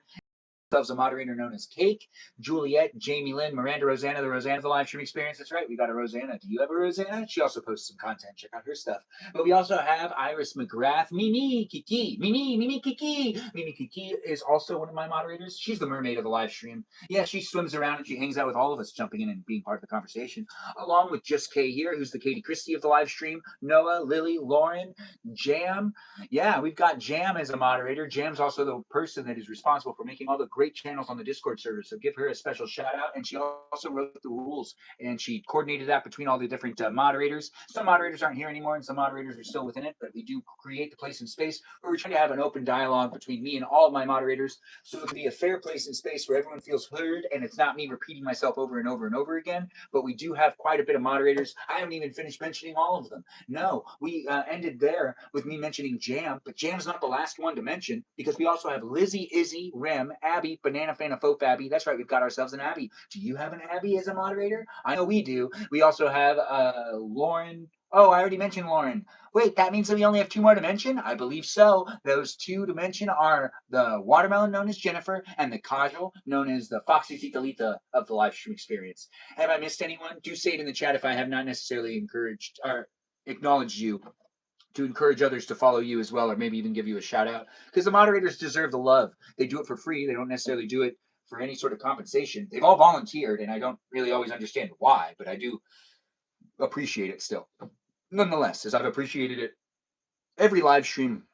A moderator known as Cake, Juliet, Jamie Lynn, Miranda Rosanna, the Rosanna of the live stream experience. That's right, we got a Rosanna. Do you have a Rosanna? She also posts some content. Check out her stuff. But we also have Iris McGrath, Mimi Kiki. Mimi Kiki. Mimi Kiki is also one of my moderators. She's the mermaid of the live stream. Yeah, she swims around and she hangs out with all of us, jumping in and being part of the conversation, along with Just Kay here, who's the Katie Christie of the live stream, Noah, Lily, Lauren, Jam. Yeah, we've got Jam as a moderator. Jam's also the person that is responsible for making all the great channels on the Discord server, so give her a special shout out. And she also wrote the rules and she coordinated that between all the different moderators. Some moderators aren't here anymore and some moderators are still within it, but we do create the place and space where we're trying to have an open dialogue between me and all of my moderators so it can be a fair place and space where everyone feels heard and it's not me repeating myself over and over and over again. But we do have quite a bit of moderators. I haven't even finished mentioning all of them. No, we ended there with me mentioning Jam, but Jam's not the last one to mention because we also have Lizzie, Izzy, Rem, Abby, Banana Fan of Folk Abby. That's right, we've got ourselves an Abby. Do you have an Abby as a moderator? I know we do. We also have Lauren. Oh, I already mentioned Lauren. Wait, that means that we only have two more to mention? I believe so. Those two to mention are the watermelon known as Jennifer and the casual known as the Foxy Titalita of the live stream experience. Have I missed anyone? Do say it in the chat if I have not necessarily encouraged or acknowledged you, to encourage others to follow you as well, or maybe even give you a shout out, because the moderators deserve the love. They do it for free. They don't necessarily do it for any sort of compensation. They've all volunteered, and I don't really always understand why, but I do appreciate it still. Nonetheless, as I've appreciated it every live stream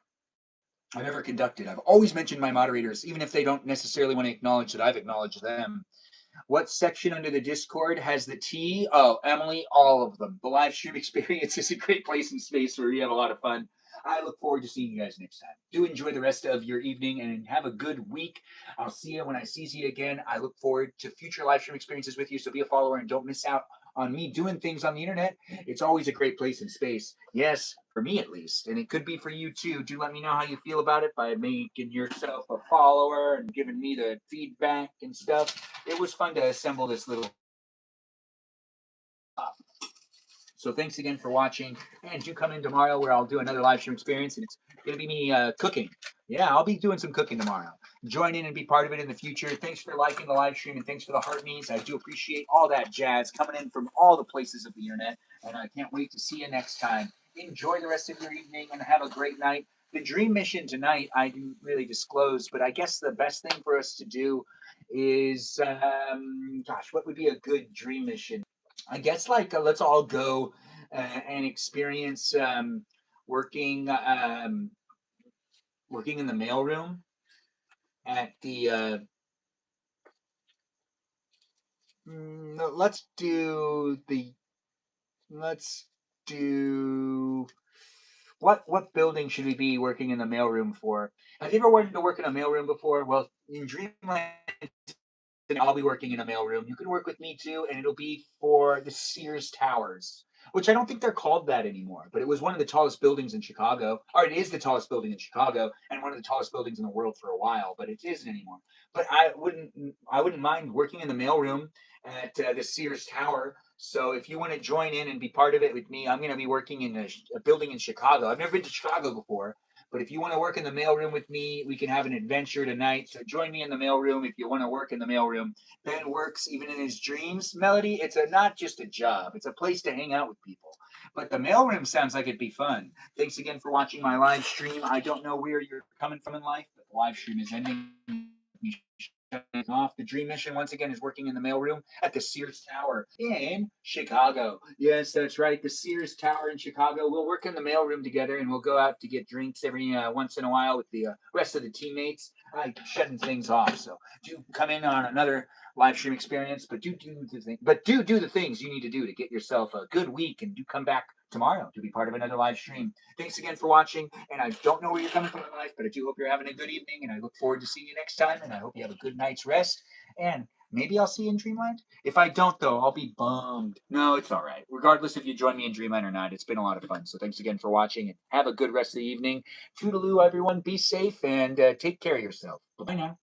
I've ever conducted, I've always mentioned my moderators, even if they don't necessarily want to acknowledge that I've acknowledged them. What section under the Discord has the T? Oh, Emily, all of them. The live stream experience is a great place and space where we have a lot of fun. I look forward to seeing you guys next time. Do enjoy the rest of your evening and have a good week. I'll see you when I see you again. I look forward to future live stream experiences with you, so be a follower and don't miss out on me doing things on the internet. It's always a great place and space. Yes, for me at least. And it could be for you too. Do let me know how you feel about it by making yourself a follower and giving me the feedback and stuff. It was fun to assemble this little. So thanks again for watching, and do come in tomorrow where I'll do another live stream experience, and it's going to be me cooking. Yeah, I'll be doing some cooking tomorrow. Join in and be part of it in the future. Thanks for liking the live stream, and thanks for the heart me's. I do appreciate all that jazz coming in from all the places of the internet, and I can't wait to see you next time. Enjoy the rest of your evening, and have a great night. The dream mission tonight, I didn't really disclose, but I guess the best thing for us to do is, gosh, what would be a good dream mission? I guess let's all go and experience working in the mailroom at the. No, let's do what building should we be working in the mailroom for? Have you ever wanted to work in a mailroom before? Well, in Dreamland, I'll be working in a mailroom. You can work with me too, and it'll be for the Sears Towers, which I don't think they're called that anymore, but it was one of the tallest buildings in Chicago, or it is the tallest building in Chicago, and one of the tallest buildings in the world for a while, but it isn't anymore. But I wouldn't mind working in the mailroom at the Sears Tower. So if you want to join in and be part of it with me, I'm going to be working in a building in Chicago. I've never been to Chicago before, But if you want to work in the mailroom with me, we can have an adventure tonight. So join me in the mailroom if you want to work in the mailroom. Ben works even in his dreams. Melody, it's not just a job; it's a place to hang out with people. But the mailroom sounds like it'd be fun. Thanks again for watching my live stream. I don't know where you're coming from in life, but the live stream is ending off. The dream mission once again is working in the mailroom at the Sears Tower in Chicago. Yes, that's right, the Sears Tower in Chicago. We'll work in the mailroom together, and we'll go out to get drinks every once in a while with the rest of the teammates. I'm shutting things off, so do come in on another live stream experience, but do the things you need to do to get yourself a good week, and do come back tomorrow to be part of another live stream. Thanks again for watching, and I don't know where you're coming from in life, but I do hope you're having a good evening, and I look forward to seeing you next time, and I hope you have a good night's rest, and maybe I'll see you in Dreamland. If I don't, though, I'll be bummed. No, it's all right. Regardless if you join me in Dreamland or not, it's been a lot of fun. So thanks again for watching, and have a good rest of the evening. Toodaloo, everyone. Be safe, and take care of yourself. Bye now.